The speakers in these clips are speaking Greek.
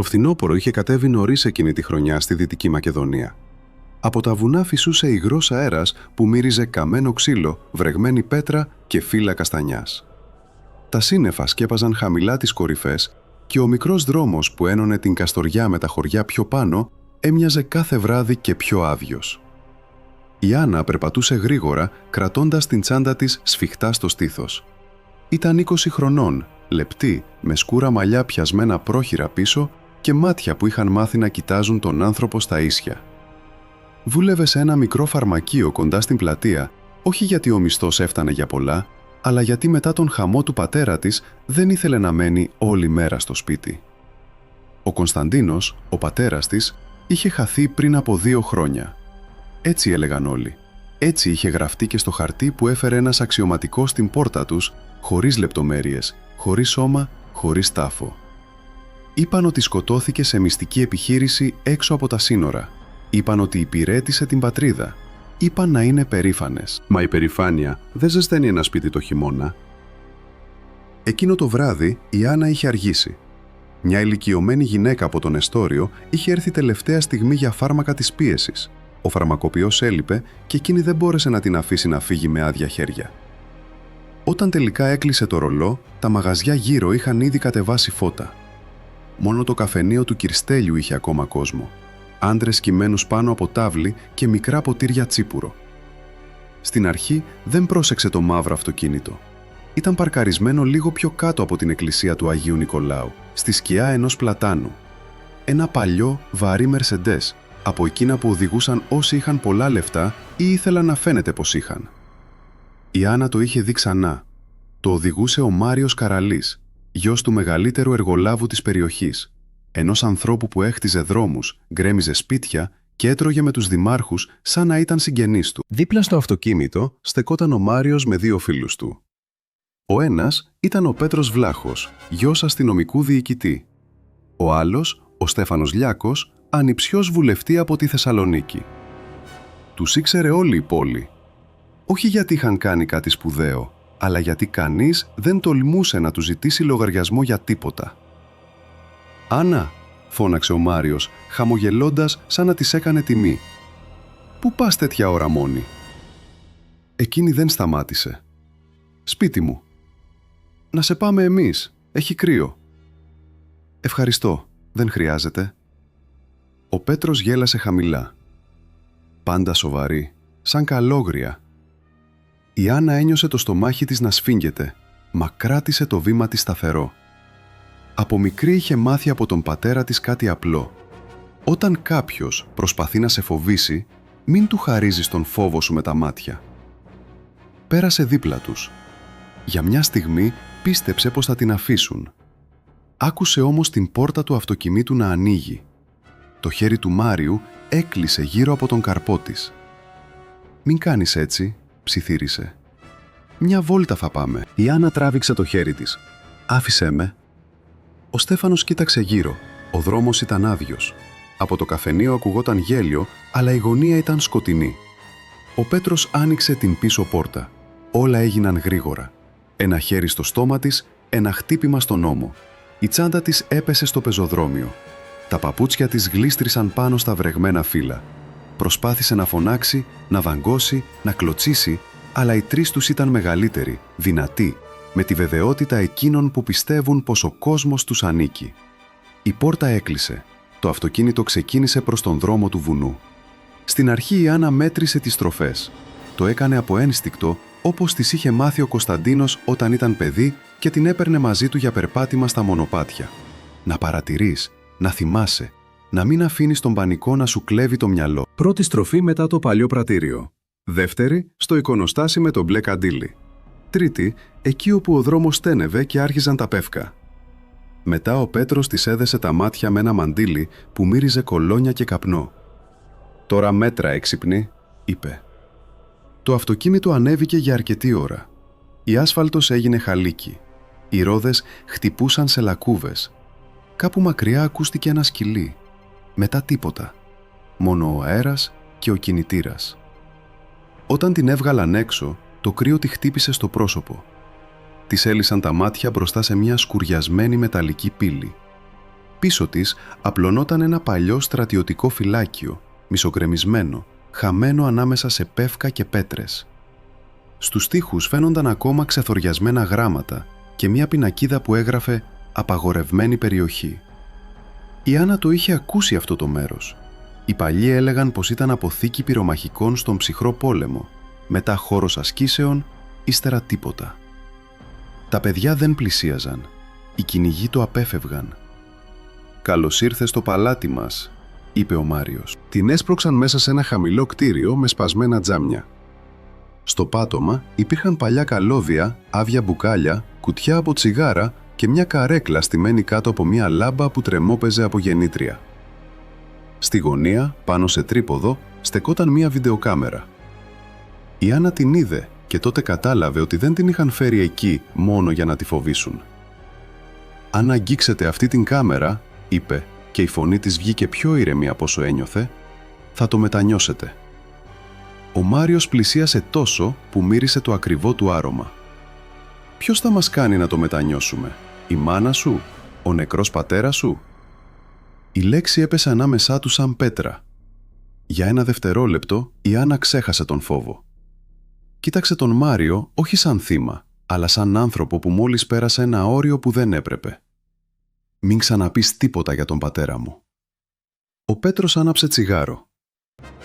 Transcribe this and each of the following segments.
Το φθινόπωρο είχε κατέβει νωρίς εκείνη τη χρονιά στη Δυτική Μακεδονία. Από τα βουνά φυσούσε υγρός αέρας που μύριζε καμένο ξύλο, βρεγμένη πέτρα και φύλλα καστανιάς. Τα σύννεφα σκέπαζαν χαμηλά τις κορυφές και ο μικρός δρόμος που ένωνε την Καστοριά με τα χωριά πιο πάνω έμοιαζε κάθε βράδυ και πιο άδειος. Η Άννα περπατούσε γρήγορα, κρατώντας την τσάντα της σφιχτά στο στήθος. Ήταν 20 χρονών, λεπτή, με σκούρα μαλλιά πιασμένα πρόχειρα πίσω και μάτια που είχαν μάθει να κοιτάζουν τον άνθρωπο στα ίσια. Δούλευε σε ένα μικρό φαρμακείο κοντά στην πλατεία, όχι γιατί ο μισθός έφτανε για πολλά, αλλά γιατί μετά τον χαμό του πατέρα της δεν ήθελε να μένει όλη μέρα στο σπίτι. Ο Κωνσταντίνος, ο πατέρας της, είχε χαθεί πριν από 2 χρόνια. Έτσι έλεγαν όλοι. Έτσι είχε γραφτεί και στο χαρτί που έφερε ένας αξιωματικός στην πόρτα τους, χωρίς λεπτομέρειες, χωρίς σώμα, χωρίς τάφο. Είπαν ότι σκοτώθηκε σε μυστική επιχείρηση έξω από τα σύνορα. Είπαν ότι υπηρέτησε την πατρίδα. Είπαν να είναι περήφανες. Μα η περηφάνεια δεν ζεσταίνει ένα σπίτι το χειμώνα. Εκείνο το βράδυ η Άννα είχε αργήσει. Μια ηλικιωμένη γυναίκα από τον εστόριο είχε έρθει τελευταία στιγμή για φάρμακα της πίεσης. Ο φαρμακοποιός έλειπε και εκείνη δεν μπόρεσε να την αφήσει να φύγει με άδεια χέρια. Όταν τελικά έκλεισε το ρολό, τα μαγαζιά γύρω είχαν ήδη κατεβάσει φώτα. Μόνο το καφενείο του Κυρστέλιου είχε ακόμα κόσμο. Άντρες κυμμένους πάνω από τάβλη και μικρά ποτήρια τσίπουρο. Στην αρχή δεν πρόσεξε το μαύρο αυτοκίνητο. Ήταν παρκαρισμένο λίγο πιο κάτω από την εκκλησία του Αγίου Νικολάου, στη σκιά ενός πλατάνου. Ένα παλιό, βαρύ Μερσεντές, από εκείνα που οδηγούσαν όσοι είχαν πολλά λεφτά ή ήθελαν να φαίνεται πως είχαν. Η Άννα το είχε δει ξανά. Το οδηγούσε ο Μάριος Καραλής, γιος του μεγαλύτερου εργολάβου της περιοχής, ενός ανθρώπου που έχτιζε δρόμους, γκρέμιζε σπίτια και έτρωγε με τους δημάρχους σαν να ήταν συγγενείς του. Δίπλα στο αυτοκίνητο στεκόταν ο Μάριος με 2 φίλους του. Ο ένας ήταν ο Πέτρος Βλάχος, γιος αστυνομικού διοικητή. Ο άλλος, ο Στέφανος Λιάκος, ανιψιός βουλευτή από τη Θεσσαλονίκη. Τους ήξερε όλη η πόλη. Όχι γιατί είχαν κάνει κάτι σπουδαίο, αλλά γιατί κανείς δεν τολμούσε να του ζητήσει λογαριασμό για τίποτα. «Άννα», φώναξε ο Μάριος, χαμογελώντας σαν να της έκανε τιμή. «Πού πας τέτοια ώρα μόνη?» Εκείνη δεν σταμάτησε. «Σπίτι μου». «Να σε πάμε εμείς, έχει κρύο». «Ευχαριστώ, δεν χρειάζεται». Ο Πέτρος γέλασε χαμηλά. Πάντα σοβαρή, σαν καλόγρια. Η Άννα ένιωσε το στομάχι της να σφίγγεται, μα κράτησε το βήμα της σταθερό. Από μικρή είχε μάθει από τον πατέρα της κάτι απλό. Όταν κάποιος προσπαθεί να σε φοβήσει, μην του χαρίζεις τον φόβο σου με τα μάτια. Πέρασε δίπλα τους. Για μια στιγμή πίστεψε πως θα την αφήσουν. Άκουσε όμως την πόρτα του αυτοκινήτου να ανοίγει. Το χέρι του Μάριου έκλεισε γύρω από τον καρπό της. «Μην κάνεις έτσι», ψιθύρισε. «Μια βόλτα θα πάμε». Η Άννα τράβηξε το χέρι της. «Άφησέ με». Ο Στέφανος κοίταξε γύρω. Ο δρόμος ήταν άδειος. Από το καφενείο ακουγόταν γέλιο, αλλά η γωνία ήταν σκοτεινή. Ο Πέτρος άνοιξε την πίσω πόρτα. Όλα έγιναν γρήγορα. Ένα χέρι στο στόμα της, ένα χτύπημα στον ώμο. Η τσάντα της έπεσε στο πεζοδρόμιο. Τα παπούτσια της γλίστρησαν πάνω στα βρεγμένα φύλλα. Προσπάθησε να φωνάξει, να δαγκώσει, να κλωτσίσει, αλλά οι 3 τους ήταν μεγαλύτεροι, δυνατοί, με τη βεβαιότητα εκείνων που πιστεύουν πως ο κόσμος τους ανήκει. Η πόρτα έκλεισε. Το αυτοκίνητο ξεκίνησε προς τον δρόμο του βουνού. Στην αρχή η Άννα μέτρησε τις στροφές. Το έκανε από ένστικτο, όπως της είχε μάθει ο Κωνσταντίνος όταν ήταν παιδί και την έπαιρνε μαζί του για περπάτημα στα μονοπάτια. Να παρατηρείς, να θυμάσαι, να μην αφήνεις τον πανικό να σου κλέβει το μυαλό. Πρώτη στροφή μετά το παλιό πρατήριο. Δεύτερη, στο εικονοστάσι με το μπλε καντήλι. Τρίτη, εκεί όπου ο δρόμος στένευε και άρχιζαν τα πεύκα. Μετά ο Πέτρος της έδεσε τα μάτια με ένα μαντίλι που μύριζε κολόνια και καπνό. «Τώρα μέτρα, έξυπνη», είπε. Το αυτοκίνητο ανέβηκε για αρκετή ώρα. Η άσφαλτος έγινε χαλίκι. Οι ρόδες χτυπούσαν σε λακκούβες. Κάπου μακριά ακούστηκε ένα σκυλί. Μετά τίποτα. Μόνο ο αέρας και ο κινητήρας. Όταν την έβγαλαν έξω, το κρύο τη χτύπησε στο πρόσωπο. Της έλυσαν τα μάτια μπροστά σε μια σκουριασμένη μεταλλική πύλη. Πίσω της απλωνόταν ένα παλιό στρατιωτικό φυλάκιο, μισογκρεμισμένο, χαμένο ανάμεσα σε πεύκα και πέτρες. Στους τοίχους φαίνονταν ακόμα ξεθοριασμένα γράμματα και μια πινακίδα που έγραφε «Απαγορευμένη περιοχή». Η Άννα το είχε ακούσει αυτό το μέρος. Οι παλιοί έλεγαν πως ήταν αποθήκη πυρομαχικών στον ψυχρό πόλεμο, μετά χώρος ασκήσεων, ύστερα τίποτα. Τα παιδιά δεν πλησίαζαν. Οι κυνηγοί το απέφευγαν. «Καλώς ήρθε στο παλάτι μας», είπε ο Μάριος. Την έσπρωξαν μέσα σε ένα χαμηλό κτίριο με σπασμένα τζάμια. Στο πάτωμα υπήρχαν παλιά καλώδια, άδεια μπουκάλια, κουτιά από τσιγάρα και μια καρέκλα στημένη κάτω από μια λάμπα που τρεμόπαιζε από γεννήτρια. Στη γωνία, πάνω σε τρίποδο, στεκόταν μια βιντεοκάμερα. Η Άννα την είδε και τότε κατάλαβε ότι δεν την είχαν φέρει εκεί μόνο για να τη φοβήσουν. «Αν αγγίξετε αυτή την κάμερα», είπε, και η φωνή της βγήκε πιο ήρεμη από όσο ένιωθε, «θα το μετανιώσετε». Ο Μάριος πλησίασε τόσο που μύρισε το ακριβό του άρωμα. «Ποιος θα μας κάνει να το μετανιώσουμε, η μάνα σου, ο νεκρός πατέρας σου?» Η λέξη έπεσε ανάμεσά του σαν πέτρα. Για ένα δευτερόλεπτο η Άννα ξέχασε τον φόβο. Κοίταξε τον Μάριο όχι σαν θύμα, αλλά σαν άνθρωπο που μόλις πέρασε ένα όριο που δεν έπρεπε. «Μην ξαναπείς τίποτα για τον πατέρα μου». Ο Πέτρος άναψε τσιγάρο.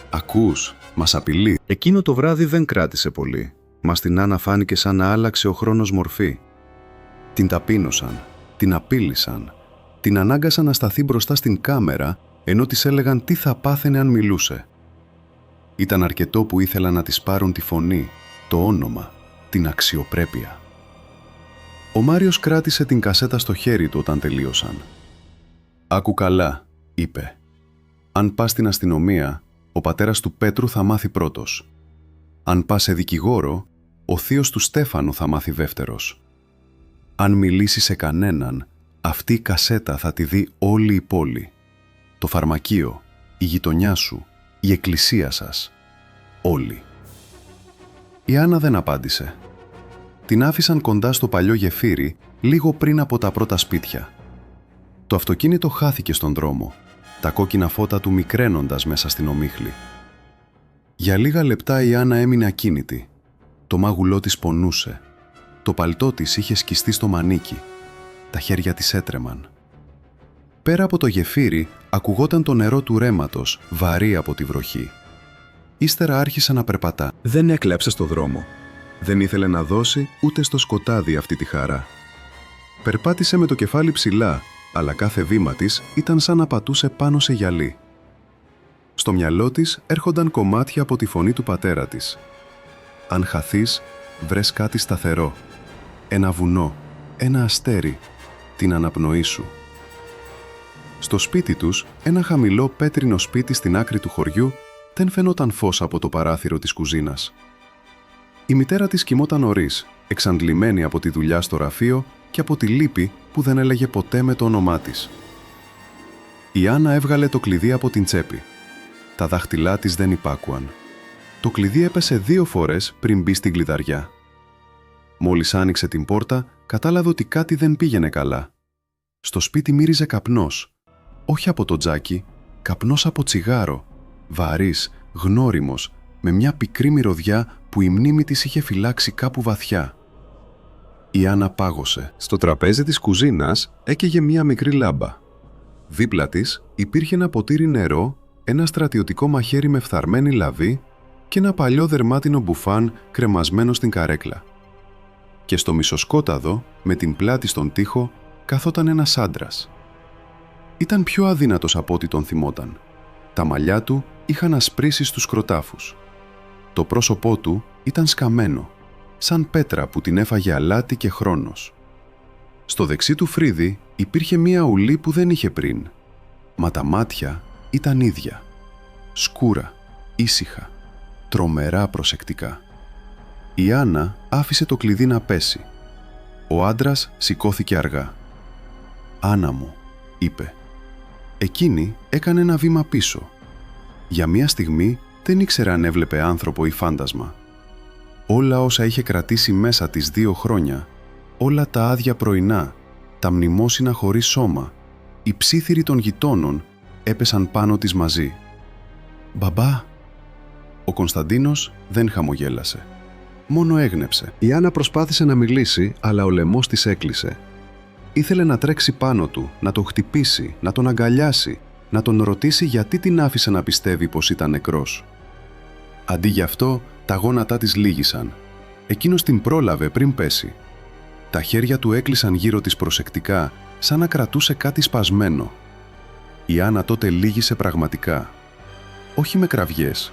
«Ακούς, μας απειλεί». Εκείνο το βράδυ δεν κράτησε πολύ. Μα στην Άννα φάνηκε σαν να άλλαξε ο χρόνος μορφή. Την ταπείνωσαν, την απείλησαν, την ανάγκασαν να σταθεί μπροστά στην κάμερα, ενώ της έλεγαν τι θα πάθαινε αν μιλούσε. Ήταν αρκετό που ήθελαν να της πάρουν τη φωνή, το όνομα, την αξιοπρέπεια. Ο Μάριος κράτησε την κασέτα στο χέρι του όταν τελείωσαν. «Άκου καλά», είπε. «Αν πας στην αστυνομία, ο πατέρας του Πέτρου θα μάθει πρώτος. Αν πας σε δικηγόρο, ο θείος του Στέφανου θα μάθει δεύτερος. Αν μιλήσει σε κανέναν, αυτή η κασέτα θα τη δει όλη η πόλη. Το φαρμακείο, η γειτονιά σου, η εκκλησία σας. Όλοι». Η Άννα δεν απάντησε. Την άφησαν κοντά στο παλιό γεφύρι, λίγο πριν από τα πρώτα σπίτια. Το αυτοκίνητο χάθηκε στον δρόμο, τα κόκκινα φώτα του μικραίνοντας μέσα στην ομίχλη. Για λίγα λεπτά η Άννα έμεινε ακίνητη. Το μάγουλό της πονούσε. Το παλτό της είχε σκιστεί στο μανίκι. Τα χέρια της έτρεμαν. Πέρα από το γεφύρι ακουγόταν το νερό του ρέματος, βαρύ από τη βροχή. Ύστερα άρχισε να περπατά. Δεν έκλαψε στο δρόμο. Δεν ήθελε να δώσει ούτε στο σκοτάδι αυτή τη χαρά. Περπάτησε με το κεφάλι ψηλά, αλλά κάθε βήμα της ήταν σαν να πατούσε πάνω σε γυαλί. Στο μυαλό της έρχονταν κομμάτια από τη φωνή του πατέρα της. «Αν χαθείς, βρες κάτι σταθερό. Ένα βουνό, ένα αστέρι, την αναπνοή σου». Στο σπίτι τους, ένα χαμηλό πέτρινο σπίτι στην άκρη του χωριού, δεν φαινόταν φως από το παράθυρο της κουζίνας. Η μητέρα της κοιμόταν νωρίς, εξαντλημένη από τη δουλειά στο γραφείο και από τη λύπη που δεν έλεγε ποτέ με το όνομά της. Η Άννα έβγαλε το κλειδί από την τσέπη. Τα δάχτυλά της δεν υπάκουαν. Το κλειδί έπεσε 2 φορές πριν μπει στην κλειδαριά. Μόλις άνοιξε την πόρτα, κατάλαβε ότι κάτι δεν πήγαινε καλά. Στο σπίτι μύριζε καπνός. Όχι από το τζάκι, καπνός από τσιγάρο. Βαρύς, γνώριμος, με μια πικρή μυρωδιά που η μνήμη της είχε φυλάξει κάπου βαθιά. Η Άννα πάγωσε. Στο τραπέζι της κουζίνας έκαιγε μια μικρή λάμπα. Δίπλα της υπήρχε ένα ποτήρι νερό, ένα στρατιωτικό μαχαίρι με φθαρμένη λαβή και ένα παλιό δερμάτινο μπουφάν κρεμασμένο στην καρέκλα. Και στο μισοσκόταδο, με την πλάτη στον τοίχο, καθόταν ένας άντρας. Ήταν πιο αδύνατος από ό,τι τον θυμόταν. Τα μαλλιά του είχαν ασπρίσει στους κροτάφους. Το πρόσωπό του ήταν σκαμμένο, σαν πέτρα που την έφαγε αλάτι και χρόνος. Στο δεξί του φρύδι υπήρχε μία ουλή που δεν είχε πριν, μα τα μάτια ήταν ίδια, σκούρα, ήσυχα, τρομερά προσεκτικά. Η Άννα άφησε το κλειδί να πέσει. Ο άντρας σηκώθηκε αργά. «Άννα μου», είπε. Εκείνη έκανε ένα βήμα πίσω. Για μία στιγμή δεν ήξερε αν έβλεπε άνθρωπο ή φάντασμα. Όλα όσα είχε κρατήσει μέσα της 2 χρόνια, όλα τα άδεια πρωινά, τα μνημόσυνα χωρίς σώμα, Οι ψίθυροι των γειτόνων έπεσαν πάνω της μαζί. «Μπαμπά!» Ο Κωνσταντίνος δεν χαμογέλασε. Μόνο έγνεψε. Η Άννα προσπάθησε να μιλήσει, αλλά ο λαιμός της έκλεισε. Ήθελε να τρέξει πάνω του, να τον χτυπήσει, να τον αγκαλιάσει, να τον ρωτήσει γιατί την άφησε να πιστεύει πως ήταν νεκρός. Αντί γι' αυτό, τα γόνατά της λύγησαν. Εκείνος την πρόλαβε πριν πέσει. Τα χέρια του έκλεισαν γύρω της προσεκτικά, σαν να κρατούσε κάτι σπασμένο. Η Άννα τότε λύγησε πραγματικά. Όχι με κραυγές,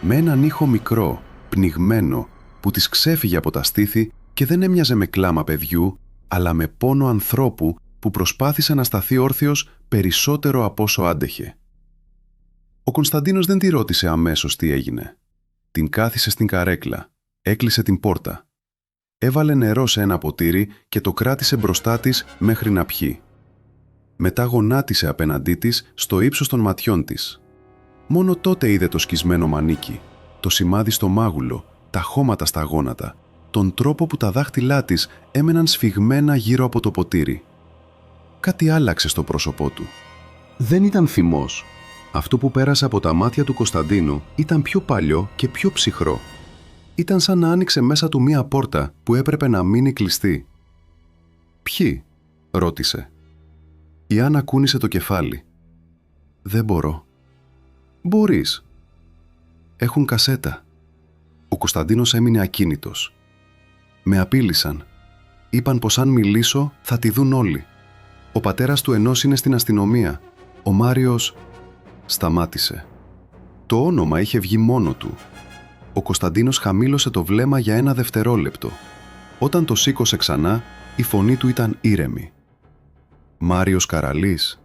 με έναν ήχο μικρό, πνιγμένο, που της ξέφυγε από τα στήθη και δεν έμοιαζε με κλάμα παιδιού, αλλά με πόνο ανθρώπου που προσπάθησε να σταθεί όρθιος περισσότερο από όσο άντεχε. Ο Κωνσταντίνος δεν τη ρώτησε αμέσως τι έγινε. Την κάθισε στην καρέκλα, έκλεισε την πόρτα. Έβαλε νερό σε ένα ποτήρι και το κράτησε μπροστά της μέχρι να πιει. Μετά γονάτισε απέναντί της στο ύψος των ματιών της. Μόνο τότε είδε το σκισμένο μανίκι, το σημάδι στο μάγουλο, τα χώματα στα γόνατα, τον τρόπο που τα δάχτυλά της έμεναν σφιγμένα γύρω από το ποτήρι. Κάτι άλλαξε στο πρόσωπό του. Δεν ήταν θυμός. Αυτό που πέρασε από τα μάτια του Κωνσταντίνου ήταν πιο παλιό και πιο ψυχρό. Ήταν σαν να άνοιξε μέσα του μία πόρτα που έπρεπε να μείνει κλειστή. «Ποιοι?» ρώτησε. Η Άννα κούνησε το κεφάλι. «Δεν μπορώ». «Μπορείς». «Έχουν κασέτα». Ο Κωνσταντίνος έμεινε ακίνητος. «Με απείλησαν. Είπαν πως αν μιλήσω θα τη δουν όλοι. Ο πατέρας του ενός είναι στην αστυνομία. Ο Μάριος...» Σταμάτησε. Το όνομα είχε βγει μόνο του. Ο Κωνσταντίνος χαμήλωσε το βλέμμα για ένα δευτερόλεπτο. Όταν το σήκωσε ξανά, η φωνή του ήταν ήρεμη. «Μάριος Καραλής».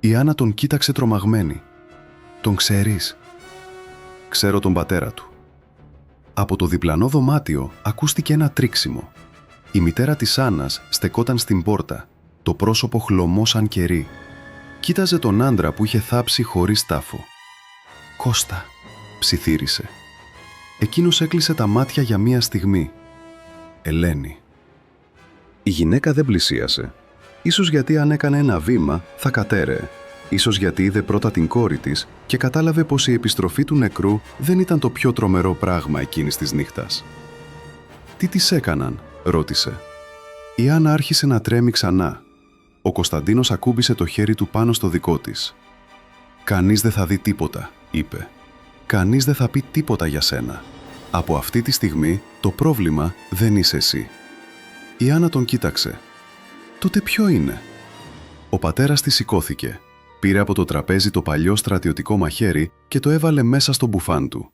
Η Άννα τον κοίταξε τρομαγμένη. «Τον ξέρεις?» «Ξέρω τον πατέρα του». Από το διπλανό δωμάτιο ακούστηκε ένα τρίξιμο. Η μητέρα της Άννας στεκόταν στην πόρτα, το πρόσωπο χλωμό σαν κερί. Κοίταζε τον άντρα που είχε θάψει χωρίς τάφο. «Κώστα», ψιθύρισε. Εκείνος έκλεισε τα μάτια για μία στιγμή. «Ελένη». Η γυναίκα δεν πλησίασε. Ίσως γιατί αν έκανε ένα βήμα θα κατέρεε. Ίσως γιατί είδε πρώτα την κόρη της και κατάλαβε πως η επιστροφή του νεκρού δεν ήταν το πιο τρομερό πράγμα εκείνης της νύχτας. «Τι της έκαναν?» ρώτησε. Η Άννα άρχισε να τρέμει ξανά. Ο Κωνσταντίνος ακούμπησε το χέρι του πάνω στο δικό της. «Κανείς δεν θα δει τίποτα», είπε. «Κανείς δεν θα πει τίποτα για σένα. Από αυτή τη στιγμή το πρόβλημα δεν είσαι εσύ». Η Άννα τον κοίταξε. «Τότε ποιο είναι?» Ο πατέρας της σηκώθηκε. Πήρε από το τραπέζι το παλιό στρατιωτικό μαχαίρι και το έβαλε μέσα στο μπουφάν του.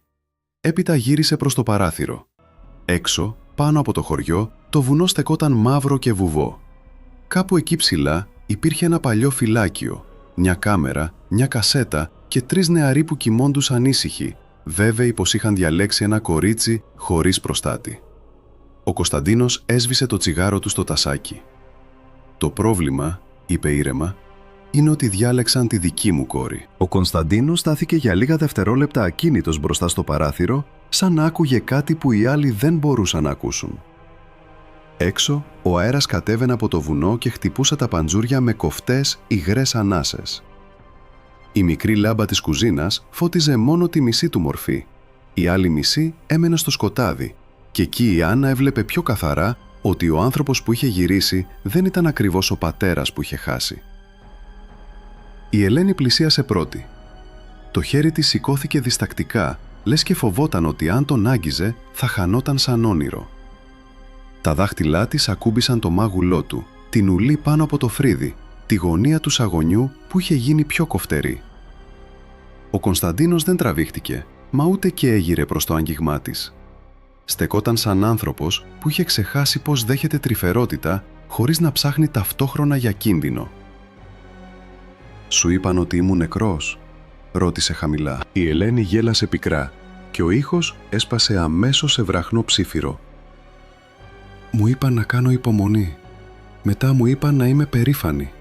Έπειτα γύρισε προς το παράθυρο. Έξω, πάνω από το χωριό, το βουνό στεκόταν μαύρο και βουβό. Κάπου εκεί ψηλά υπήρχε ένα παλιό φυλάκιο, μια κάμερα, μια κασέτα και 3 νεαροί που κοιμώντουσαν ήσυχοι, βέβαιοι πως είχαν διαλέξει ένα κορίτσι χωρίς προστάτη. Ο Κωνσταντίνος έσβησε το τσιγάρο του στο τασάκι. «Το πρόβλημα», είπε ήρεμα, «είναι ότι διάλεξαν τη δική μου κόρη». Ο Κωνσταντίνος στάθηκε για λίγα δευτερόλεπτα ακίνητος μπροστά στο παράθυρο, σαν να άκουγε κάτι που οι άλλοι δεν μπορούσαν να ακούσουν. Έξω, ο αέρας κατέβαινε από το βουνό και χτυπούσε τα παντζούρια με κοφτές υγρές ανάσες. Η μικρή λάμπα της κουζίνας φώτιζε μόνο τη μισή του μορφή. Η άλλη μισή έμενε στο σκοτάδι και εκεί η Άννα έβλεπε πιο καθαρά ότι ο άνθρωπος που είχε γυρίσει δεν ήταν ακριβώς ο πατέρας που είχε χάσει. Η Ελένη πλησίασε πρώτη. Το χέρι της σηκώθηκε διστακτικά, λες και φοβόταν ότι αν τον άγγιζε θα χανόταν σαν όνειρο. Τα δάχτυλά της ακούμπησαν το μάγουλό του, την ουλή πάνω από το φρύδι, τη γωνία του σαγονιού που είχε γίνει πιο κοφτερή. Ο Κωνσταντίνος δεν τραβήχτηκε, μα ούτε και έγειρε προς το άγγιγμά της. Στεκόταν σαν άνθρωπος που είχε ξεχάσει πως δέχεται τρυφερότητα χωρίς να ψάχνει ταυτόχρονα για κίνδυνο. «Σου είπαν ότι ήμουν νεκρός?» ρώτησε χαμηλά. Η Ελένη γέλασε πικρά και ο ήχος έσπασε αμέσως σε βραχνό ψήφιρο. «Μου είπαν να κάνω υπομονή. Μετά μου είπαν να είμαι περήφανη.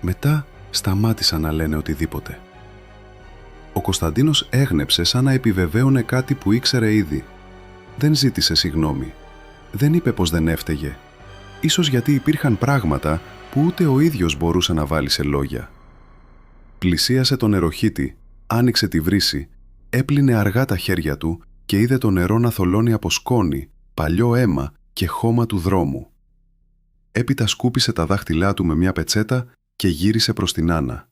Μετά σταμάτησαν να λένε οτιδήποτε». Ο Κωνσταντίνος έγνεψε σαν να επιβεβαίωνε κάτι που ήξερε ήδη. Δεν ζήτησε συγγνώμη. Δεν είπε πως δεν έφταιγε. Ίσως γιατί υπήρχαν πράγματα που ούτε ο ίδιος μπορούσε να βάλει σε λόγια. Πλησίασε τον νεροχύτη, άνοιξε τη βρύση, έπλυνε αργά τα χέρια του και είδε το νερό να θολώνει από σκόνη, παλιό αίμα και χώμα του δρόμου. Έπειτα σκούπισε τα δάχτυλά του με μια πετσέτα και γύρισε προς την Άννα.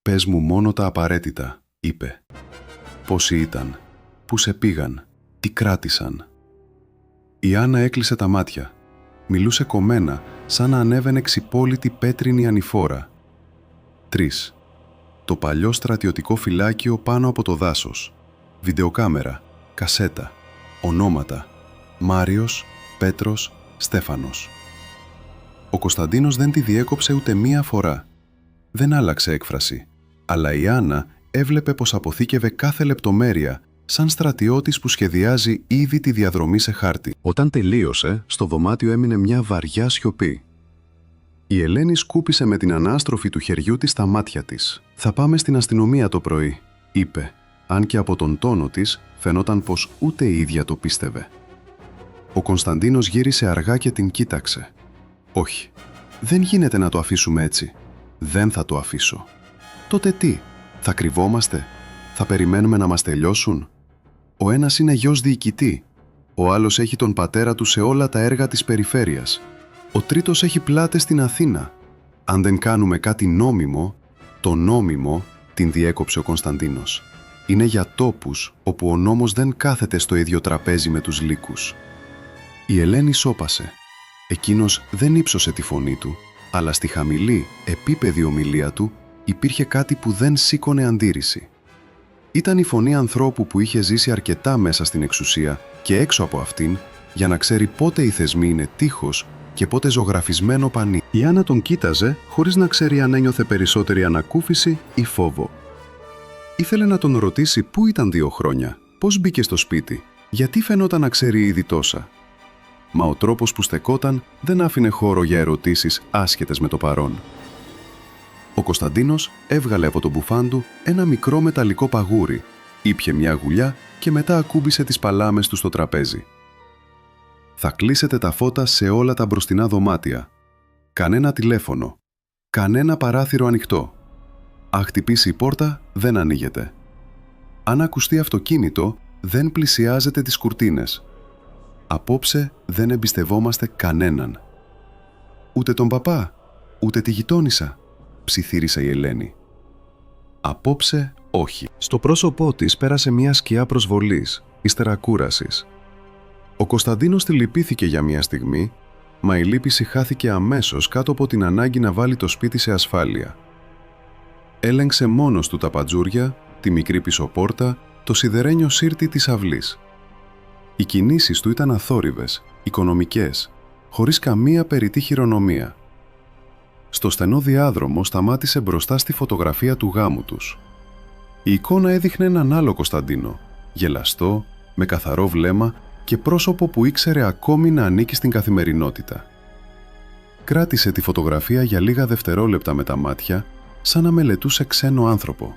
«Πες μου μόνο τα απαραίτητα», είπε. «Πόσοι ήταν, πού σε πήγαν, τι κράτησαν». Η Άννα έκλεισε τα μάτια. Μιλούσε κομμένα, σαν να ανέβαινε ξυπόλυτη πέτρινη ανηφόρα. 3. Το παλιό στρατιωτικό φυλάκιο πάνω από το δάσος. Βιντεοκάμερα, κασέτα, ονόματα. Μάριος, Πέτρος, Στέφανος. Ο Κωνσταντίνος δεν τη διέκοψε ούτε μία φορά. Δεν άλλαξε έκφραση, αλλά η Άννα έβλεπε πως αποθήκευε κάθε λεπτομέρεια, σαν στρατιώτης που σχεδιάζει ήδη τη διαδρομή σε χάρτη. Όταν τελείωσε, στο δωμάτιο έμεινε μια βαριά σιωπή. Η Ελένη σκούπισε με την ανάστροφη του χεριού της τα μάτια της. «Θα πάμε στην αστυνομία το πρωί», είπε, αν και από τον τόνο της φαινόταν πως ούτε η ίδια το πίστευε. Ο Κωνσταντίνος γύρισε αργά και την κοίταξε. «Όχι, δεν γίνεται να το αφήσουμε έτσι. Δεν θα το αφήσω». «Τότε τι, θα κρυβόμαστε, θα περιμένουμε να μας τελειώσουν?» Ο ένας είναι γιος διοικητή, ο άλλος έχει τον πατέρα του σε όλα τα έργα της περιφέρειας. Ο τρίτος έχει πλάτες στην Αθήνα. Αν δεν κάνουμε κάτι νόμιμο, το νόμιμο, την διέκοψε ο Κωνσταντίνος. Είναι για τόπους όπου ο νόμος δεν κάθεται στο ίδιο τραπέζι με τους λύκους. Η Ελένη σώπασε. Εκείνος δεν ύψωσε τη φωνή του, αλλά στη χαμηλή, επίπεδη ομιλία του υπήρχε κάτι που δεν σήκωνε αντίρρηση. Ήταν η φωνή ανθρώπου που είχε ζήσει αρκετά μέσα στην εξουσία και έξω από αυτήν για να ξέρει πότε οι θεσμοί είναι τείχος και πότε ζωγραφισμένο πανί. Η Άννα τον κοίταζε χωρίς να ξέρει αν ένιωθε περισσότερη ανακούφιση ή φόβο. Ήθελε να τον ρωτήσει πού ήταν 2 χρόνια, πώς μπήκε στο σπίτι, γιατί φαινόταν να ξέρει ήδη τόσα. Μα ο τρόπος που στεκόταν δεν άφηνε χώρο για ερωτήσεις άσχετες με το παρόν. Ο Κωνσταντίνος έβγαλε από τον μπουφάν του ένα μικρό μεταλλικό παγούρι, ήπιε μια γουλιά και μετά ακούμπησε τις παλάμες του στο τραπέζι. «Θα κλείσετε τα φώτα σε όλα τα μπροστινά δωμάτια. Κανένα τηλέφωνο. Κανένα παράθυρο ανοιχτό. Αν χτυπήσει η πόρτα, δεν ανοίγεται. Αν ακουστεί αυτοκίνητο, δεν πλησιάζετε τις κουρτίνες. Απόψε δεν εμπιστευόμαστε κανέναν. Ούτε τον παπά, ούτε τη γειτόνισσα», ψιθύρισε η Ελένη. «Απόψε όχι». Στο πρόσωπό της πέρασε μια σκιά προσβολής, ύστερα κούρασης. Ο Κωνσταντίνος τη λυπήθηκε για μια στιγμή, μα η λύπηση χάθηκε αμέσως κάτω από την ανάγκη να βάλει το σπίτι σε ασφάλεια. Έλεγξε μόνος του τα παντζούρια, τη μικρή πισωπόρτα, το σιδερένιο σύρτη της αυλής. Οι κινήσεις του ήταν αθόρυβες, οικονομικές, χωρίς καμία περιττή χειρονομία. Στο στενό διάδρομο σταμάτησε μπροστά στη φωτογραφία του γάμου τους. Η εικόνα έδειχνε έναν άλλο Κωνσταντίνο, γελαστό, με καθαρό βλέμμα και πρόσωπο που ήξερε ακόμη να ανήκει στην καθημερινότητα. Κράτησε τη φωτογραφία για λίγα δευτερόλεπτα με τα μάτια, σαν να μελετούσε ξένο άνθρωπο.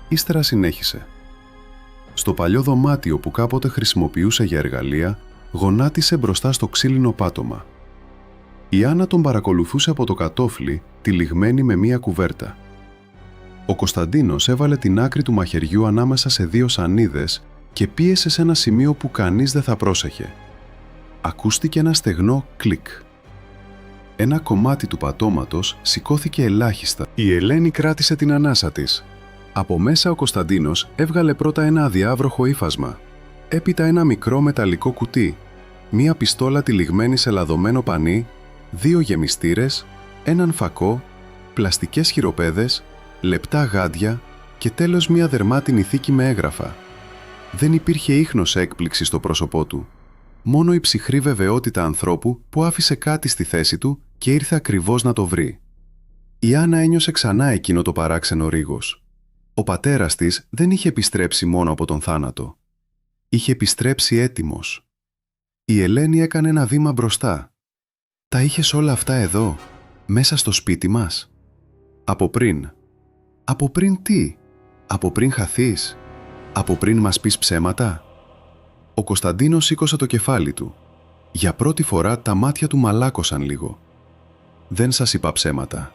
Ύστερα συνέχισε. Στο παλιό δωμάτιο που κάποτε χρησιμοποιούσε για εργαλεία, γονάτισε μπροστά στο ξύλινο πάτωμα. Η Άννα τον παρακολουθούσε από το κατόφλι, τυλιγμένη με μία κουβέρτα. Ο Κωνσταντίνος έβαλε την άκρη του μαχαιριού ανάμεσα σε 2 σανίδες και πίεσε σε ένα σημείο που κανείς δεν θα πρόσεχε. Ακούστηκε ένα στεγνό κλικ. Ένα κομμάτι του πατώματος σηκώθηκε ελάχιστα. Η Ελένη κράτησε την ανάσα της. Από μέσα ο Κωνσταντίνος έβγαλε πρώτα ένα αδιάβροχο ύφασμα, έπειτα ένα μικρό μεταλλικό κουτί, μία πιστόλα τυλιγμένη σε λαδωμένο πανί, 2 γεμιστήρες, έναν φακό, πλαστικές χειροπέδες, λεπτά γάντια και τέλος μία δερμάτινη θήκη με έγγραφα. Δεν υπήρχε ίχνος έκπληξη στο πρόσωπό του. Μόνο η ψυχρή βεβαιότητα ανθρώπου που άφησε κάτι στη θέση του και ήρθε ακριβώς να το βρει. Η Άννα ένιωσε ξανά εκείνο το παράξενο ρίγος. Ο πατέρας της δεν είχε επιστρέψει μόνο από τον θάνατο. Είχε επιστρέψει έτοιμος. Η Ελένη έκανε ένα βήμα μπροστά. «Τα είχες όλα αυτά εδώ, μέσα στο σπίτι μας?» «Από πριν». «Από πριν τι? Από πριν χαθείς? Από πριν μας πεις ψέματα?» Ο Κωνσταντίνος σήκωσε το κεφάλι του. Για πρώτη φορά τα μάτια του μαλάκωσαν λίγο. Δεν σας είπα ψέματα.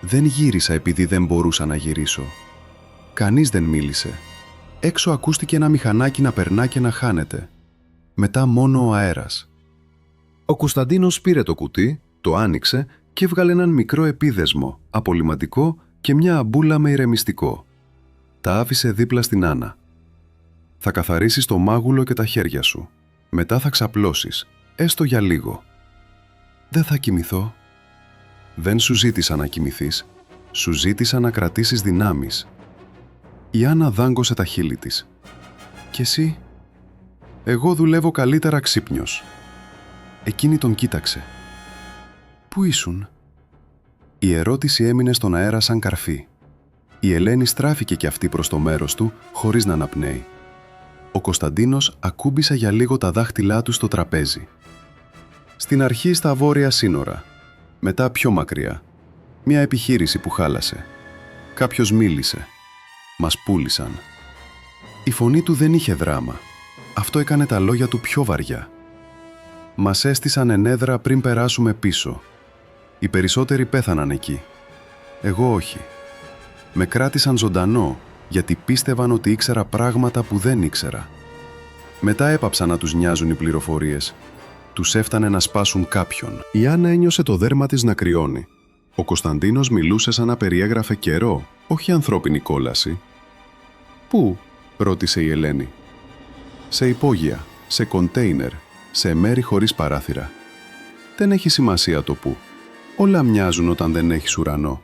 Δεν γύρισα επειδή δεν μπορούσα να γυρίσω. Κανείς δεν μίλησε. Έξω ακούστηκε ένα μηχανάκι να περνά και να χάνεται. Μετά μόνο ο αέρας. Ο Κωνσταντίνος πήρε το κουτί, το άνοιξε και έβγαλε έναν μικρό επίδεσμο, απολυμαντικό και μια αμπούλα με ηρεμιστικό. Τα άφησε δίπλα στην Άννα. «Θα καθαρίσεις το μάγουλο και τα χέρια σου. Μετά θα ξαπλώσεις, έστω για λίγο». «Δεν θα κοιμηθώ». «Δεν σου ζήτησα να κοιμηθείς. Σου ζήτησα να κρατήσεις δυνάμεις». Η Άννα δάγκωσε τα χείλη της. «Και εσύ?» «Εγώ δουλεύω καλύτερα ξύπνιος». Εκείνη τον κοίταξε. «Πού ήσουν?» Η ερώτηση έμεινε στον αέρα σαν καρφί. Η Ελένη στράφηκε κι αυτή προς το μέρος του, χωρίς να αναπνέει. Ο Κωνσταντίνος ακούμπησε για λίγο τα δάχτυλά του στο τραπέζι. «Στην αρχή στα βόρεια σύνορα. Μετά πιο μακριά. Μια επιχείρηση που χάλασε. Κάποιος μίλησε. Μας πούλησαν». Η φωνή του δεν είχε δράμα. Αυτό έκανε τα λόγια του πιο βαριά. «Μας έστησαν ενέδρα πριν περάσουμε πίσω. Οι περισσότεροι πέθαναν εκεί. Εγώ όχι. Με κράτησαν ζωντανό γιατί πίστευαν ότι ήξερα πράγματα που δεν ήξερα. Μετά έπαψαν να τους νοιάζουν οι πληροφορίες. Τους έφτανε να σπάσουν κάποιον». Η Άννα ένιωσε το δέρμα της να κρυώνει. Ο Κωνσταντίνος μιλούσε σαν να περιέγραφε καιρό, όχι ανθρώπινη κόλαση. «Πού?» ρώτησε η Ελένη. «Σε υπόγεια, σε κοντέινερ, σε μέρη χωρίς παράθυρα. Δεν έχει σημασία το πού. Όλα μοιάζουν όταν δεν έχεις ουρανό».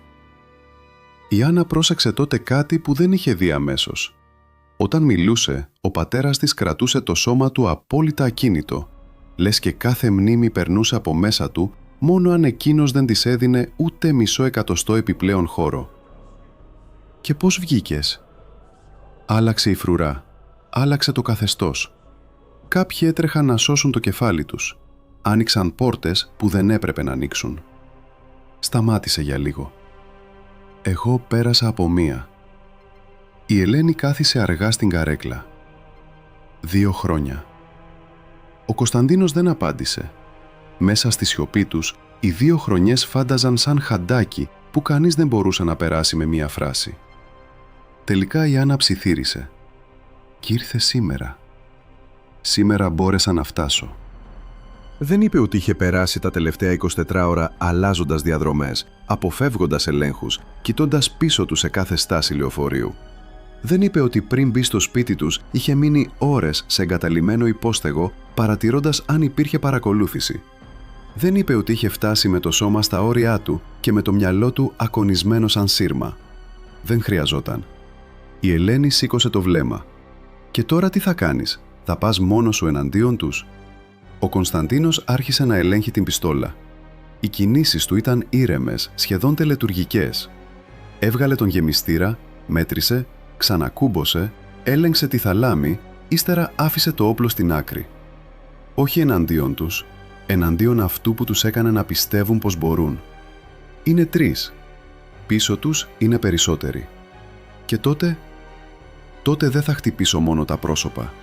Η Άννα πρόσεξε τότε κάτι που δεν είχε δει αμέσως. Όταν μιλούσε, ο πατέρας της κρατούσε το σώμα του απόλυτα ακίνητο, λες και κάθε μνήμη περνούσε από μέσα του, μόνο αν εκείνος δεν της έδινε ούτε μισό εκατοστό επιπλέον χώρο. «Και πώς βγήκες?» Άλλαξε η φρουρά. Άλλαξε το καθεστώς. Κάποιοι έτρεχαν να σώσουν το κεφάλι τους. Άνοιξαν πόρτες που δεν έπρεπε να ανοίξουν. Σταμάτησε για λίγο. «Εγώ πέρασα από μία». Η Ελένη κάθισε αργά στην καρέκλα. 2 χρόνια. Ο Κωνσταντίνος δεν απάντησε. Μέσα στη σιωπή τους, οι 2 χρονιές φάνταζαν σαν χαντάκι που κανείς δεν μπορούσε να περάσει με μία φράση. Τελικά η Άννα ψιθύρισε. «Κι ήρθε σήμερα. Σήμερα μπόρεσα να φτάσω». Δεν είπε ότι είχε περάσει τα τελευταία 24 ώρα αλλάζοντας διαδρομές, αποφεύγοντας ελέγχους, κοιτώντας πίσω του σε κάθε στάση λεωφορείου. Δεν είπε ότι πριν μπει στο σπίτι τους είχε μείνει ώρες σε εγκαταλειμμένο υπόστεγο, παρατηρώντας αν υπήρχε παρακολούθηση. Δεν είπε ότι είχε φτάσει με το σώμα στα όρια του και με το μυαλό του ακονισμένο σαν σύρμα. Δεν χρειαζόταν. Η Ελένη σήκωσε το βλέμμα. «Και τώρα τι θα κάνεις? Θα πας μόνος σου εναντίον τους?» Ο Κωνσταντίνος άρχισε να ελέγχει την πιστόλα. Οι κινήσεις του ήταν ήρεμες, σχεδόν τελετουργικές. Έβγαλε τον γεμιστήρα, μέτρησε, ξανακούμπωσε, έλεγξε τη θαλάμη, ύστερα άφησε το όπλο στην άκρη. Όχι εναντίον τους, εναντίον αυτού που τους έκανε να πιστεύουν πως μπορούν. Είναι 3. Πίσω τους είναι περισσότεροι. Και τότε δεν θα χτυπήσω μόνο τα πρόσωπα.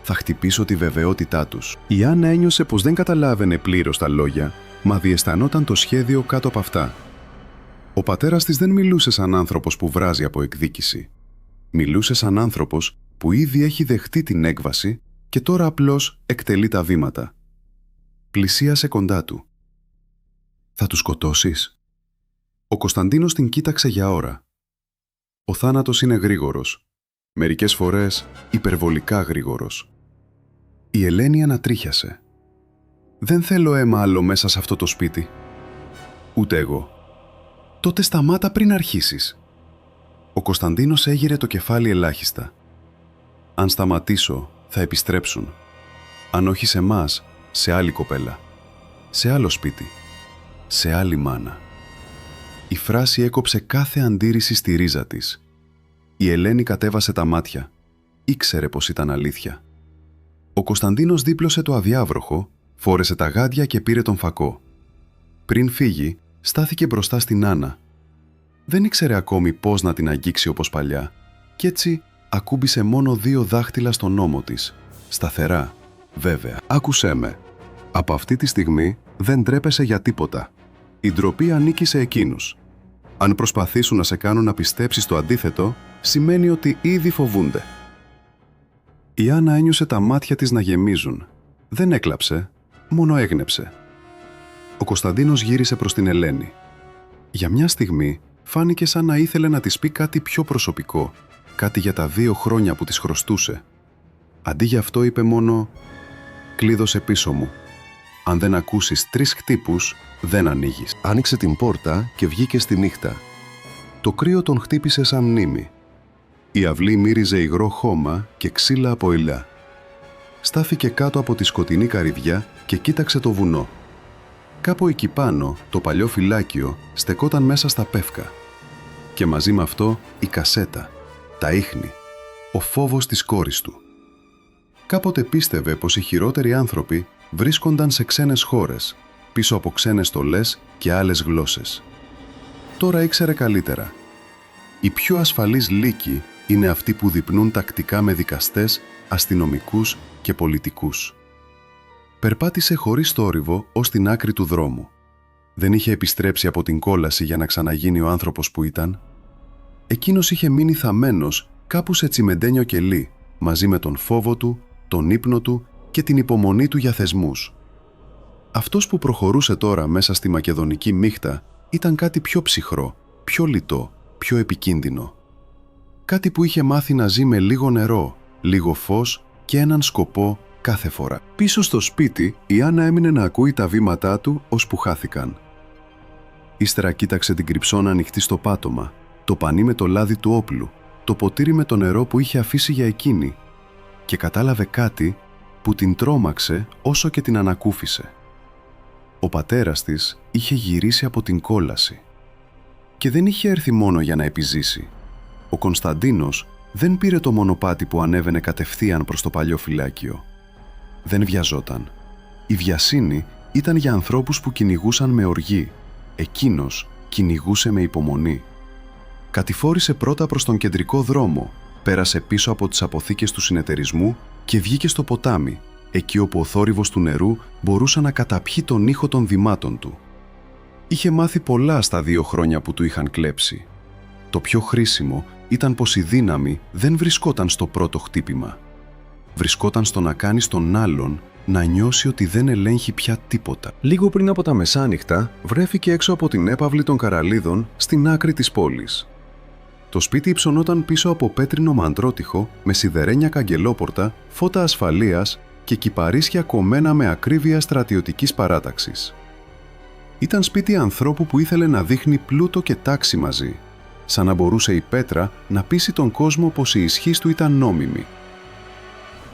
Θα χτυπήσω τη βεβαιότητά τους. Η Άννα ένιωσε πως δεν καταλάβαινε πλήρως τα λόγια, μα διαισθανόταν το σχέδιο κάτω από αυτά. Ο πατέρας της δεν μιλούσε σαν άνθρωπος που βράζει από εκδίκηση. Μιλούσε σαν άνθρωπος που ήδη έχει δεχτεί την έκβαση και τώρα απλώς εκτελεί τα βήματα. Πλησίασε κοντά του. «Θα τους σκοτώσεις?» Ο Κωνσταντίνος την κοίταξε για ώρα. Ο θάνατος είναι γρήγορος. Μερικές φορές υπερβολικά γρήγορος. Η Ελένη ανατρίχιασε. «Δεν θέλω αίμα άλλο μέσα σε αυτό το σπίτι». «Ούτε εγώ». «Τότε σταμάτα πριν αρχίσεις». Ο Κωνσταντίνος έγειρε το κεφάλι ελάχιστα. «Αν σταματήσω, θα επιστρέψουν. Αν όχι σε μας, σε άλλη κοπέλα. Σε άλλο σπίτι. Σε άλλη μάνα». Η φράση έκοψε κάθε αντίρρηση στη ρίζα της. Η Ελένη κατέβασε τα μάτια. Ήξερε πως ήταν αλήθεια. Ο Κωνσταντίνος δίπλωσε το αδιάβροχο, φόρεσε τα γάντια και πήρε τον φακό. Πριν φύγει, στάθηκε μπροστά στην Άννα. Δεν ήξερε ακόμη πώς να την αγγίξει όπως παλιά, κι έτσι ακούμπησε μόνο 2 δάχτυλα στον ώμο της. Σταθερά, βέβαια. «Άκουσέ με. Από αυτή τη στιγμή δεν τρέπεσαι για τίποτα. η ντροπή ανήκει σε εκείνους. Αν προσπαθήσουν να σε κάνουν να πιστέψεις το αντίθετο, σημαίνει ότι ήδη φοβούνται. Η Άννα ένιωσε τα μάτια της να γεμίζουν. Δεν έκλαψε, μόνο έγνεψε. Ο Κωνσταντίνος γύρισε προς την Ελένη. Για μια στιγμή φάνηκε σαν να ήθελε να της πει κάτι πιο προσωπικό, κάτι για τα 2 χρόνια που της χρωστούσε. Αντί για αυτό είπε μόνο «Κλείδωσε πίσω μου. Αν δεν ακούσεις 3 χτύπους, δεν ανοίγεις». Άνοιξε την πόρτα και βγήκε στη νύχτα. Το κρύο τον χτύπησε σαν μνήμη. Η αυλή μύριζε υγρό χώμα και ξύλα από ελιά. Στάθηκε κάτω από τη σκοτεινή καρυδιά και κοίταξε το βουνό. Κάπου εκεί πάνω, το παλιό φυλάκιο στεκόταν μέσα στα πεύκα. Και μαζί με αυτό η κασέτα, τα ίχνη, ο φόβος της κόρης του. Κάποτε πίστευε πως οι χειρότεροι άνθρωποι βρίσκονταν σε ξένες χώρες, πίσω από ξένες στολές και άλλες γλώσσες. Τώρα ήξερε καλύτερα. Οι πιο ασφαλείς λύκοι είναι αυτοί που διπνούν τακτικά με δικαστές, αστυνομικούς και πολιτικούς. Περπάτησε χωρίς θόρυβο ως την άκρη του δρόμου. Δεν είχε επιστρέψει από την κόλαση για να ξαναγίνει ο άνθρωπος που ήταν. Εκείνος είχε μείνει θαμμένος κάπου σε τσιμεντένιο κελί, μαζί με τον φόβο του, τον ύπνο του και την υπομονή του για θεσμούς. Αυτός που προχωρούσε τώρα μέσα στη μακεδονική μύχτα ήταν κάτι πιο ψυχρό, πιο λιτό, πιο επικίνδυνο. Κάτι που είχε μάθει να ζει με λίγο νερό, λίγο φως και έναν σκοπό κάθε φορά. Πίσω στο σπίτι, η Άννα έμεινε να ακούει τα βήματά του ώσπου χάθηκαν. Ύστερα κοίταξε την κρυψώνα ανοιχτή στο πάτωμα, το πανί με το λάδι του όπλου, το ποτήρι με το νερό που είχε αφήσει για εκείνη και κατάλαβε κάτι που την τρόμαξε όσο και την ανακούφισε. Ο πατέρας της είχε γυρίσει από την κόλαση και δεν είχε έρθει μόνο για να επιζήσει. Ο Κωνσταντίνος δεν πήρε το μονοπάτι που ανέβαινε κατευθείαν προς το παλιό φυλάκιο. Δεν βιαζόταν. Η βιασύνη ήταν για ανθρώπους που κυνηγούσαν με οργή. Εκείνος κυνηγούσε με υπομονή. Κατηφόρησε πρώτα προς τον κεντρικό δρόμο, πέρασε πίσω από τις αποθήκες του συνεταιρισμού και βγήκε στο ποτάμι, εκεί όπου ο θόρυβος του νερού μπορούσε να καταπιεί τον ήχο των βημάτων του. Είχε μάθει πολλά στα 2 χρόνια που του είχαν κλέψει. Το πιο χρήσιμο ήταν πως η δύναμη δεν βρισκόταν στο πρώτο χτύπημα. Βρισκόταν στο να κάνει τον άλλον να νιώσει ότι δεν ελέγχει πια τίποτα. Λίγο πριν από τα μεσάνυχτα, βρέθηκε έξω από την έπαυλη των Καραλίδων στην άκρη της πόλης. Το σπίτι υψωνόταν πίσω από πέτρινο μαντρότυχο με σιδερένια καγκελόπορτα, φώτα ασφαλείας και κυπαρίσια κομμένα με ακρίβεια στρατιωτικής παράταξης. Ήταν σπίτι ανθρώπου που ήθελε να δείχνει πλούτο και τάξη μαζί, σαν να μπορούσε η πέτρα να πείσει τον κόσμο πως η ισχύς του ήταν νόμιμη.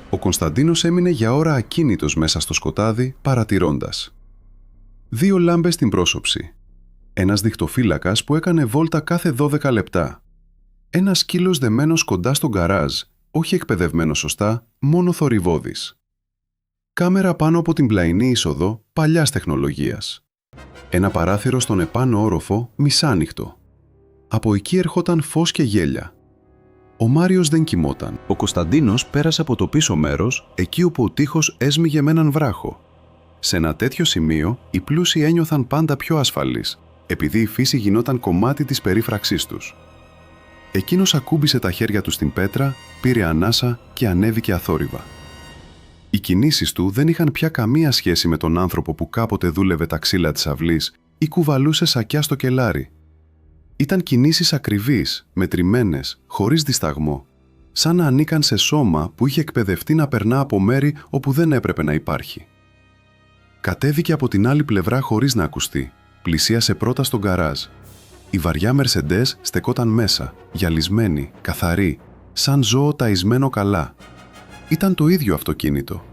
Ο Κωνσταντίνος έμεινε για ώρα ακίνητος μέσα στο σκοτάδι, παρατηρώντας. 2 λάμπες στην πρόσωψη. Ένας διχτοφύλακας που έκανε βόλτα κάθε 12 λεπτά. Ένας σκύλος δεμένος κοντά στο γκαράζ, όχι εκπαιδευμένος σωστά, μόνο θορυβώδης. Κάμερα πάνω από την πλαϊνή είσοδο παλιάς τεχνολογίας. Ένα παράθυρο στον επάνω όροφο μισάνυχτο. Από εκεί ερχόταν φως και γέλια. Ο Μάριος δεν κοιμόταν. Ο Κωνσταντίνος πέρασε από το πίσω μέρος, εκεί όπου ο τοίχος έσμιγε με έναν βράχο. Σε ένα τέτοιο σημείο, οι πλούσιοι ένιωθαν πάντα πιο ασφαλείς, επειδή η φύση γινόταν κομμάτι της περίφραξής τους. Εκείνος ακούμπησε τα χέρια του στην πέτρα, πήρε ανάσα και ανέβηκε αθόρυβα. Οι κινήσεις του δεν είχαν πια καμία σχέση με τον άνθρωπο που κάποτε δούλευε τα ξύλα της αυλής ή κουβαλούσε σακιά στο κελάρι. Ήταν κινήσεις ακριβείς, μετρημένες, χωρίς δισταγμό, σαν να ανήκαν σε σώμα που είχε εκπαιδευτεί να περνά από μέρη όπου δεν έπρεπε να υπάρχει. Κατέβηκε από την άλλη πλευρά χωρίς να ακουστεί, πλησίασε πρώτα στον γκαράζ. Η βαριά Μερσεντές στεκόταν μέσα, γυαλισμένη, καθαρή, σαν ζώο ταϊσμένο καλά. Ήταν το ίδιο αυτοκίνητο.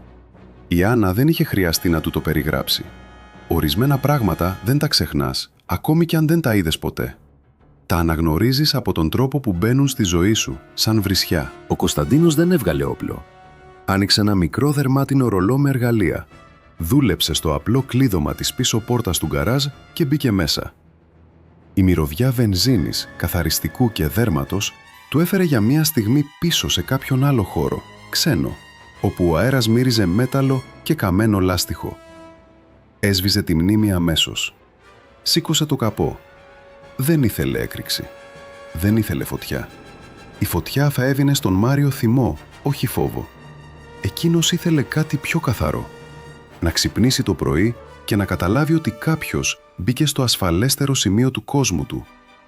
Η Άννα δεν είχε χρειαστεί να του το περιγράψει. Ορισμένα πράγματα δεν τα ξεχνάς, ακόμη κι αν δεν τα είδες ποτέ. Τα αναγνωρίζεις από τον τρόπο που μπαίνουν στη ζωή σου, σαν βρισιά. Ο Κωνσταντίνος δεν έβγαλε όπλο. Άνοιξε ένα μικρό δερμάτινο ρολό με εργαλεία. Δούλεψε στο απλό κλείδωμα της πίσω πόρτας του γκαράζ και μπήκε μέσα. Η μυρωδιά βενζίνης, καθαριστικού και δέρματος του έφερε για μία στιγμή πίσω σε κάποιον άλλο χώρο, ξένο, όπου ο αέρας μύριζε μέταλλο και καμένο λάστιχο. Έσβησε τη μνήμη αμέσως. Σήκωσε το καπό. Δεν ήθελε έκρηξη. Δεν ήθελε φωτιά. Η φωτιά θα έδινε στον Μάριο θυμό, όχι φόβο. Εκείνος ήθελε κάτι πιο καθαρό. Να ξυπνήσει το πρωί και να καταλάβει ότι κάποιος μπήκε στο ασφαλέστερο σημείο του κόσμου του,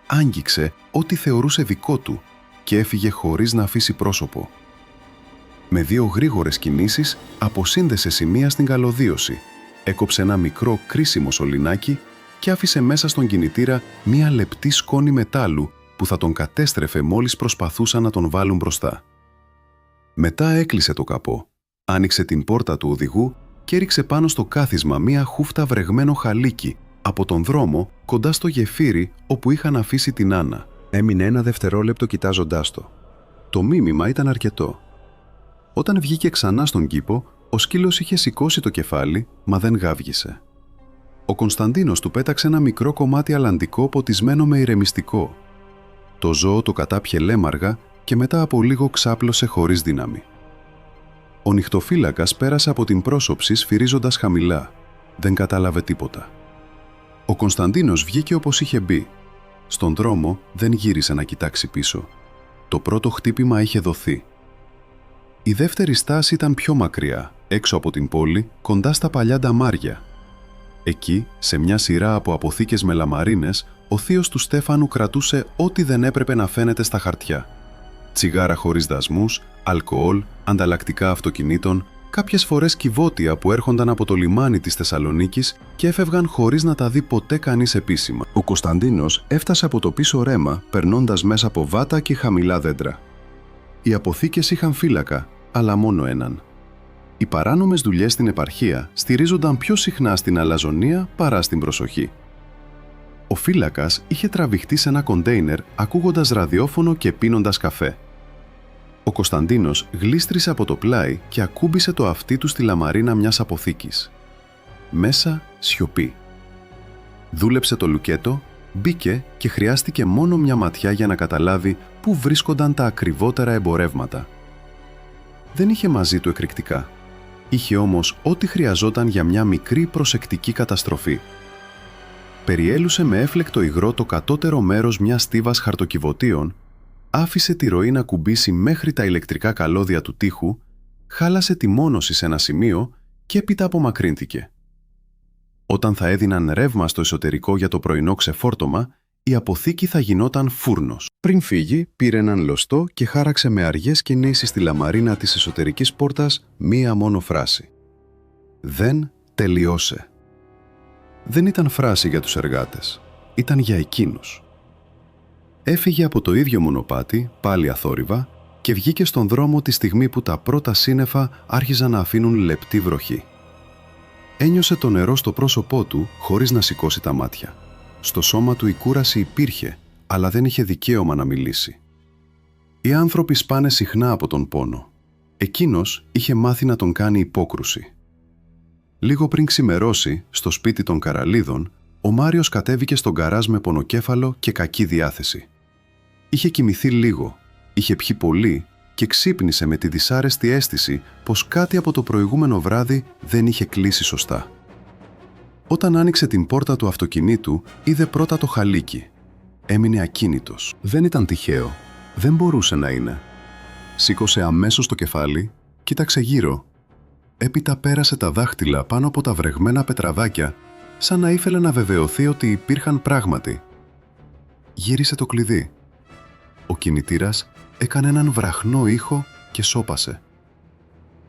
άγγιξε ό,τι θεωρούσε δικό του και έφυγε χωρίς να αφήσει πρόσωπο. Με 2 γρήγορες κινήσεις αποσύνδεσε σημεία στην καλωδίωση, έκοψε ένα μικρό κρίσιμο σωληνάκι και άφησε μέσα στον κινητήρα μία λεπτή σκόνη μετάλλου που θα τον κατέστρεφε μόλις προσπαθούσαν να τον βάλουν μπροστά. Μετά έκλεισε το καπό, άνοιξε την πόρτα του οδηγού και έριξε πάνω στο κάθισμα μία χούφτα βρεγμένο χαλίκι από τον δρόμο κοντά στο γεφύρι όπου είχαν αφήσει την Άννα. Έμεινε 1 δευτερόλεπτο κοιτάζοντάς το. Το μίμημα ήταν αρκετό. Όταν βγήκε ξανά στον κήπο, ο σκύλος είχε σηκώσει το κεφάλι, μα δεν γάβγισε. Ο Κωνσταντίνος του πέταξε ένα μικρό κομμάτι αλαντικό ποτισμένο με ηρεμιστικό. Το ζώο το κατάπιε λέμαργα και μετά από λίγο ξάπλωσε χωρίς δύναμη. Ο νυχτοφύλακας πέρασε από την πρόσωψη σφυρίζοντας χαμηλά. Δεν κατάλαβε τίποτα. Ο Κωνσταντίνος βγήκε όπως είχε μπει. Στον δρόμο δεν γύρισε να κοιτάξει πίσω. Το πρώτο χτύπημα είχε δοθεί. Η δεύτερη στάση ήταν πιο μακριά, έξω από την πόλη, κοντά στα παλιά νταμάρια. Εκεί, σε μια σειρά από αποθήκες με λαμαρίνες, ο θείος του Στέφανου κρατούσε ό,τι δεν έπρεπε να φαίνεται στα χαρτιά. Τσιγάρα χωρίς δασμούς, αλκοόλ, ανταλλακτικά αυτοκινήτων, κάποιες φορές κυβότια που έρχονταν από το λιμάνι της Θεσσαλονίκης και έφευγαν χωρίς να τα δει ποτέ κανείς επίσημα. Ο Κωνσταντίνος έφτασε από το πίσω ρέμα, περνώντας μέσα από βάτα και χαμηλά δέντρα. Οι αποθήκες είχαν φύλακα, αλλά μόνο έναν. Οι παράνομες δουλειές στην επαρχία στηρίζονταν πιο συχνά στην αλαζονία παρά στην προσοχή. Ο φύλακας είχε τραβηχτεί σε ένα κοντέινερ ακούγοντας ραδιόφωνο και πίνοντας καφέ. Ο Κωνσταντίνος γλίστρισε από το πλάι και ακούμπησε το αυτί του στη λαμαρίνα μιας αποθήκης. Μέσα σιωπή. Δούλεψε το λουκέτο, μπήκε και χρειάστηκε μόνο μια ματιά για να καταλάβει πού βρίσκονταν τα ακριβότερα εμπορεύματα. Δεν είχε μαζί του εκρηκτικά. Είχε όμως ό,τι χρειαζόταν για μια μικρή προσεκτική καταστροφή. Περιέλουσε με έφλεκτο υγρό το κατώτερο μέρος μιας στίβας χαρτοκιβωτίων, άφησε τη ροή να κουμπίσει μέχρι τα ηλεκτρικά καλώδια του τοίχου, χάλασε τη μόνωση σε ένα σημείο και έπειτα απομακρύνθηκε. Όταν θα έδιναν ρεύμα στο εσωτερικό για το πρωινό ξεφόρτωμα, η αποθήκη θα γινόταν φούρνος. Πριν φύγει, πήρε έναν λωστό και χάραξε με αργές κινήσεις στη λαμαρίνα της εσωτερικής πόρτας μία μόνο φράση. «Δεν τελειώσε». Δεν ήταν φράση για τους εργάτες. Ήταν για εκείνους. Έφυγε από το ίδιο μονοπάτι, πάλι αθόρυβα, και βγήκε στον δρόμο τη στιγμή που τα πρώτα σύννεφα άρχιζαν να αφήνουν λεπτή βροχή. Ένιωσε το νερό στο πρόσωπό του χωρίς να σηκώσει τα μάτια. Στο σώμα του η κούραση υπήρχε, αλλά δεν είχε δικαίωμα να μιλήσει. Οι άνθρωποι σπάνε συχνά από τον πόνο. Εκείνος είχε μάθει να τον κάνει υπόκρουση. Λίγο πριν ξημερώσει, στο σπίτι των Καραλίδων, ο Μάριος κατέβηκε στον γκαράζ με πονοκέφαλο και κακή διάθεση. Είχε κοιμηθεί λίγο, είχε πιει πολύ και ξύπνησε με τη δυσάρεστη αίσθηση πως κάτι από το προηγούμενο βράδυ δεν είχε κλείσει σωστά. Όταν άνοιξε την πόρτα του αυτοκινήτου, είδε πρώτα το χαλίκι. Έμεινε ακίνητος. Δεν ήταν τυχαίο. Δεν μπορούσε να είναι. Σήκωσε αμέσως το κεφάλι, κοίταξε γύρω. Έπειτα πέρασε τα δάχτυλα πάνω από τα βρεγμένα πετραδάκια, σαν να ήθελε να βεβαιωθεί ότι υπήρχαν πράγματι. Γύρισε το κλειδί. Ο κινητήρας έκανε έναν βραχνό ήχο και σώπασε.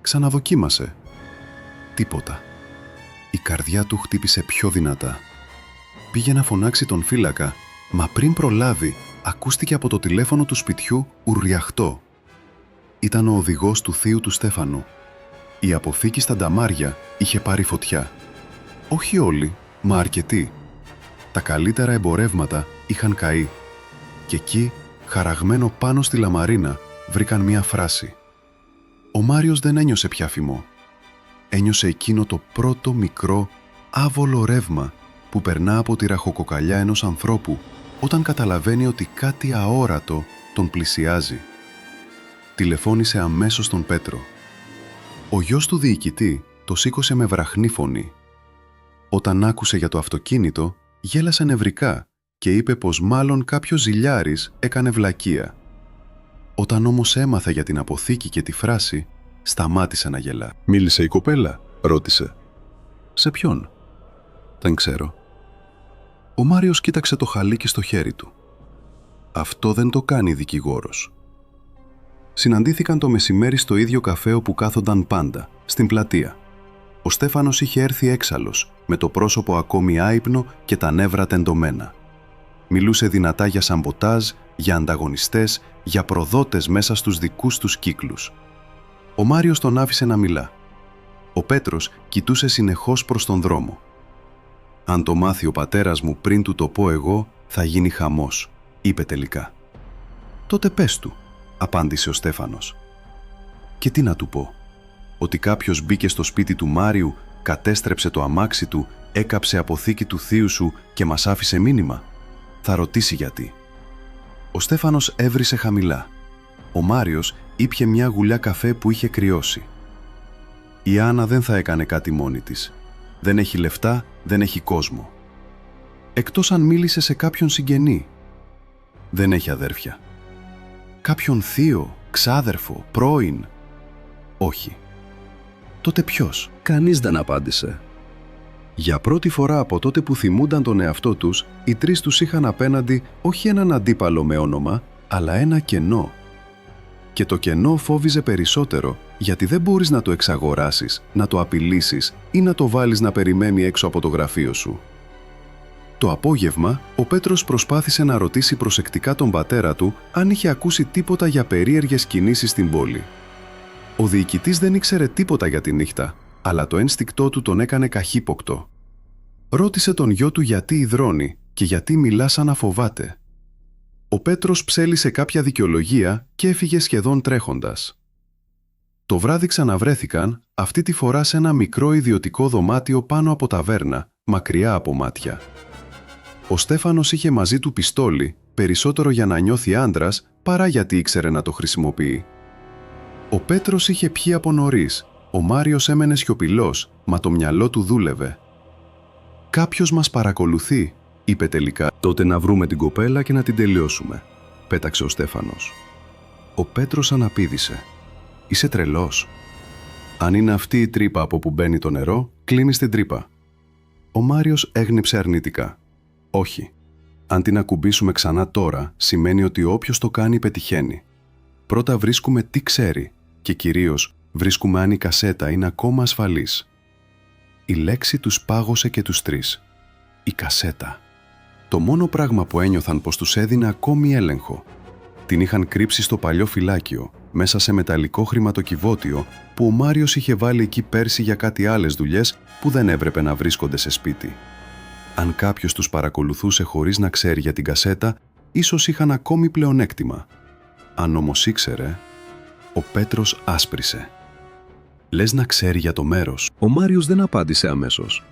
Ξαναδοκίμασε. Τίποτα. Η καρδιά του χτύπησε πιο δυνατά. Πήγε να φωνάξει τον φύλακα, μα πριν προλάβει, ακούστηκε από το τηλέφωνο του σπιτιού ουρλιαχτό. Ήταν ο οδηγός του θείου του Στέφανου. Η αποθήκη στα νταμάρια είχε πάρει φωτιά. Όχι όλοι, μα αρκετοί. Τα καλύτερα εμπορεύματα είχαν καεί. Και εκεί, χαραγμένο πάνω στη λαμαρίνα, βρήκαν μία φράση. Ο Μάριος δεν ένιωσε πια φημό. Ένιωσε εκείνο το πρώτο μικρό, άβολο ρεύμα που περνά από τη ραχοκοκαλιά ενός ανθρώπου όταν καταλαβαίνει ότι κάτι αόρατο τον πλησιάζει. Τηλεφώνησε αμέσως τον Πέτρο. Ο γιος του διοικητή το σήκωσε με βραχνή φωνή. Όταν άκουσε για το αυτοκίνητο, γέλασε νευρικά και είπε πως μάλλον κάποιος ζηλιάρης έκανε βλακεία. Όταν όμως έμαθε για την αποθήκη και τη φράση, σταμάτησε να γελά. «Μίλησε η κοπέλα?» ρώτησε. «Σε ποιον?» «Δεν ξέρω». Ο Μάριος κοίταξε το χαλίκι στο χέρι του. «Αυτό δεν το κάνει δικηγόρος». Συναντήθηκαν το μεσημέρι στο ίδιο καφέ όπου κάθονταν πάντα, στην πλατεία. Ο Στέφανος είχε έρθει έξαλλος, με το πρόσωπο ακόμη άυπνο και τα νεύρα τεντωμένα. Μιλούσε δυνατά για σαμποτάζ, για ανταγωνιστές, για προδότες μέσα στους δικούς τους κύκλους. Ο Μάριος τον άφησε να μιλά. Ο Πέτρος κοιτούσε συνεχώς προς τον δρόμο. «Αν το μάθει ο πατέρας μου πριν του το πω εγώ, θα γίνει χαμός», είπε τελικά. «Τότε πες του», απάντησε ο Στέφανος. «Και τι να του πω? Ότι κάποιος μπήκε στο σπίτι του Μάριου, κατέστρεψε το αμάξι του, έκαψε αποθήκη του θείου σου και μας άφησε μήνυμα? Θα ρωτήσει γιατί». Ο Στέφανος έβρισε χαμηλά. Ο Μάριος ήπιε μια γουλιά καφέ που είχε κρυώσει. «Η Άννα δεν θα έκανε κάτι μόνη της. Δεν έχει λεφτά, δεν έχει κόσμο. Εκτός αν μίλησε σε κάποιον συγγενή. Δεν έχει αδέρφια. Κάποιον θείο, ξάδερφο, πρώην. Όχι. Τότε ποιος?» Κανείς δεν απάντησε. Για πρώτη φορά από τότε που θυμούνταν τον εαυτό τους, οι τρεις τους είχαν απέναντι όχι έναν αντίπαλο με όνομα, αλλά ένα κενό. Και το κενό φόβιζε περισσότερο, γιατί δεν μπορείς να το εξαγοράσεις, να το απειλήσεις ή να το βάλεις να περιμένει έξω από το γραφείο σου. Το απόγευμα, ο Πέτρος προσπάθησε να ρωτήσει προσεκτικά τον πατέρα του αν είχε ακούσει τίποτα για περίεργες κινήσεις στην πόλη. Ο διοικητής δεν ήξερε τίποτα για τη νύχτα, αλλά το ένστικτό του τον έκανε καχύποπτο. Ρώτησε τον γιο του γιατί υδρώνει και γιατί μιλά σαν να φοβάται. Ο Πέτρος ψέλισε κάποια δικαιολογία και έφυγε σχεδόν τρέχοντας. Το βράδυ ξαναβρέθηκαν, αυτή τη φορά σε ένα μικρό ιδιωτικό δωμάτιο πάνω από ταβέρνα, μακριά από μάτια. Ο Στέφανος είχε μαζί του πιστόλι, περισσότερο για να νιώθει άντρας παρά γιατί ήξερε να το χρησιμοποιεί. Ο Πέτρος είχε πιει από νωρίς. Ο Μάριος έμενε σιωπηλός, μα το μυαλό του δούλευε. «Κάποιος μας παρακολουθεί», είπε τελικά. «Τότε να βρούμε την κοπέλα και να την τελειώσουμε», πέταξε ο Στέφανος. Ο Πέτρος αναπήδησε. «Είσαι τρελός. Αν είναι αυτή η τρύπα από που μπαίνει το νερό, κλείνεις την τρύπα». Ο Μάριος έγνυψε αρνητικά. «Όχι. Αν την ακουμπήσουμε ξανά τώρα, σημαίνει ότι όποιος το κάνει πετυχαίνει. Πρώτα βρίσκουμε τι ξέρει και κυρίως βρίσκουμε αν η κασέτα είναι ακόμα ασφαλής». Η λέξη τους πάγωσε και τους τρεις. Η κασέτα. Το μόνο πράγμα που ένιωθαν πως τους έδινε ακόμη έλεγχο. Την είχαν κρύψει στο παλιό φυλάκιο, μέσα σε μεταλλικό χρηματοκιβώτιο που ο Μάριος είχε βάλει εκεί πέρσι για κάτι άλλες δουλειές που δεν έπρεπε να βρίσκονται σε σπίτι. Αν κάποιος τους παρακολουθούσε χωρίς να ξέρει για την κασέτα, ίσως είχαν ακόμη πλεονέκτημα. Αν όμως ήξερε, ο Πέτρος άσπρισε. «Λες να ξέρει για το μέρος?» Ο Μάριος δεν απάντησε αμέσως.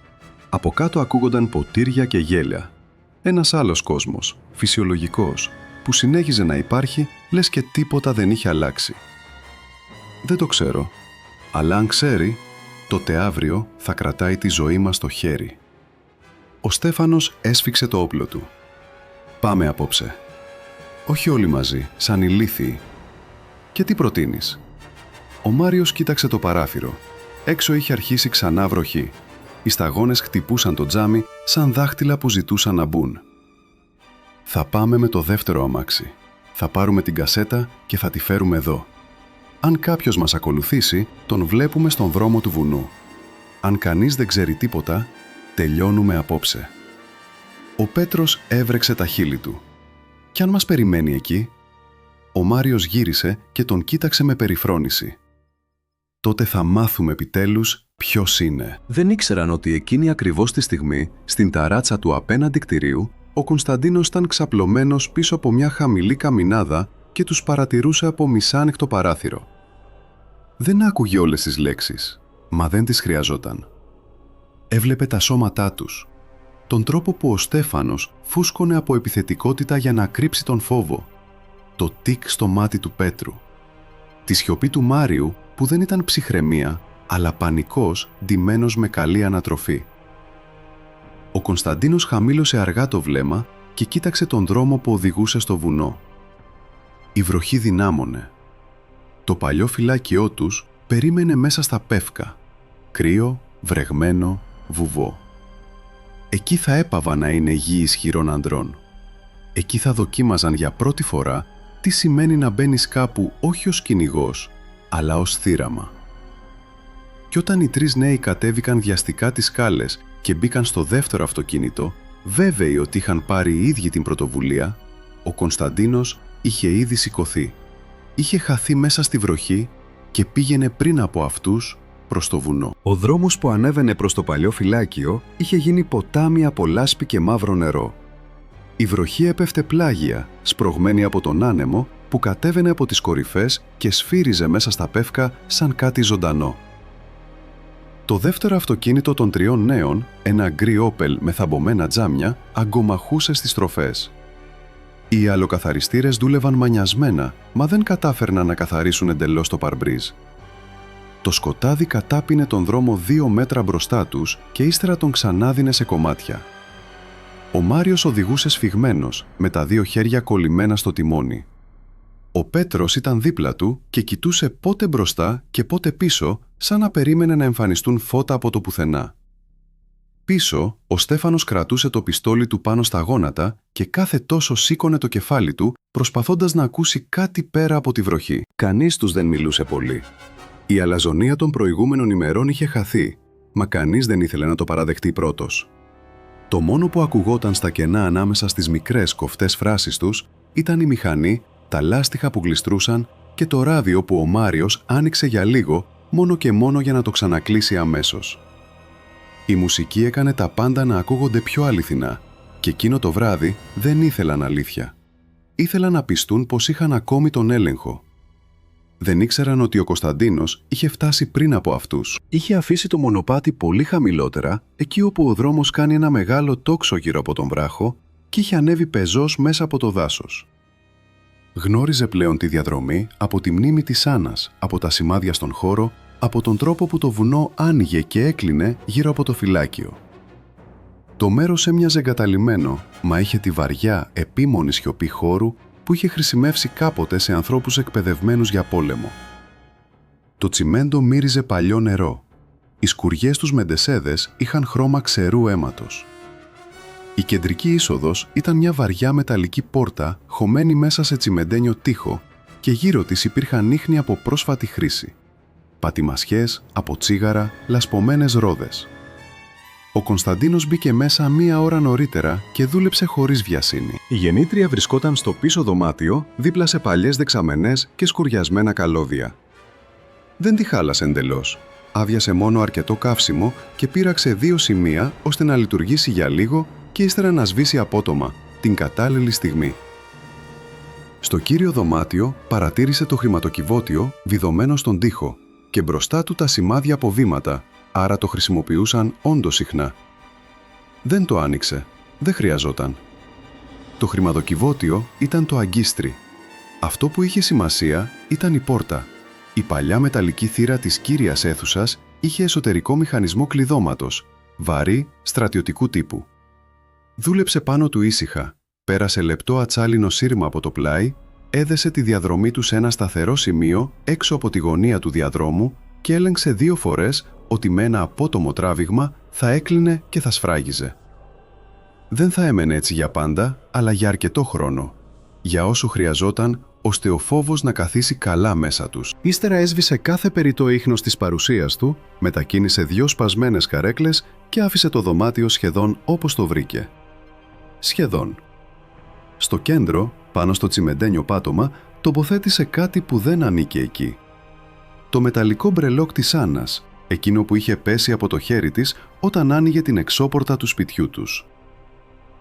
Από κάτω ακούγονταν ποτήρια και γέλια. Ένας άλλος κόσμος, φυσιολογικός, που συνέχιζε να υπάρχει, λες και τίποτα δεν είχε αλλάξει. «Δεν το ξέρω, αλλά αν ξέρει, τότε αύριο θα κρατάει τη ζωή μας στο χέρι». Ο Στέφανος έσφιξε το όπλο του. «Πάμε απόψε». «Όχι όλοι μαζί, σαν ηλίθιοι». «Και τι προτείνεις?» Ο Μάριος κοίταξε το παράθυρο. Έξω είχε αρχίσει ξανά βροχή. Οι σταγόνες χτυπούσαν το τζάμι σαν δάχτυλα που ζητούσαν να μπουν. «Θα πάμε με το δεύτερο αμάξι. Θα πάρουμε την κασέτα και θα τη φέρουμε εδώ. Αν κάποιος μας ακολουθήσει, τον βλέπουμε στον δρόμο του βουνού. Αν κανείς δεν ξέρει τίποτα, τελειώνουμε απόψε». Ο Πέτρος έβρεξε τα χείλη του. «Κι αν μας περιμένει εκεί?» Ο Μάριος γύρισε και τον κοίταξε με περιφρόνηση. «Τότε θα μάθουμε επιτέλους ποιος είναι». Δεν ήξεραν ότι εκείνη ακριβώς τη στιγμή, στην ταράτσα του απέναντι κτηρίου, ο Κωνσταντίνος ήταν ξαπλωμένος πίσω από μια χαμηλή καμινάδα και τους παρατηρούσε από μισάνοιχτο παράθυρο. Δεν άκουγε όλες τις λέξεις, μα δεν τις χρειαζόταν. Έβλεπε τα σώματά τους, τον τρόπο που ο Στέφανος φούσκωνε από επιθετικότητα για να κρύψει τον φόβο, το τικ στο μάτι του Πέτρου, τη σιωπή του Μάριου που δεν ήταν ψυχραιμία, αλλά πανικός ντυμένος με καλή ανατροφή. Ο Κωνσταντίνος χαμήλωσε αργά το βλέμμα και κοίταξε τον δρόμο που οδηγούσε στο βουνό. Η βροχή δυνάμωνε. Το παλιό φυλάκιό τους περίμενε μέσα στα πεύκα, κρύο, βρεγμένο, βουβό. Εκεί θα έπαβα να είναι γη ισχυρών ανδρών. Εκεί θα δοκίμαζαν για πρώτη φορά τι σημαίνει να μπαίνεις κάπου όχι ως κυνηγός, αλλά ως θύραμα. Κι όταν οι τρεις νέοι κατέβηκαν βιαστικά τις σκάλες και μπήκαν στο δεύτερο αυτοκίνητο, βέβαιοι ότι είχαν πάρει οι ίδιοι την πρωτοβουλία, ο Κωνσταντίνος είχε ήδη σηκωθεί. Είχε χαθεί μέσα στη βροχή και πήγαινε πριν από αυτούς προς το βουνό. Ο δρόμος που ανέβαινε προς το παλιό φυλάκιο είχε γίνει ποτάμι από λάσπη και μαύρο νερό. Η βροχή έπεφτε πλάγια, σπρωγμένη από τον άνεμο που κατέβαινε από τις κορυφές και σφύριζε μέσα στα πεύκα σαν κάτι ζωντανό. Το δεύτερο αυτοκίνητο των τριών νέων, ένα γκρι όπελ με θαμπομένα τζάμια, αγκομαχούσε στις στροφές. Οι αλλοκαθαριστήρες δούλευαν μανιασμένα, μα δεν κατάφερναν να καθαρίσουν εντελώς το παρμπρίζ. Το σκοτάδι κατάπινε τον δρόμο 2 μέτρα μπροστά τους και ύστερα τον ξανάδινε σε κομμάτια. Ο Μάριος οδηγούσε σφιγμένος, με τα 2 χέρια κολλημένα στο τιμόνι. Ο Πέτρος ήταν δίπλα του και κοιτούσε πότε μπροστά και πότε πίσω, σαν να περίμενε να εμφανιστούν φώτα από το πουθενά. Πίσω, ο Στέφανος κρατούσε το πιστόλι του πάνω στα γόνατα και κάθε τόσο σήκωνε το κεφάλι του, προσπαθώντας να ακούσει κάτι πέρα από τη βροχή. Κανείς τους δεν μιλούσε πολύ. Η αλαζονία των προηγούμενων ημερών είχε χαθεί, μα κανείς δεν ήθελε να το παραδεχτεί πρώτος. Το μόνο που ακουγόταν στα κενά ανάμεσα στις μικρές κοφτές φράσεις τους ήταν η μηχανή, τα λάστιχα που γλιστρούσαν και το ράδιο που ο Μάριος άνοιξε για λίγο, μόνο και μόνο για να το ξανακλείσει αμέσως. Η μουσική έκανε τα πάντα να ακούγονται πιο αληθινά και εκείνο το βράδυ δεν ήθελαν αλήθεια. Ήθελαν να πιστούν πως είχαν ακόμη τον έλεγχο. Δεν ήξεραν ότι ο Κωνσταντίνος είχε φτάσει πριν από αυτούς. Είχε αφήσει το μονοπάτι πολύ χαμηλότερα, εκεί όπου ο δρόμος κάνει ένα μεγάλο τόξο γύρω από τον βράχο και είχε ανέβει πεζός μέσα από το δάσος. Γνώριζε πλέον τη διαδρομή από τη μνήμη της Άννας, από τα σημάδια στον χώρο, από τον τρόπο που το βουνό άνοιγε και έκλεινε γύρω από το φυλάκιο. Το μέρος έμοιαζε εγκαταλειμμένο, μα είχε τη βαριά, επίμονη σιωπή χώρου που είχε χρησιμεύσει κάποτε σε ανθρώπους εκπαιδευμένους για πόλεμο. Το τσιμέντο μύριζε παλιό νερό. Οι σκουριές τους μεντεσέδες είχαν χρώμα ξερού αίματος. Η κεντρική είσοδος ήταν μια βαριά μεταλλική πόρτα χωμένη μέσα σε τσιμεντένιο τοίχο και γύρω της υπήρχαν ίχνη από πρόσφατη χρήση. Πατημασιές, από τσίγαρα, λασπωμένες ρόδες. Ο Κωνσταντίνος μπήκε μέσα 1 ώρα νωρίτερα και δούλεψε χωρίς βιασύνη. Η γεννήτρια βρισκόταν στο πίσω δωμάτιο, δίπλα σε παλιές δεξαμενές και σκουριασμένα καλώδια. Δεν τη χάλασε εντελώς. Άδειασε μόνο αρκετό καύσιμο και πείραξε 2 σημεία ώστε να λειτουργήσει για λίγο και ύστερα να σβήσει απότομα, την κατάλληλη στιγμή. Στο κύριο δωμάτιο παρατήρησε το χρηματοκιβώτιο βιδωμένο στον τοίχο και μπροστά του τα σημάδια από βήματα, άρα το χρησιμοποιούσαν όντως συχνά. Δεν το άνοιξε, δεν χρειαζόταν. Το χρηματοκιβώτιο ήταν το αγκίστρι. Αυτό που είχε σημασία ήταν η πόρτα. Η παλιά μεταλλική θύρα της κύριας αίθουσας είχε εσωτερικό μηχανισμό κλειδώματος, βαρύ, στρατιωτικού τύπου. Δούλεψε πάνω του ήσυχα, πέρασε λεπτό ατσάλινο σύρμα από το πλάι, έδεσε τη διαδρομή του σε ένα σταθερό σημείο έξω από τη γωνία του διαδρόμου και έλεγξε 2 φορές ότι με ένα απότομο τράβηγμα θα έκλεινε και θα σφράγιζε. Δεν θα έμενε έτσι για πάντα, αλλά για αρκετό χρόνο, για όσο χρειαζόταν ώστε ο φόβος να καθίσει καλά μέσα τους. Ύστερα έσβησε κάθε περιττό ίχνος της παρουσίας του, μετακίνησε 2 σπασμένες καρέκλες και άφησε το δωμάτιο σχεδόν όπως το βρήκε. Σχεδόν. Στο κέντρο, πάνω στο τσιμεντένιο πάτωμα, τοποθέτησε κάτι που δεν ανήκε εκεί. Το μεταλλικό μπρελόκ της Άννας, εκείνο που είχε πέσει από το χέρι της όταν άνοιγε την εξώπορτα του σπιτιού τους.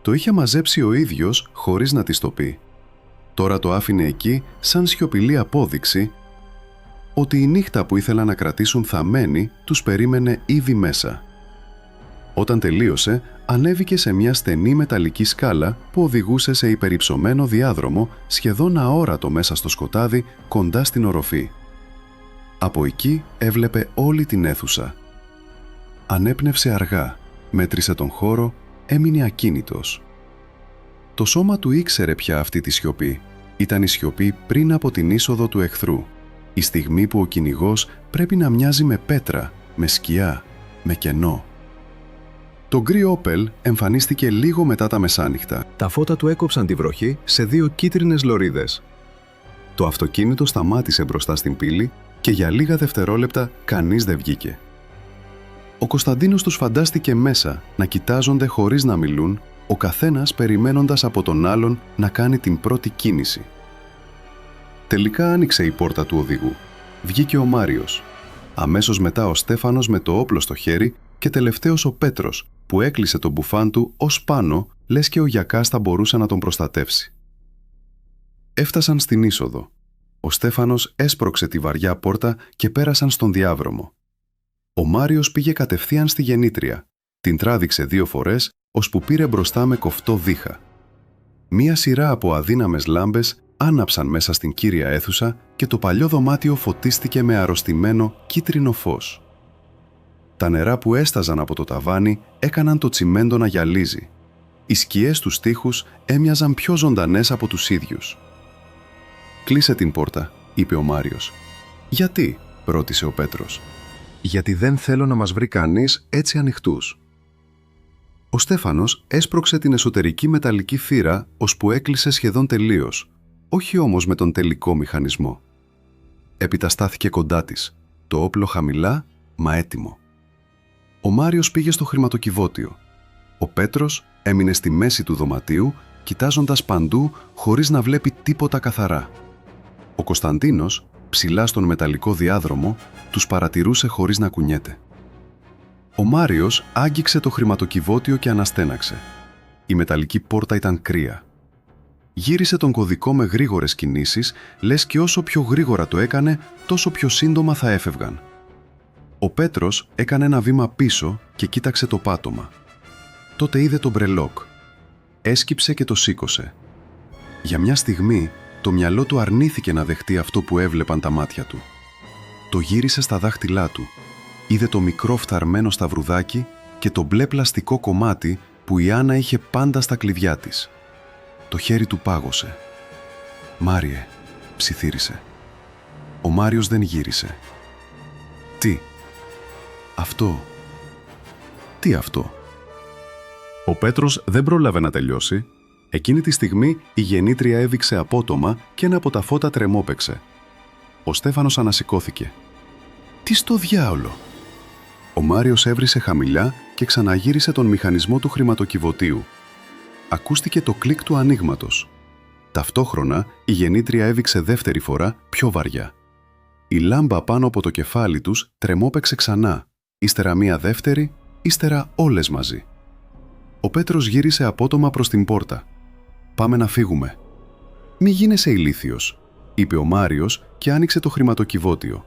Το είχε μαζέψει ο ίδιος χωρίς να της το πει. Τώρα το άφηνε εκεί σαν σιωπηλή απόδειξη ότι η νύχτα που ήθελαν να κρατήσουν θαμμένη τους περίμενε ήδη μέσα. Όταν τελείωσε, ανέβηκε σε μια στενή μεταλλική σκάλα που οδηγούσε σε υπερυψωμένο διάδρομο σχεδόν αόρατο μέσα στο σκοτάδι κοντά στην οροφή. Από εκεί έβλεπε όλη την αίθουσα. Ανέπνευσε αργά, μέτρησε τον χώρο, έμεινε ακίνητος. Το σώμα του ήξερε πια αυτή τη σιωπή. Ήταν η σιωπή πριν από την είσοδο του εχθρού. Η στιγμή που ο κυνηγός πρέπει να μοιάζει με πέτρα, με σκιά, με κενό. Το γκρι όπελ εμφανίστηκε λίγο μετά τα μεσάνυχτα. Τα φώτα του έκοψαν τη βροχή σε 2 κίτρινες λωρίδες. Το αυτοκίνητο σταμάτησε μπροστά στην πύλη και για λίγα δευτερόλεπτα κανείς δεν βγήκε. Ο Κωνσταντίνος τους φαντάστηκε μέσα να κοιτάζονται χωρίς να μιλούν, ο καθένας περιμένοντας από τον άλλον να κάνει την πρώτη κίνηση. Τελικά άνοιξε η πόρτα του οδηγού. Βγήκε ο Μάριος. Αμέσως μετά ο Στέφανος με το όπλο στο χέρι και τελευταίος ο Πέτρος, που έκλεισε τον μπουφάν του ως πάνω, λες και ο γιακάς θα μπορούσε να τον προστατεύσει. Έφτασαν στην είσοδο. Ο Στέφανος έσπρωξε τη βαριά πόρτα και πέρασαν στον διάδρομο. Ο Μάριος πήγε κατευθείαν στη γεννήτρια. Την τράβηξε 2 φορές, ώσπου πήρε μπροστά με κοφτό δίχα. Μία σειρά από αδύναμες λάμπες άναψαν μέσα στην κύρια αίθουσα και το παλιό δωμάτιο φωτίστηκε με αρρωστημένο κίτρινο φως. Τα νερά που έσταζαν από το ταβάνι έκαναν το τσιμέντο να γυαλίζει. Οι σκιές τους τοίχους έμοιαζαν πιο ζωντανές από τους ίδιους. «Κλείσε την πόρτα», είπε ο Μάριος. «Γιατί?» ρώτησε ο Πέτρος. «Γιατί δεν θέλω να μας βρει κανείς έτσι ανοιχτούς». Ο Στέφανος έσπρωξε την εσωτερική μεταλλική θύρα ώσπου έκλεισε σχεδόν τελείως, όχι όμως με τον τελικό μηχανισμό. Έπειτα στάθηκε κοντά της, το όπλο χαμηλά, μα έτοιμο. Ο Μάριος πήγε στο χρηματοκιβώτιο. Ο Πέτρος έμεινε στη μέση του δωματίου, κοιτάζοντας παντού χωρίς να βλέπει τίποτα καθαρά. Ο Κωνσταντίνος, ψηλά στον μεταλλικό διάδρομο, τους παρατηρούσε χωρίς να κουνιέται. Ο Μάριος άγγιξε το χρηματοκιβώτιο και αναστέναξε. Η μεταλλική πόρτα ήταν κρύα. Γύρισε τον κωδικό με γρήγορες κινήσεις, λες και όσο πιο γρήγορα το έκανε, τόσο πιο σύντομα θα έφευγαν. Ο Πέτρος έκανε ένα βήμα πίσω και κοίταξε το πάτωμα. Τότε είδε τον μπρελόκ. Έσκυψε και το σήκωσε. Για μια στιγμή, το μυαλό του αρνήθηκε να δεχτεί αυτό που έβλεπαν τα μάτια του. Το γύρισε στα δάχτυλά του. Είδε το μικρό φθαρμένο σταυρουδάκι και το μπλε πλαστικό κομμάτι που η Άννα είχε πάντα στα κλειδιά της. Το χέρι του πάγωσε. «Μάριε», ψιθύρισε. Ο Μάριος δεν γύρισε. «Τι?» «Αυτό». «Τι αυτό?» Ο Πέτρος δεν πρόλαβε να τελειώσει. Εκείνη τη στιγμή η γεννήτρια έβηξε απότομα και ένα από τα φώτα τρεμόπαιξε. Ο Στέφανος ανασηκώθηκε. «Τι στο διάολο?» Ο Μάριος έβρισε χαμηλά και ξαναγύρισε τον μηχανισμό του χρηματοκιβωτίου. Ακούστηκε το κλικ του ανοίγματος. Ταυτόχρονα η γεννήτρια έβηξε δεύτερη φορά πιο βαριά. Η λάμπα πάνω από το κεφάλι τους τρεμόπαιξε ξανά, ύστερα μία δεύτερη, ύστερα όλες μαζί. Ο Πέτρος γύρισε απότομα προς την πόρτα. «Πάμε να φύγουμε». «Μη γίνεσαι ηλίθιος», είπε ο Μάριος και άνοιξε το χρηματοκιβώτιο.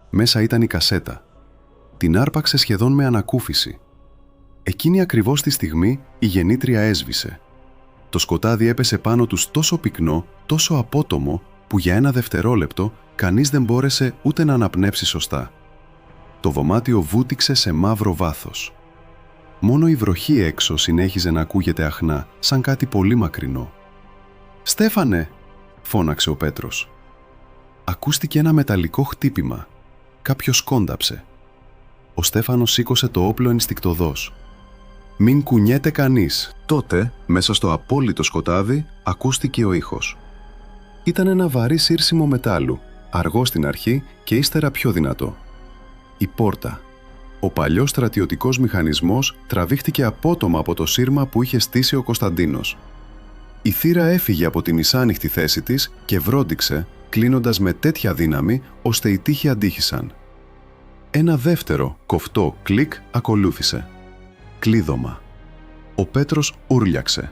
Μέσα ήταν η κασέτα. Την άρπαξε σχεδόν με ανακούφιση. Εκείνη ακριβώς τη στιγμή η γεννήτρια έσβησε. Το σκοτάδι έπεσε πάνω τους τόσο πυκνό, τόσο απότομο, που για ένα δευτερόλεπτο κανείς δεν μπόρεσε ούτε να αναπνεύσει σωστά. Το δωμάτιο βούτυξε σε μαύρο βάθος. Μόνο η βροχή έξω συνέχιζε να ακούγεται αχνά, σαν κάτι πολύ μακρινό. «Στέφανε!» φώναξε ο Πέτρος. Ακούστηκε ένα μεταλλικό χτύπημα. Κάποιος κόνταψε. Ο Στέφανος σήκωσε το όπλο ενστικτωδώς. «Μην κουνιέται κανείς». Τότε, μέσα στο απόλυτο σκοτάδι, ακούστηκε ο ήχος. Ήταν ένα βαρύ σύρσιμο μετάλλου, αργό στην αρχή και ύστερα πιο δυνατό. Η πόρτα. Ο παλιός στρατιωτικός μηχανισμός τραβήχτηκε απότομα από το σύρμα που είχε στήσει ο Κωνσταντίνος. Η θύρα έφυγε από τη μισάνοιχτη θέση της και βρόντιξε, κλείνοντας με τέτοια δύναμη ώστε οι τοίχοι αντίχησαν. Ένα δεύτερο, κοφτό κλικ ακολούθησε. Κλείδωμα. Ο Πέτρος ούρλιαξε.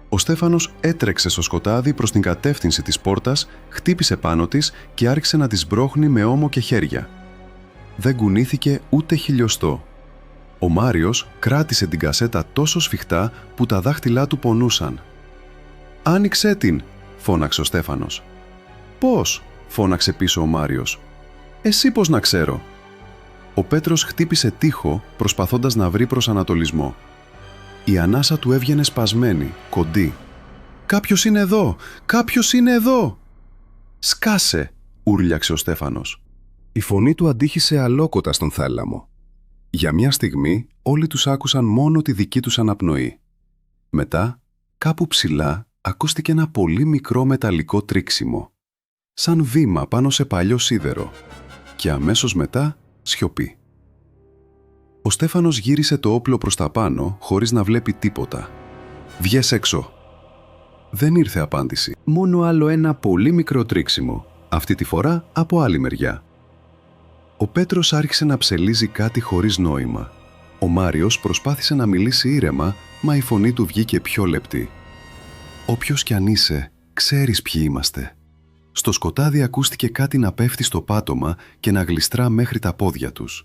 Ο Στέφανος έτρεξε στο σκοτάδι προς την κατεύθυνση της πόρτας, χτύπησε πάνω της και άρχισε να τη σμπρώχνει με ώμο και χέρια. Δεν κουνήθηκε ούτε χιλιοστό. Ο Μάριος κράτησε την κασέτα τόσο σφιχτά που τα δάχτυλά του πονούσαν. «Άνοιξέ την», φώναξε ο Στέφανος. «Πώς?» φώναξε πίσω ο Μάριος. «Εσύ πώς να ξέρω?» Ο Πέτρος χτύπησε τοίχο προσπαθώντας να βρει προσανατολισμό. Η ανάσα του έβγαινε σπασμένη, κοντή. «Κάποιος είναι εδώ! Κάποιος είναι εδώ!» «Σκάσε!» ούρλιαξε ο Στέφανος. Η φωνή του αντίχησε αλόκοτα στον θάλαμο. Για μια στιγμή όλοι τους άκουσαν μόνο τη δική τους αναπνοή. Μετά, κάπου ψηλά, ακούστηκε ένα πολύ μικρό μεταλλικό τρίξιμο, σαν βήμα πάνω σε παλιό σίδερο, και αμέσως μετά σιωπή. Ο Στέφανος γύρισε το όπλο προς τα πάνω χωρίς να βλέπει τίποτα. «Βγες έξω!» Δεν ήρθε απάντηση, μόνο άλλο ένα πολύ μικρό τρίξιμο, αυτή τη φορά από άλλη μεριά. Ο Πέτρος άρχισε να ψελίζει κάτι χωρίς νόημα. Ο Μάριος προσπάθησε να μιλήσει ήρεμα, μα η φωνή του βγήκε πιο λεπτή. «Όποιος κι αν είσαι, ξέρεις ποιοι είμαστε». Στο σκοτάδι ακούστηκε κάτι να πέφτει στο πάτωμα και να γλιστρά μέχρι τα πόδια τους.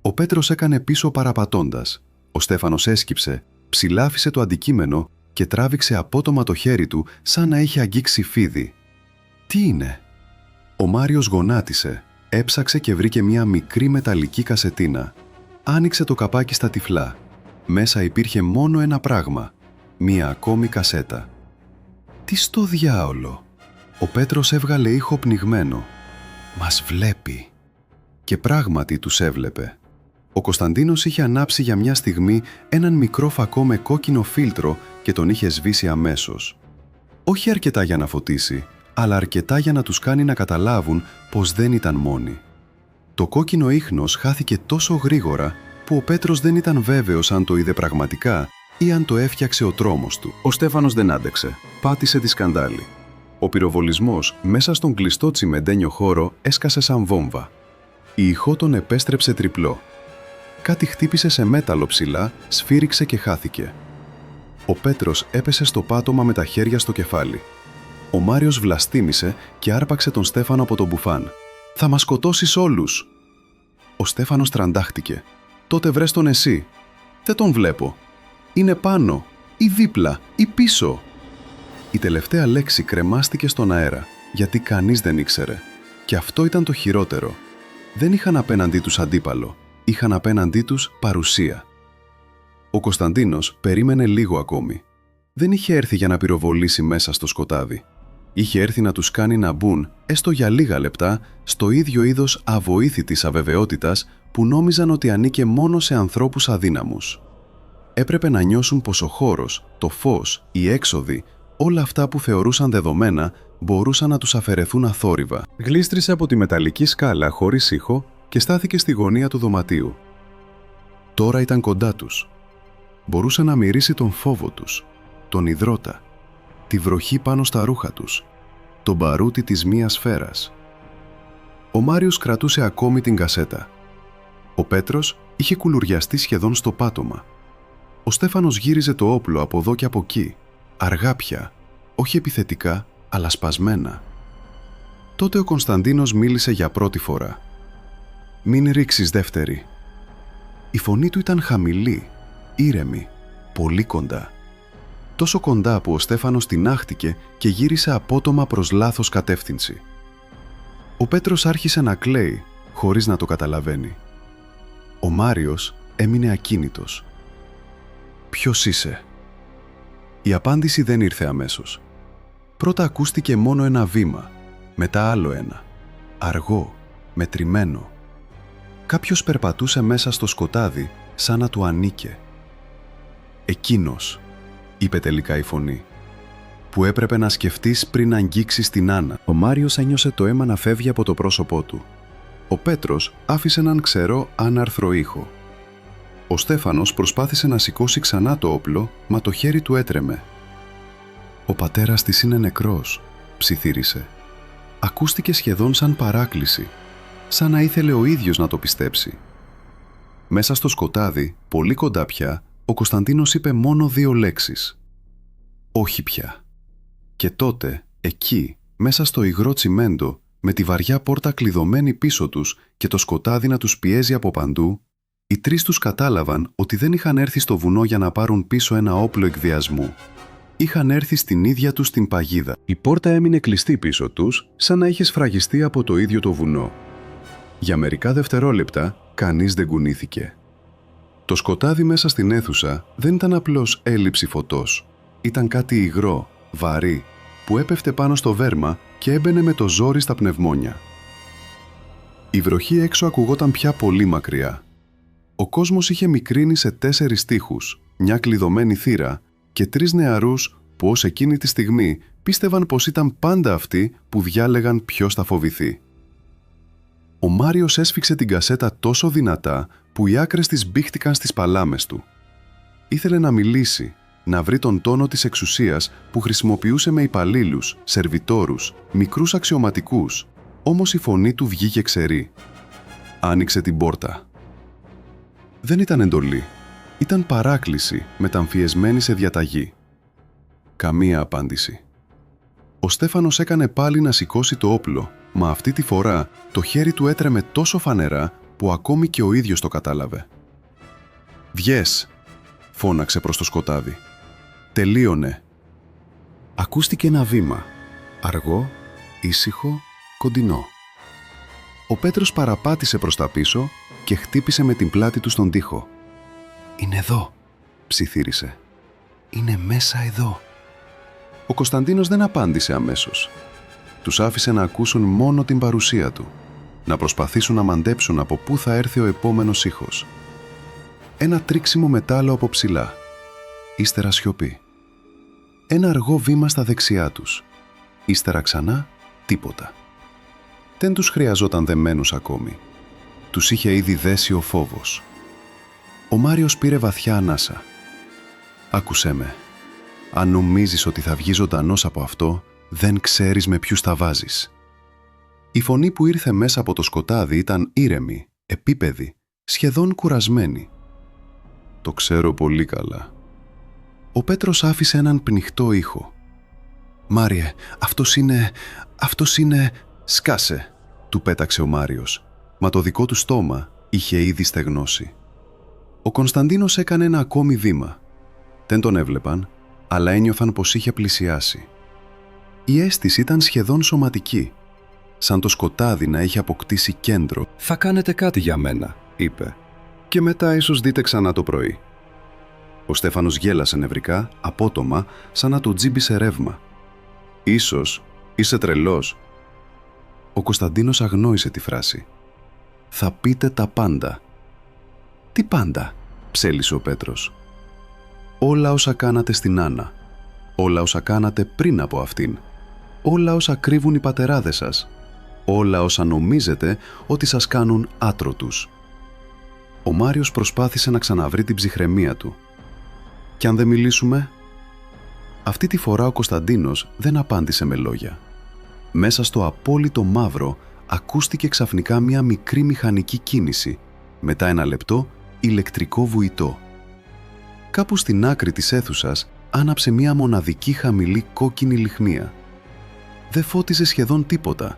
Ο Πέτρος έκανε πίσω παραπατώντας. Ο Στέφανος έσκυψε, ψηλάφισε το αντικείμενο και τράβηξε απότομα το χέρι του σαν να είχε αγγίξει φίδι. «Τι είναι?» Ο Μάριος γονάτισε, έψαξε και βρήκε μια μικρή μεταλλική κασετίνα. Άνοιξε το καπάκι στα τυφλά. Μέσα υπήρχε μόνο ένα πράγμα, μια ακόμη κασέτα. «Τι στο διάολο?» Ο Πέτρος έβγαλε ήχο πνιγμένο. «Μας βλέπει». Και πράγματι τους έβλεπε. Ο Κωνσταντίνος είχε ανάψει για μια στιγμή έναν μικρό φακό με κόκκινο φίλτρο και τον είχε σβήσει αμέσως. Όχι αρκετά για να φωτίσει, αλλά αρκετά για να τους κάνει να καταλάβουν πως δεν ήταν μόνοι. Το κόκκινο ίχνος χάθηκε τόσο γρήγορα που ο Πέτρος δεν ήταν βέβαιος αν το είδε πραγματικά ή αν το έφτιαξε ο τρόμος του. Ο Στέφανος δεν άντεξε. Πάτησε τη σκανδάλη. Ο πυροβολισμός μέσα στον κλειστό τσιμεντένιο χώρο έσκασε σαν βόμβα. Η ηχό τον επέστρεψε τριπλό. Κάτι χτύπησε σε μέταλλο ψηλά, σφύριξε και χάθηκε. Ο Πέτρος έπεσε στο πάτωμα με τα χέρια στο κεφάλι. Ο Μάριος βλαστήμησε και άρπαξε τον Στέφανο από τον μπουφάν. «Θα μας σκοτώσεις όλους!» Ο Στέφανος τραντάχτηκε. «Τότε βρες τον εσύ». «Δεν τον βλέπω. Είναι πάνω, ή δίπλα, ή πίσω». Η τελευταία λέξη κρεμάστηκε στον αέρα, γιατί κανείς δεν ήξερε. Και αυτό ήταν το χειρότερο. Δεν είχαν απέναντί τους αντίπαλο, είχαν απέναντί τους παρουσία. Ο Κωνσταντίνος περίμενε λίγο ακόμη. Δεν είχε έρθει για να πυροβολήσει μέσα στο σκοτάδι. Είχε έρθει να τους κάνει να μπουν, έστω για λίγα λεπτά, στο ίδιο είδος αβοήθητης αβεβαιότητας που νόμιζαν ότι ανήκε μόνο σε ανθρώπους αδύναμους. Έπρεπε να νιώσουν πως ο χώρος, το φως, οι έξοδοι, όλα αυτά που θεωρούσαν δεδομένα μπορούσαν να τους αφαιρεθούν αθόρυβα. Γλίστρισε από τη μεταλλική σκάλα χωρίς ήχο και στάθηκε στη γωνία του δωματίου. Τώρα ήταν κοντά τους. Μπορούσε να μυρίσει τον φόβο τους, τον υδρότα, τη βροχή πάνω στα ρούχα τους, τον μπαρούτι της μίας σφαίρας. Ο Μάριος κρατούσε ακόμη την κασέτα. Ο Πέτρος είχε κουλουριαστεί σχεδόν στο πάτωμα. Ο Στέφανος γύριζε το όπλο από εδώ και από εκεί, αργά πια, όχι επιθετικά, αλλά σπασμένα. Τότε ο Κωνσταντίνος μίλησε για πρώτη φορά. «Μην ρίξεις δεύτερη». Η φωνή του ήταν χαμηλή, ήρεμη, πολύ κοντά. Τόσο κοντά που ο Στέφανος τινάχτηκε και γύρισε απότομα προς λάθος κατεύθυνση. Ο Πέτρος άρχισε να κλαίει, χωρίς να το καταλαβαίνει. Ο Μάριος έμεινε ακίνητος. «Ποιος είσαι?» Η απάντηση δεν ήρθε αμέσως. Πρώτα ακούστηκε μόνο ένα βήμα, μετά άλλο ένα. Αργό, μετρημένο. Κάποιος περπατούσε μέσα στο σκοτάδι, σαν να του ανήκε. «Εκείνος», είπε τελικά η φωνή, «που έπρεπε να σκεφτείς πριν αγγίξεις την Άννα». Ο Μάριος ένιωσε το αίμα να φεύγει από το πρόσωπό του. Ο Πέτρος άφησε έναν ξερό άναρθρο ήχο. Ο Στέφανος προσπάθησε να σηκώσει ξανά το όπλο, μα το χέρι του έτρεμε. «Ο πατέρας της είναι νεκρός», ψιθύρισε. Ακούστηκε σχεδόν σαν παράκληση, σαν να ήθελε ο ίδιος να το πιστέψει. Μέσα στο σκοτάδι, πολύ κοντά πια, ο Κωνσταντίνος είπε μόνο 2 λέξεις. «Όχι πια». Και τότε, εκεί, μέσα στο υγρό τσιμέντο, με τη βαριά πόρτα κλειδωμένη πίσω τους και το σκοτάδι να τους πιέζει από παντού, οι 3 τους κατάλαβαν ότι δεν είχαν έρθει στο βουνό για να πάρουν πίσω ένα όπλο εκβιασμού. Είχαν έρθει στην ίδια τους την παγίδα. Η πόρτα έμεινε κλειστή πίσω τους, σαν να είχε σφραγιστεί από το ίδιο το βουνό. Για μερικά δευτερόλεπτα, κανείς δεν κουνήθηκε. Το σκοτάδι μέσα στην αίθουσα δεν ήταν απλώς έλλειψη φωτός. Ήταν κάτι υγρό, βαρύ, που έπεφτε πάνω στο βέρμα και έμπαινε με το ζόρι στα πνευμόνια. Η βροχή έξω ακουγόταν πια πολύ μακριά. Ο κόσμος είχε μικρύνει σε 4 τοίχους, μια κλειδωμένη θύρα και 3 νεαρούς που ως εκείνη τη στιγμή πίστευαν πως ήταν πάντα αυτοί που διάλεγαν ποιος θα φοβηθεί. Ο Μάριος έσφιξε την κασέτα τόσο δυνατά που οι άκρες της μπήχτηκαν στις παλάμες του. Ήθελε να μιλήσει, να βρει τον τόνο της εξουσίας που χρησιμοποιούσε με υπαλλήλους, σερβιτόρους, μικρούς αξιωματικούς, όμως η φωνή του βγήκε ξερή. Άνοιξε την πόρτα. Δεν ήταν εντολή. Ήταν παράκληση μεταμφιεσμένη σε διαταγή. Καμία απάντηση. Ο Στέφανος έκανε πάλι να σηκώσει το όπλο, μα αυτή τη φορά το χέρι του έτρεμε τόσο φανερά που ακόμη και ο ίδιος το κατάλαβε. «Βγες», φώναξε προς το σκοτάδι. «Τελείωνε». Ακούστηκε ένα βήμα, αργό, ήσυχο, κοντινό. Ο Πέτρος παραπάτησε προς τα πίσω και χτύπησε με την πλάτη του στον τοίχο. «Είναι εδώ», ψιθύρισε. «Είναι μέσα εδώ». Ο Κωνσταντίνος δεν απάντησε αμέσως. Τους άφησε να ακούσουν μόνο την παρουσία του, να προσπαθήσουν να μαντέψουν από πού θα έρθει ο επόμενος ήχος. Ένα τρίξιμο μετάλλο από ψηλά. Ύστερα σιωπή. Ένα αργό βήμα στα δεξιά τους. Ύστερα ξανά τίποτα. Δεν τους χρειαζόταν δεμένους ακόμη. Τους είχε ήδη δέσει ο φόβος. Ο Μάριος πήρε βαθιά ανάσα. «Άκουσέ με. Αν νομίζεις ότι θα βγεις ζωντανός από αυτό, δεν ξέρεις με ποιους τα βάζεις». Η φωνή που ήρθε μέσα από το σκοτάδι ήταν ήρεμη, επίπεδη, σχεδόν κουρασμένη. «Το ξέρω πολύ καλά». Ο Πέτρος άφησε έναν πνιχτό ήχο. «Μάριε, αυτός είναι... Σκάσε», του πέταξε ο Μάριος, μα το δικό του στόμα είχε ήδη στεγνώσει. Ο Κωνσταντίνος έκανε ένα ακόμη βήμα. Δεν τον έβλεπαν, αλλά ένιωθαν πως είχε πλησιάσει. Η αίσθηση ήταν σχεδόν σωματική, σαν το σκοτάδι να είχε αποκτήσει κέντρο. «Θα κάνετε κάτι για μένα», είπε, «και μετά ίσως δείτε ξανά το πρωί». Ο Στέφανος γέλασε νευρικά, απότομα, σαν να του τζίμπησε ρεύμα. «Ίσως, είσαι τρελός». Ο Κωνσταντίνος αγνόησε τη φράση. «Θα πείτε τα πάντα». «Τι πάντα», ψέλισε ο Πέτρος. «Όλα όσα κάνατε στην Άννα. Όλα όσα κάνατε πριν από αυτήν. Όλα όσα κρύβουν οι πατεράδες σας. Όλα όσα νομίζετε ότι σας κάνουν άτρωτους». Ο Μάριος προσπάθησε να ξαναβρει την ψυχραιμία του. «Κι αν δεν μιλήσουμε?» Αυτή τη φορά ο Κωνσταντίνος δεν απάντησε με λόγια. Μέσα στο απόλυτο μαύρο ακούστηκε ξαφνικά μια μικρή μηχανική κίνηση, μετά ένα λεπτό ηλεκτρικό βουητό. Κάπου στην άκρη της αίθουσας άναψε μια μοναδική χαμηλή κόκκινη λιχνία. Δεν φώτιζε σχεδόν τίποτα,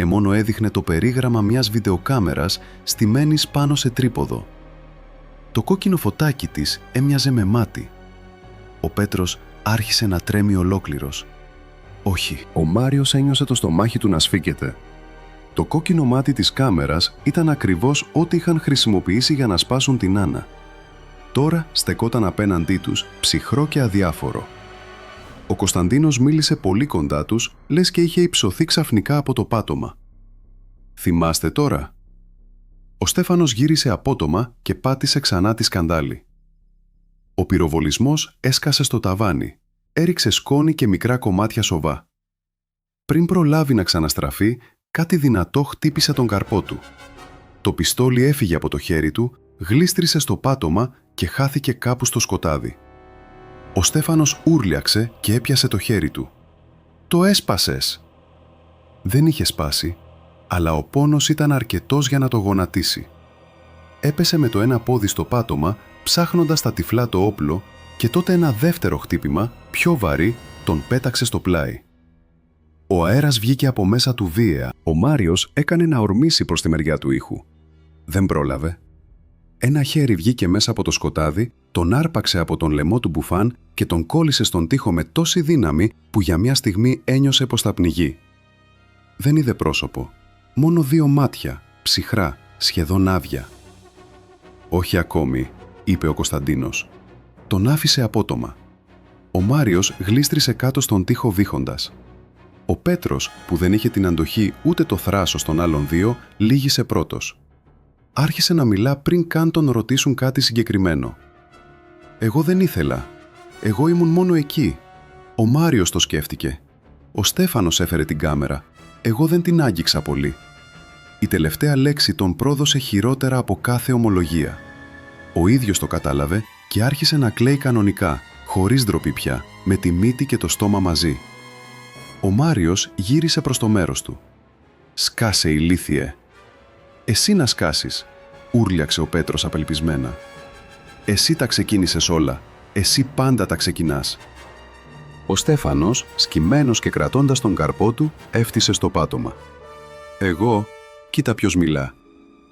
μόνο έδειχνε το περίγραμμα μιας βιντεοκάμερας στημένης πάνω σε τρίποδο. Το κόκκινο φωτάκι της έμοιαζε με μάτι. Ο Πέτρος άρχισε να τρέμει ολόκληρος. Όχι, ο Μάριος ένιωσε το στομάχι του να σφίγγεται. Το κόκκινο μάτι της κάμερας ήταν ακριβώς ό,τι είχαν χρησιμοποιήσει για να σπάσουν την Άννα. Τώρα στεκόταν απέναντί τους, ψυχρό και αδιάφορο. Ο Κωνσταντίνος μίλησε πολύ κοντά τους, λες και είχε υψωθεί ξαφνικά από το πάτωμα. «Θυμάστε τώρα?» Ο Στέφανος γύρισε απότομα και πάτησε ξανά τη σκανδάλη. Ο πυροβολισμός έσκασε στο ταβάνι, έριξε σκόνη και μικρά κομμάτια σοβά. Πριν προλάβει να ξαναστραφεί, κάτι δυνατό χτύπησε τον καρπό του. Το πιστόλι έφυγε από το χέρι του, γλίστρισε στο πάτωμα και χάθηκε κάπου στο σκοτάδι. Ο Στέφανος ούρλιαξε και έπιασε το χέρι του. «Το έσπασες!» Δεν είχε σπάσει, αλλά ο πόνος ήταν αρκετός για να το γονατίσει. Έπεσε με το ένα πόδι στο πάτωμα, ψάχνοντας τα τυφλά το όπλο, και τότε ένα δεύτερο χτύπημα, πιο βαρύ, τον πέταξε στο πλάι. Ο αέρας βγήκε από μέσα του βίαια. Ο Μάριος έκανε να ορμήσει προς τη μεριά του ήχου. Δεν πρόλαβε. Ένα χέρι βγήκε μέσα από το σκοτάδι, τον άρπαξε από τον λαιμό του μπουφάν και τον κόλλησε στον τοίχο με τόση δύναμη που για μια στιγμή ένιωσε πως θα πνιγεί. Δεν είδε πρόσωπο. Μόνο 2 μάτια, ψυχρά, σχεδόν άδεια. «Όχι ακόμη», είπε ο Κωνσταντίνος. Τον άφησε απότομα. Ο Μάριος γλίστρισε κάτω στον τοίχο βήχοντας. Ο Πέτρος, που δεν είχε την αντοχή ούτε το θράσος των άλλων δύο, λύγησε πρώτος. Άρχισε να μιλά πριν καν τον ρωτήσουν κάτι συγκεκριμένο. «Εγώ δεν ήθελα. Εγώ ήμουν μόνο εκεί. Ο Μάριος το σκέφτηκε. Ο Στέφανος έφερε την κάμερα. Εγώ δεν την άγγιξα πολύ». Η τελευταία λέξη τον πρόδωσε χειρότερα από κάθε ομολογία. Ο ίδιος το κατάλαβε και άρχισε να κλαίει κανονικά, χωρίς ντροπή πια, με τη μύτη και το στόμα μαζί. Ο Μάριος γύρισε προς το μέρος του. «Σκάσε, ηλίθιε!» «Εσύ να σκάσεις», ούρλιαξε ο Πέτρος απελπισμένα. «Εσύ τα ξεκίνησες όλα. Εσύ πάντα τα ξεκινάς». Ο Στέφανος, σκυμμένος και κρατώντας τον καρπό του, έφτισε στο πάτωμα. «Εγώ, κοίτα ποιος μιλά.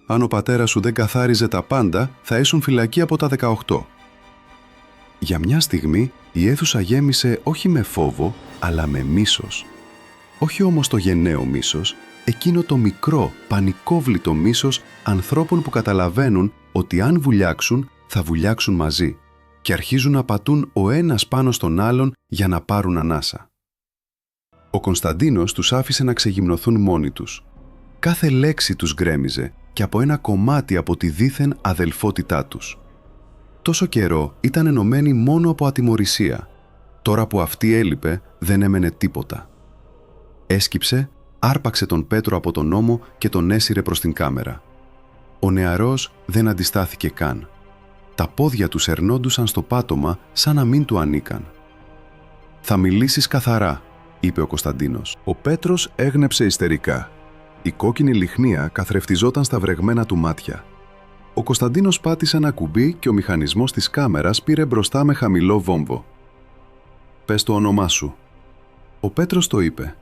Αν ο πατέρας σου δεν καθάριζε τα πάντα, θα ήσουν φυλακή από τα 18». Για μια στιγμή η αίθουσα γέμισε όχι με φόβο, αλλά με μίσος. Όχι όμως το γενναίο μίσος, εκείνο το μικρό, πανικόβλητο μίσος ανθρώπων που καταλαβαίνουν ότι αν βουλιάξουν, θα βουλιάξουν μαζί και αρχίζουν να πατούν ο ένας πάνω στον άλλον για να πάρουν ανάσα. Ο Κωνσταντίνος τους άφησε να ξεγυμνοθούν μόνοι τους. Κάθε λέξη τους γκρέμιζε και από ένα κομμάτι από τη δίθεν αδελφότητά τους. Τόσο καιρό ήταν ενωμένοι μόνο από ατιμωρησία. Τώρα που αυτή έλειπε, δεν έμενε τίποτα. Έσκυψε, άρπαξε τον Πέτρο από τον ώμο και τον έσυρε προς την κάμερα. Ο νεαρός δεν αντιστάθηκε καν. Τα πόδια του σερνόντουσαν στο πάτωμα σαν να μην του ανήκαν. «Θα μιλήσεις καθαρά», είπε ο Κωνσταντίνος. Ο Πέτρος έγνεψε ιστερικά. Η κόκκινη λιχνία καθρεφτιζόταν στα βρεγμένα του μάτια. Ο Κωνσταντίνος πάτησε ένα κουμπί και ο μηχανισμός της κάμερας πήρε μπροστά με χαμηλό βόμβο. «Πες το όνομά σου». Ο Πέτρος το είπε.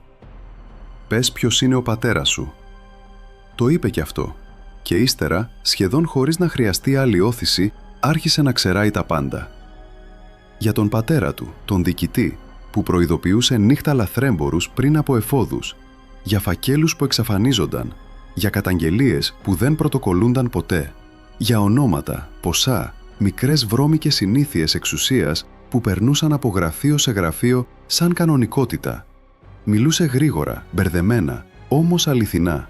«Πες ποιος είναι ο πατέρας σου». Το είπε κι αυτό. Και ύστερα, σχεδόν χωρίς να χρειαστεί άλλη όθηση, άρχισε να ξεράει τα πάντα. Για τον πατέρα του, τον διοικητή, που προειδοποιούσε νύχτα λαθρέμπορους πριν από εφόδους, για φακέλους που εξαφανίζονταν, για καταγγελίες που δεν πρωτοκολούνταν ποτέ, για ονόματα, ποσά, μικρές βρώμικες συνήθειες εξουσίας που περνούσαν από γραφείο σε γραφείο σαν κανονικότητα. Μιλούσε γρήγορα, μπερδεμένα, όμως αληθινά.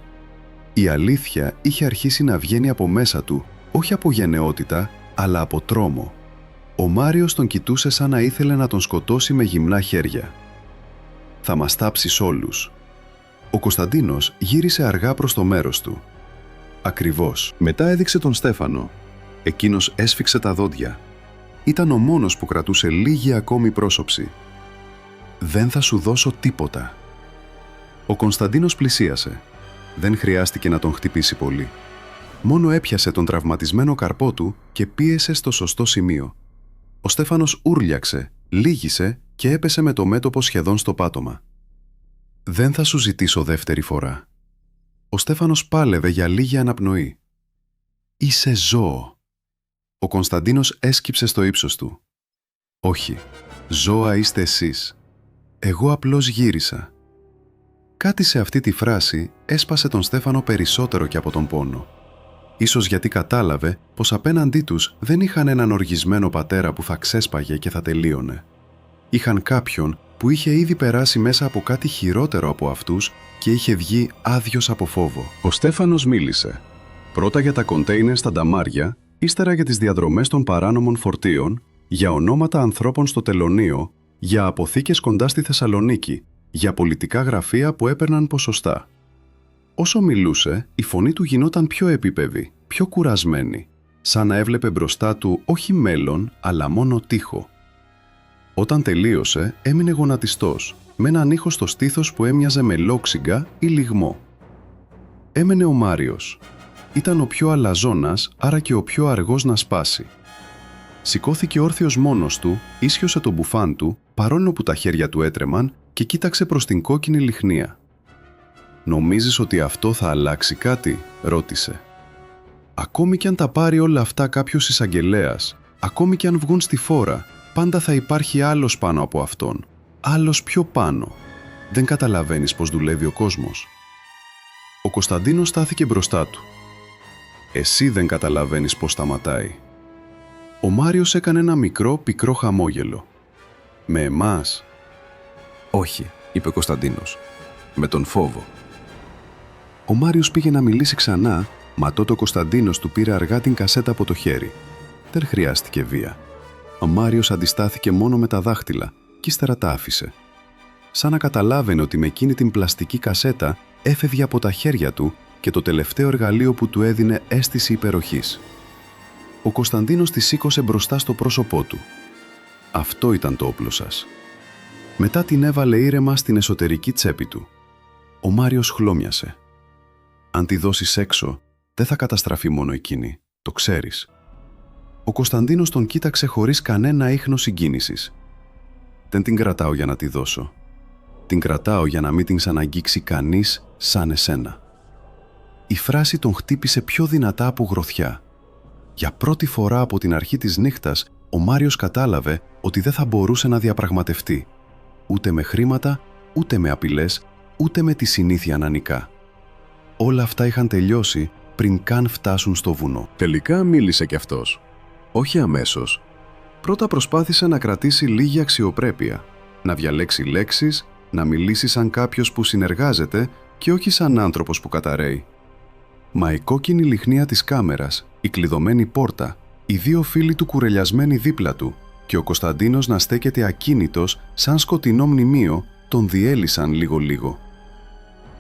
Η αλήθεια είχε αρχίσει να βγαίνει από μέσα του, όχι από γενναιότητα, αλλά από τρόμο. Ο Μάριος τον κοιτούσε σαν να ήθελε να τον σκοτώσει με γυμνά χέρια. «Θα μας τάψεις όλους». Ο Κωνσταντίνος γύρισε αργά προς το μέρος του. Ακριβώς. Μετά έδειξε τον Στέφανο. Εκείνος έσφιξε τα δόντια. Ήταν ο μόνος που κρατούσε λίγη ακόμη πρόσωψη. «Δεν θα σου δώσω τίποτα». Ο Κωνσταντίνος πλησίασε. Δεν χρειάστηκε να τον χτυπήσει πολύ. Μόνο έπιασε τον τραυματισμένο καρπό του και πίεσε στο σωστό σημείο. Ο Στέφανος ούρλιαξε, λύγησε και έπεσε με το μέτωπο σχεδόν στο πάτωμα. «Δεν θα σου ζητήσω δεύτερη φορά». Ο Στέφανος πάλευε για λίγη αναπνοή. «Είσαι ζώο». Ο Κωνσταντίνος έσκυψε στο ύψος του. «Όχι, ζώα είστε εσείς. Εγώ απλώς γύρισα». Κάτι σε αυτή τη φράση έσπασε τον Στέφανο περισσότερο και από τον πόνο. Ίσως γιατί κατάλαβε πως απέναντί τους δεν είχαν έναν οργισμένο πατέρα που θα ξέσπαγε και θα τελείωνε. Είχαν κάποιον που είχε ήδη περάσει μέσα από κάτι χειρότερο από αυτούς και είχε βγει άδειος από φόβο. Ο Στέφανος μίλησε. Πρώτα για τα κοντέινερ στα νταμάρια, ύστερα για τις διαδρομές των παράνομων φορτίων, για ονόματα ανθρώπων στο τελωνείο, για αποθήκες κοντά στη Θεσσαλονίκη, για πολιτικά γραφεία που έπαιρναν ποσοστά. Όσο μιλούσε, η φωνή του γινόταν πιο επίπεδη, πιο κουρασμένη, σαν να έβλεπε μπροστά του όχι μέλλον, αλλά μόνο τοίχο. Όταν τελείωσε, έμεινε γονατιστός, με έναν ήχο στο στήθος που έμοιαζε με λόξιγκα ή λιγμό. Έμενε ο Μάριος. Ήταν ο πιο αλαζόνας, άρα και ο πιο αργός να σπάσει. Σηκώθηκε όρθιος μόνος του, ίσιοσε το μπουφάν του, παρόλο που τα χέρια του έτρεμαν, και κοίταξε προς την κόκκινη λιχνία. «Νομίζεις ότι αυτό θα αλλάξει κάτι?» ρώτησε. «Ακόμη κι αν τα πάρει όλα αυτά κάποιος εισαγγελέας, ακόμη κι αν βγουν στη φόρα, πάντα θα υπάρχει άλλος πάνω από αυτόν. Άλλος πιο πάνω. Δεν καταλαβαίνεις πώς δουλεύει ο κόσμος». Ο Κωνσταντίνος στάθηκε μπροστά του. «Εσύ δεν καταλαβαίνεις πώς σταματάει». Μάριος έκανε ένα μικρό πικρό χαμόγελο. «Με εμάς?» «Όχι», είπε ο Κωνσταντίνος. «Με τον φόβο». Ο Μάριος πήγε να μιλήσει ξανά, μα τότε ο Κωνσταντίνος του πήρε αργά την κασέτα από το χέρι. Δεν χρειάστηκε βία. Ο Μάριος αντιστάθηκε μόνο με τα δάχτυλα κι ύστερα τα άφησε. Σαν να καταλάβαινε ότι με εκείνη την πλαστική κασέτα έφευγε από τα χέρια του και το τελευταίο εργαλείο που του έδινε αίσθηση υπεροχής. Ο Κωνσταντίνος τη σήκωσε μπροστά στο πρόσωπό του. «Αυτό ήταν το όπλο σας». Μετά την έβαλε ήρεμα στην εσωτερική τσέπη του. Ο Μάριος χλώμιασε. «Αν τη δώσεις έξω, δεν θα καταστραφεί μόνο εκείνη, το ξέρεις». Ο Κωνσταντίνος τον κοίταξε χωρίς κανένα ίχνο συγκίνησης. «Δεν την κρατάω για να τη δώσω. Την κρατάω για να μην την ξαναγγίξει κανείς σαν εσένα». Η φράση τον χτύπησε πιο δυνατά από γροθιά. Για πρώτη φορά από την αρχή της νύχτας, ο Μάριος κατάλαβε ότι δεν θα μπορούσε να διαπραγματευτεί. Ούτε με χρήματα, ούτε με απειλές, ούτε με τη συνήθεια να νικά. Όλα αυτά είχαν τελειώσει πριν καν φτάσουν στο βουνό. Τελικά μίλησε κι αυτός. Όχι αμέσως. Πρώτα προσπάθησε να κρατήσει λίγη αξιοπρέπεια, να διαλέξει λέξεις, να μιλήσει σαν κάποιος που συνεργάζεται και όχι σαν άνθρωπος που καταραίει. Μα η κόκκινη λιχνία της κάμερας, η κλειδωμένη πόρτα, οι δύο φίλοι του κουρελιασμένοι δίπλα του και ο Κωνσταντίνος να στέκεται ακίνητος σαν σκοτεινό μνημείο τον διέλυσαν λίγο-λίγο.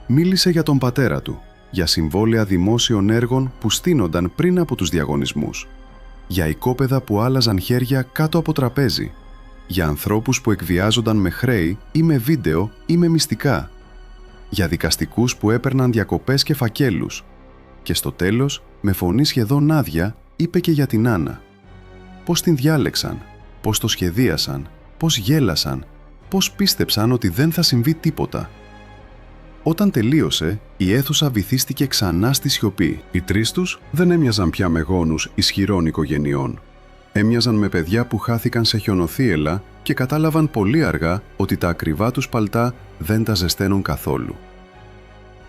Μίλησε για τον πατέρα του, για συμβόλαια δημόσιων έργων που στείνονταν πριν από τους διαγωνισμούς, για οικόπεδα που άλλαζαν χέρια κάτω από τραπέζι, για ανθρώπους που εκβιάζονταν με χρέη ή με βίντεο ή με μυστικά, για δικαστικούς που έπαιρναν διακοπές και φακέλους και στο τέλος, με φωνή σχεδόν άδεια, είπε και για την Άννα. Πώς την διάλεξαν, πώς το σχεδίασαν, πώς γέλασαν, πώς πίστεψαν ότι δεν θα συμβεί τίποτα. Όταν τελείωσε, η αίθουσα βυθίστηκε ξανά στη σιωπή. Οι τρεις τους δεν έμοιαζαν πια με γόνους ισχυρών οικογενειών. Έμοιαζαν με παιδιά που χάθηκαν σε χιονοθύελλα και κατάλαβαν πολύ αργά ότι τα ακριβά τους παλτά δεν τα ζεσταίνουν καθόλου.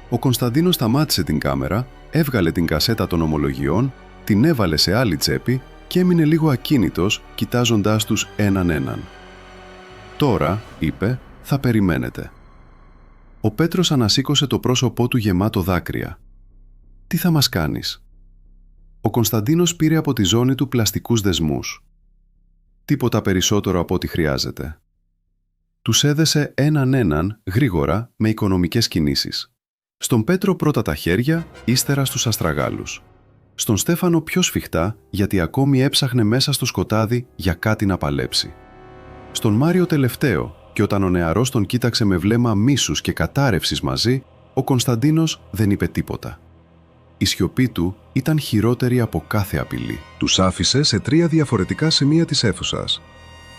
Ο Κωνσταντίνος σταμάτησε την κάμερα, έβγαλε την κασέτα των ομολογιών, την έβαλε σε άλλη τσέπη και έμεινε λίγο ακίνητος, κοιτάζοντάς τους έναν έναν. «Τώρα», είπε, «θα περιμένετε». Ο Πέτρος ανασήκωσε το πρόσωπό του γεμάτο δάκρυα. «Τι θα μας κάνεις?» Ο Κωνσταντίνος πήρε από τη ζώνη του πλαστικούς δεσμούς. «Τίποτα περισσότερο από ό,τι χρειάζεται». Τους έδεσε έναν γρήγορα με οικονομικές κινήσεις. Στον Πέτρο πρώτα τα χέρια, ύστερα στους αστραγάλους. Στον Στέφανο πιο σφιχτά, γιατί ακόμη έψαχνε μέσα στο σκοτάδι για κάτι να παλέψει. Στον Μάριο τελευταίο, και όταν ο νεαρός τον κοίταξε με βλέμμα μίσους και κατάρρευσης μαζί, ο Κωνσταντίνος δεν είπε τίποτα. Η σιωπή του ήταν χειρότερη από κάθε απειλή. Τους άφησε σε 3 διαφορετικά σημεία της αίθουσας.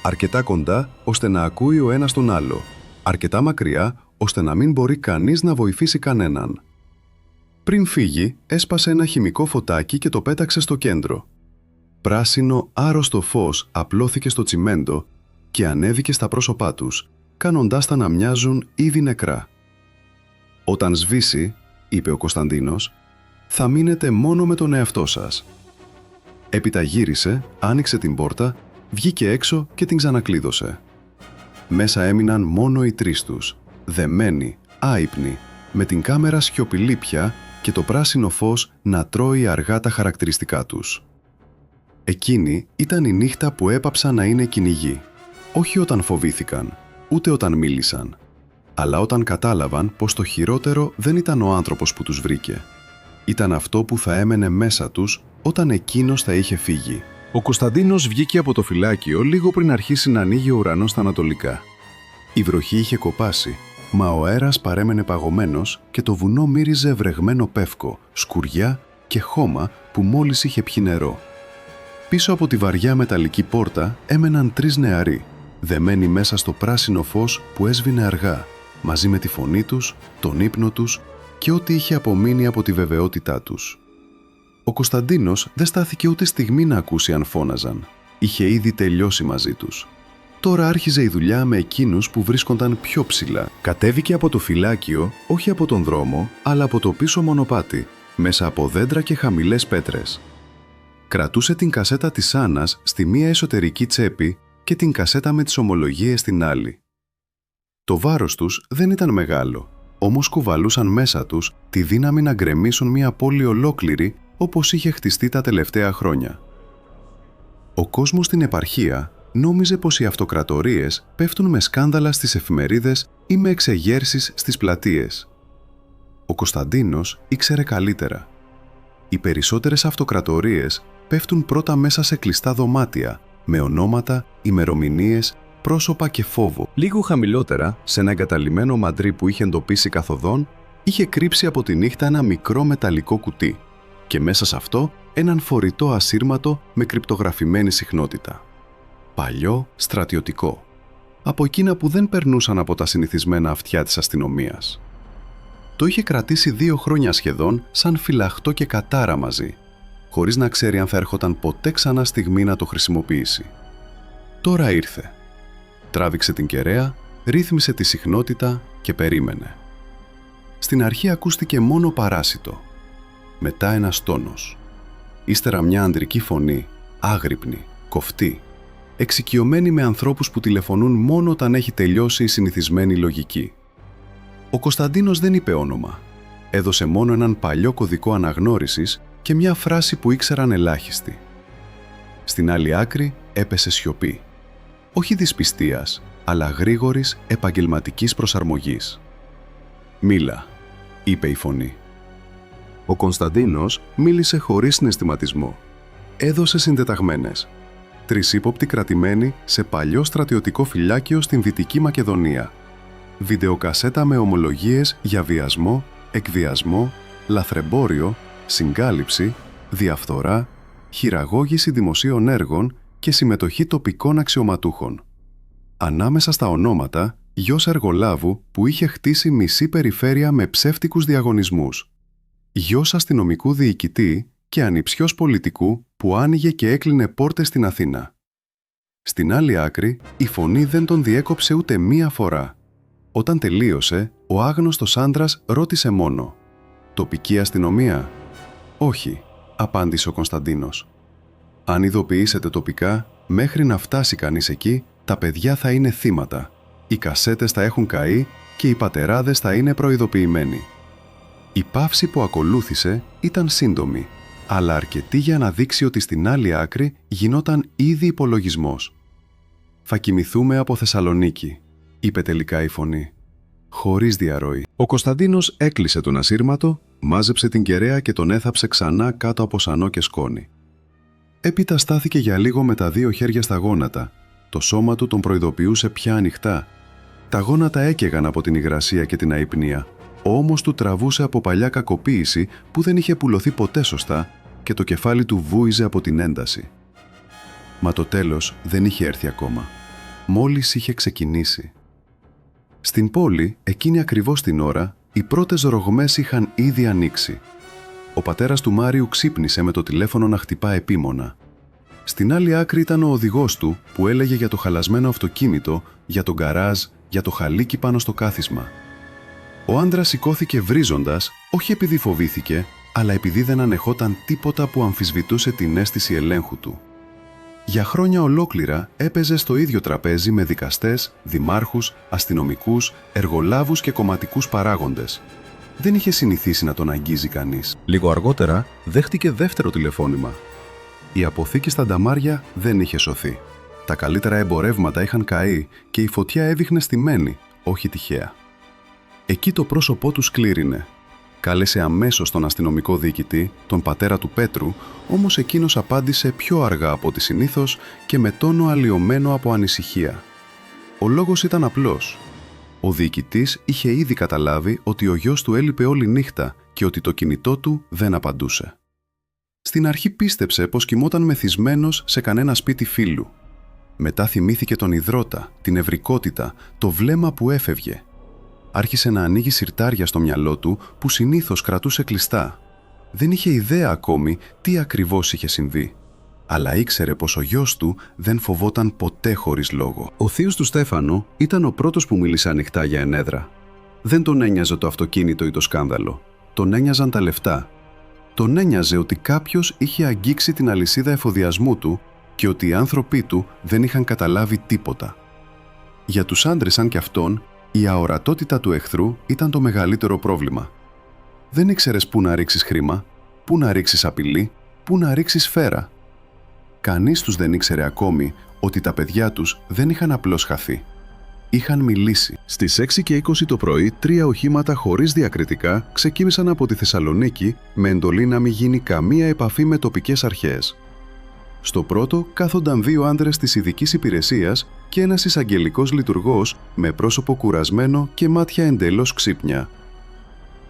Αρκετά κοντά, ώστε να ακούει ο ένας τον άλλο. Αρκετά μακριά, ώστε να μην μπορεί κανείς να βοηθήσει κανέναν. Πριν φύγει, έσπασε ένα χημικό φωτάκι και το πέταξε στο κέντρο. Πράσινο, άρρωστο φως απλώθηκε στο τσιμέντο και ανέβηκε στα πρόσωπά τους, κάνοντάς τα να μοιάζουν ήδη νεκρά. «Όταν σβήσει», είπε ο Κωνσταντίνος, «θα μείνετε μόνο με τον εαυτό σας». Έπειτα γύρισε, άνοιξε την πόρτα, βγήκε έξω και την ξανακλείδωσε. Μέσα έμειναν μόνο οι τρεις τους, δεμένοι, άυπνοι, με την κάμερα σιωπηλή πια και το πράσινο φως να τρώει αργά τα χαρακτηριστικά τους. Εκείνη ήταν η νύχτα που έπαψαν να είναι κυνηγοί. Όχι όταν φοβήθηκαν, ούτε όταν μίλησαν, αλλά όταν κατάλαβαν πως το χειρότερο δεν ήταν ο άνθρωπος που τους βρήκε. Ήταν αυτό που θα έμενε μέσα τους όταν εκείνος θα είχε φύγει. Ο Κωνσταντίνος βγήκε από το φυλάκιο λίγο πριν αρχίσει να ανοίγει ο ουρανός στα ανατολικά. Η βροχή είχε κοπάσει, μα ο αέρας παρέμενε παγωμένος και το βουνό μύριζε βρεγμένο πεύκο, σκουριά και χώμα που μόλις είχε πιει νερό. Πίσω από τη βαριά μεταλλική πόρτα έμεναν 3 νεαροί, δεμένοι μέσα στο πράσινο φως που έσβηνε αργά, μαζί με τη φωνή τους, τον ύπνο τους και ό,τι είχε απομείνει από τη βεβαιότητά τους. Ο Κωνσταντίνος δεν στάθηκε ούτε στιγμή να ακούσει αν φώναζαν. Είχε ήδη τελειώσει μαζί τους. Τώρα άρχιζε η δουλειά με εκείνους που βρίσκονταν πιο ψηλά. Κατέβηκε από το φυλάκιο, όχι από τον δρόμο, αλλά από το πίσω μονοπάτι, μέσα από δέντρα και χαμηλές πέτρες. Κρατούσε την κασέτα της Άννας στη μία εσωτερική τσέπη και την κασέτα με τις ομολογίες στην άλλη. Το βάρος τους δεν ήταν μεγάλο, όμως κουβαλούσαν μέσα τους τη δύναμη να γκρεμίσουν μια πόλη ολόκληρη όπως είχε χτιστεί τα τελευταία χρόνια. Ο κόσμος στην επαρχία νόμιζε πως οι αυτοκρατορίες πέφτουν με σκάνδαλα στις εφημερίδες ή με εξεγέρσεις στις πλατείες. Ο Κωνσταντίνος ήξερε καλύτερα. Οι περισσότερες αυτοκρατορίες πέφτουν πρώτα μέσα σε κλειστά δωμάτια, με ονόματα, ημερομηνίες, πρόσωπα και φόβο. Λίγο χαμηλότερα, σε ένα εγκαταλειμμένο μαντρί που είχε εντοπίσει καθοδόν, είχε κρύψει από τη νύχτα ένα μικρό μεταλλικό κουτί και μέσα σε αυτό έναν φορητό ασύρματο με κρυπτογραφημένη συχνότητα. Παλιό, στρατιωτικό. Από εκείνα που δεν περνούσαν από τα συνηθισμένα αυτιά της αστυνομίας. Το είχε κρατήσει 2 χρόνια σχεδόν σαν φυλαχτό και κατάρα μαζί, χωρίς να ξέρει αν θα έρχονταν ποτέ ξανά στιγμή να το χρησιμοποιήσει. Τώρα ήρθε. Τράβηξε την κεραία, ρύθμισε τη συχνότητα και περίμενε. Στην αρχή ακούστηκε μόνο παράσιτο. Μετά ένας τόνος. Ύστερα μια ανδρική φωνή, άγρυπνη, κοφτή, εξοικειωμένη με ανθρώπους που τηλεφωνούν μόνο όταν έχει τελειώσει η συνηθισμένη λογική. Ο Κωνσταντίνος δεν είπε όνομα. Έδωσε μόνο έναν παλιό κωδικό αναγνώρισης και μια φράση που ήξεραν ελάχιστοι. Στην άλλη άκρη έπεσε σιωπή. Όχι δυσπιστίας, αλλά γρήγορης επαγγελματικής προσαρμογής. «Μίλα», είπε η φωνή. Ο Κωνσταντίνος μίλησε χωρίς συναισθηματισμό. Έδωσε συντεταγμένες. 3 ύποπτοι κρατημένοι σε παλιό στρατιωτικό φυλάκιο στην Δυτική Μακεδονία. Βιντεοκασέτα με ομολογίες για βιασμό, εκβιασμό, λαθρεμπόριο, συγκάλυψη, διαφθορά, χειραγώγηση δημοσίων έργων και συμμετοχή τοπικών αξιωματούχων. Ανάμεσα στα ονόματα, γιος εργολάβου που είχε χτίσει μισή περιφέρεια με ψεύτικους διαγωνισμούς. Γιος αστυνομικού διοικητή και ανιψιός πολιτικού που άνοιγε και έκλεινε πόρτες στην Αθήνα. Στην άλλη άκρη, η φωνή δεν τον διέκοψε ούτε μία φορά. Όταν τελείωσε, ο άγνωστος άντρας ρώτησε μόνο «Τοπική αστυνομία?» «Όχι», απάντησε ο Κωνσταντίνος. «Αν ειδοποιήσετε τοπικά, μέχρι να φτάσει κανείς εκεί, τα παιδιά θα είναι θύματα. Οι κασέτες θα έχουν καεί και οι πατεράδες θα είναι προειδοποιημένοι». Η παύση που ακολούθησε ήταν σύντομη, αλλά αρκετή για να δείξει ότι στην άλλη άκρη γινόταν ήδη υπολογισμός. «Θα κοιμηθούμε από Θεσσαλονίκη», είπε τελικά η φωνή. Χωρίς διαρροή. Ο Κωνσταντίνος έκλεισε τον ασύρματο, μάζεψε την κεραία και τον έθαψε ξανά κάτω από σανό και σκόνη. Έπειτα στάθηκε για λίγο με τα 2 χέρια στα γόνατα. Το σώμα του τον προειδοποιούσε πια ανοιχτά. Τα γόνατα έκαιγαν από την υγρασία και την αϊπνία. Ο ώμος του τραβούσε από παλιά κακοποίηση που δεν είχε πουλωθεί ποτέ σωστά και το κεφάλι του βούιζε από την ένταση. Μα το τέλος δεν είχε έρθει ακόμα. Μόλις είχε ξεκινήσει. Στην πόλη, εκείνη ακριβώς την ώρα, οι πρώτες ρογμές είχαν ήδη ανοίξει. Ο πατέρας του Μάριου ξύπνησε με το τηλέφωνο να χτυπά επίμονα. Στην άλλη άκρη ήταν ο οδηγός του που έλεγε για το χαλασμένο αυτοκίνητο, για τον γκαράζ, για το χαλίκι πάνω στο κάθισμα. Ο άντρας σηκώθηκε βρίζοντας, όχι επειδή φοβήθηκε, αλλά επειδή δεν ανεχόταν τίποτα που αμφισβητούσε την αίσθηση ελέγχου του. Για χρόνια ολόκληρα έπαιζε στο ίδιο τραπέζι με δικαστές, δημάρχους, αστυνομικούς, εργολάβους και κομματικούς παράγοντες. Δεν είχε συνηθίσει να τον αγγίζει κανείς. Λίγο αργότερα δέχτηκε δεύτερο τηλεφώνημα. Η αποθήκη στα Νταμάρια δεν είχε σωθεί. Τα καλύτερα εμπορεύματα είχαν καεί και η φωτιά έβηχνε στημένη, όχι τυχαία. Εκεί το πρόσωπό του σκλήρινε. Κάλεσε αμέσως τον αστυνομικό διοικητή, τον πατέρα του Πέτρου, όμως εκείνος απάντησε πιο αργά από ό,τι συνήθως και με τόνο αλλοιωμένο από ανησυχία. Ο λόγος ήταν απλός. Ο διοικητής είχε ήδη καταλάβει ότι ο γιος του έλειπε όλη νύχτα και ότι το κινητό του δεν απαντούσε. Στην αρχή πίστεψε πως κοιμόταν μεθυσμένος σε κανένα σπίτι φίλου. Μετά θυμήθηκε τον ιδρώτα, την ευρικότητα, το βλέμμα που έφευγε. Άρχισε να ανοίγει συρτάρια στο μυαλό του που συνήθως κρατούσε κλειστά. Δεν είχε ιδέα ακόμη τι ακριβώς είχε συμβεί. Αλλά ήξερε πως ο γιος του δεν φοβόταν ποτέ χωρίς λόγο. Ο θείος του Στέφανο ήταν ο πρώτος που μίλησε ανοιχτά για ενέδρα. Δεν τον ένοιαζε το αυτοκίνητο ή το σκάνδαλο. Τον ένοιαζαν τα λεφτά. Τον ένοιαζε ότι κάποιος είχε αγγίξει την αλυσίδα εφοδιασμού του και ότι οι άνθρωποι του δεν είχαν καταλάβει τίποτα. Για τους άντρες σαν κι αυτόν, η αορατότητα του εχθρού ήταν το μεγαλύτερο πρόβλημα. Δεν ήξερες πού να ρίξεις χρήμα, πού να ρίξεις απειλή, πού να ρίξεις σφαίρα. Κανείς τους δεν ήξερε ακόμη ότι τα παιδιά τους δεν είχαν απλώς χαθεί. Είχαν μιλήσει. Στις 6:20 το πρωί, 3 οχήματα χωρίς διακριτικά ξεκίνησαν από τη Θεσσαλονίκη με εντολή να μην γίνει καμία επαφή με τοπικές αρχές. Στο πρώτο κάθονταν 2 άντρες της ειδικής υπηρεσίας και ένας εισαγγελικός λειτουργός με πρόσωπο κουρασμένο και μάτια εντελώς ξύπνια.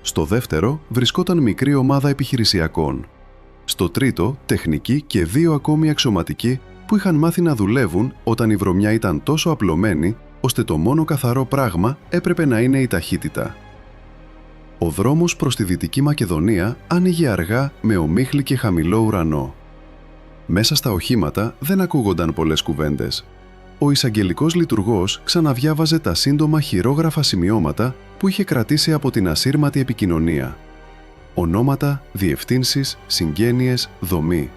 Στο δεύτερο βρισκόταν μικρή ομάδα επιχειρησιακών. Στο τρίτο, τεχνικοί και 2 ακόμη αξιωματικοί που είχαν μάθει να δουλεύουν όταν η βρωμιά ήταν τόσο απλωμένη, ώστε το μόνο καθαρό πράγμα έπρεπε να είναι η ταχύτητα. Ο δρόμος προς τη Δυτική Μακεδονία άνοιγε αργά με ομίχλη και χαμηλό ουρανό. Μέσα στα οχήματα δεν ακούγονταν πολλές κουβέντες. Ο εισαγγελικός λειτουργός ξαναδιάβαζε τα σύντομα χειρόγραφα σημειώματα που είχε κρατήσει από την ασύρματη επικοινωνία. Ονόματα, διευθύνσεις, συγγένειες, δομή.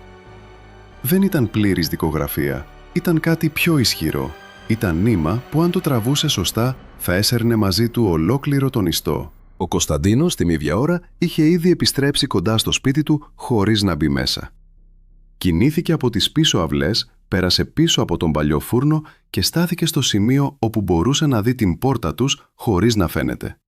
Δεν ήταν πλήρης δικογραφία. Ήταν κάτι πιο ισχυρό. Ήταν νήμα που αν το τραβούσε σωστά θα έσερνε μαζί του ολόκληρο τον ιστό. Ο Κωνσταντίνος την ίδια ώρα είχε ήδη επιστρέψει κοντά στο σπίτι του χωρίς να μπει μέσα. Κινήθηκε από τις πίσω αυλές, πέρασε πίσω από τον παλιό φούρνο και στάθηκε στο σημείο όπου μπορούσε να δει την πόρτα τους χωρίς να φαίνεται.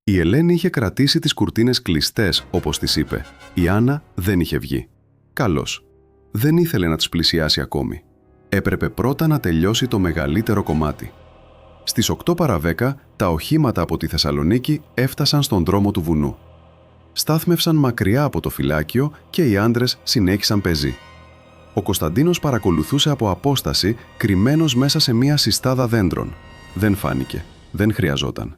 Η Ελένη είχε κρατήσει τις κουρτίνες κλειστές, όπως της είπε. Η Άννα δεν είχε βγει. Καλώς. Δεν ήθελε να τις πλησιάσει ακόμη. Έπρεπε πρώτα να τελειώσει το μεγαλύτερο κομμάτι. Στις 8 παρά 10, τα οχήματα από τη Θεσσαλονίκη έφτασαν στον δρόμο του βουνού. Στάθμευσαν μακριά από το φυλάκιο και οι άντρες συνέχισαν πεζή. Ο Κωνσταντίνος παρακολουθούσε από απόσταση, κρυμμένος μέσα σε μία συστάδα δέντρων. Δεν φάνηκε. Δεν χρειαζόταν.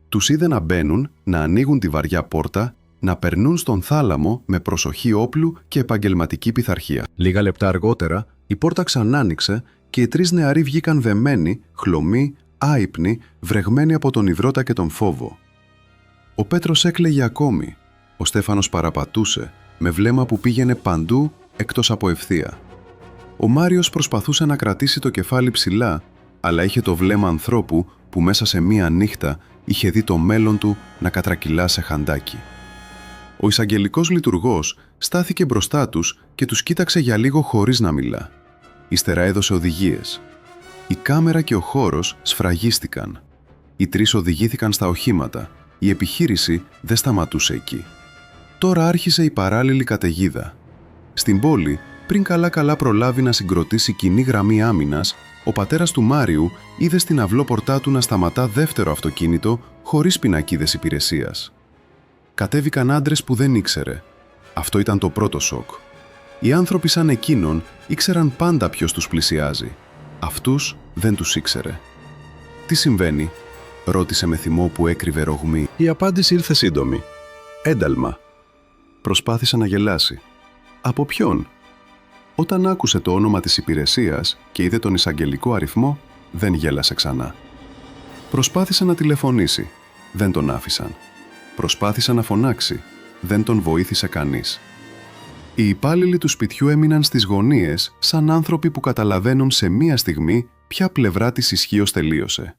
Τους είδε να μπαίνουν, να ανοίγουν τη βαριά πόρτα, να περνούν στον θάλαμο με προσοχή όπλου και επαγγελματική πειθαρχία. Λίγα λεπτά αργότερα, η πόρτα ξανά άνοιξε και οι 3 νεαροί βγήκαν δεμένοι, χλωμοί, άυπνοι, βρεγμένοι από τον υδρότα και τον φόβο. Ο Πέτρος έκλαιγε ακόμη. Ο Στέφανος παραπατούσε, με βλέμμα που πήγαινε παντού εκτός από ευθεία. Ο Μάριος προσπαθούσε να κρατήσει το κεφάλι ψηλά, αλλά είχε το βλέμμα ανθρώπου που μέσα σε μία νύχτα είχε δει το μέλλον του να κατρακυλά σε χαντάκι. Ο εισαγγελικός λειτουργός στάθηκε μπροστά τους και τους κοίταξε για λίγο χωρίς να μιλά. Ύστερα έδωσε οδηγίες. Η κάμερα και ο χώρος σφραγίστηκαν. Οι 3 οδηγήθηκαν στα οχήματα. Η επιχείρηση δεν σταματούσε εκεί. Τώρα άρχισε η παράλληλη καταιγίδα. Στην πόλη, πριν καλά προλάβει να συγκροτήσει κοινή γραμμή άμυνας, ο πατέρας του Μάριου είδε στην αυλόπορτά του να σταματά δεύτερο αυτοκίνητο χωρίς πινακίδες υπηρεσίας. Κατέβηκαν άντρες που δεν ήξερε. Αυτό ήταν το πρώτο σοκ. Οι άνθρωποι σαν εκείνον ήξεραν πάντα ποιος τους πλησιάζει. Αυτούς δεν τους ήξερε. «Τι συμβαίνει?» ρώτησε με θυμό που έκρυβε ρογμή. Η απάντηση ήρθε σύντομη. «Ένταλμα». Προσπάθησε να γελάσει. Από ποιον? Όταν άκουσε το όνομα της υπηρεσίας και είδε τον εισαγγελικό αριθμό, δεν γέλασε ξανά. Προσπάθησε να τηλεφωνήσει. Δεν τον άφησαν. Προσπάθησε να φωνάξει. Δεν τον βοήθησε κανείς. Οι υπάλληλοι του σπιτιού έμειναν στις γωνίες σαν άνθρωποι που καταλαβαίνουν σε μία στιγμή ποια πλευρά της ισχύως τελείωσε.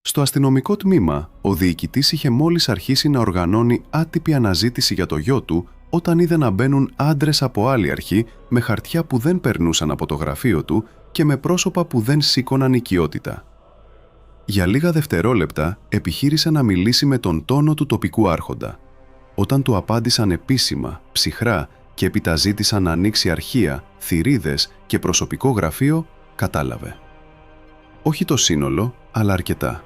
Στο αστυνομικό τμήμα, ο διοικητής είχε μόλις αρχίσει να οργανώνει άτυπη αναζήτηση για το γιο του όταν είδε να μπαίνουν άντρες από άλλη αρχή με χαρτιά που δεν περνούσαν από το γραφείο του και με πρόσωπα που δεν σήκωναν οικειότητα. Για λίγα δευτερόλεπτα επιχείρησε να μιλήσει με τον τόνο του τοπικού άρχοντα. Όταν του απάντησαν επίσημα, ψυχρά και έπειτα ζήτησαν να ανοίξει αρχεία, θηρίδες και προσωπικό γραφείο, κατάλαβε. Όχι το σύνολο, αλλά αρκετά.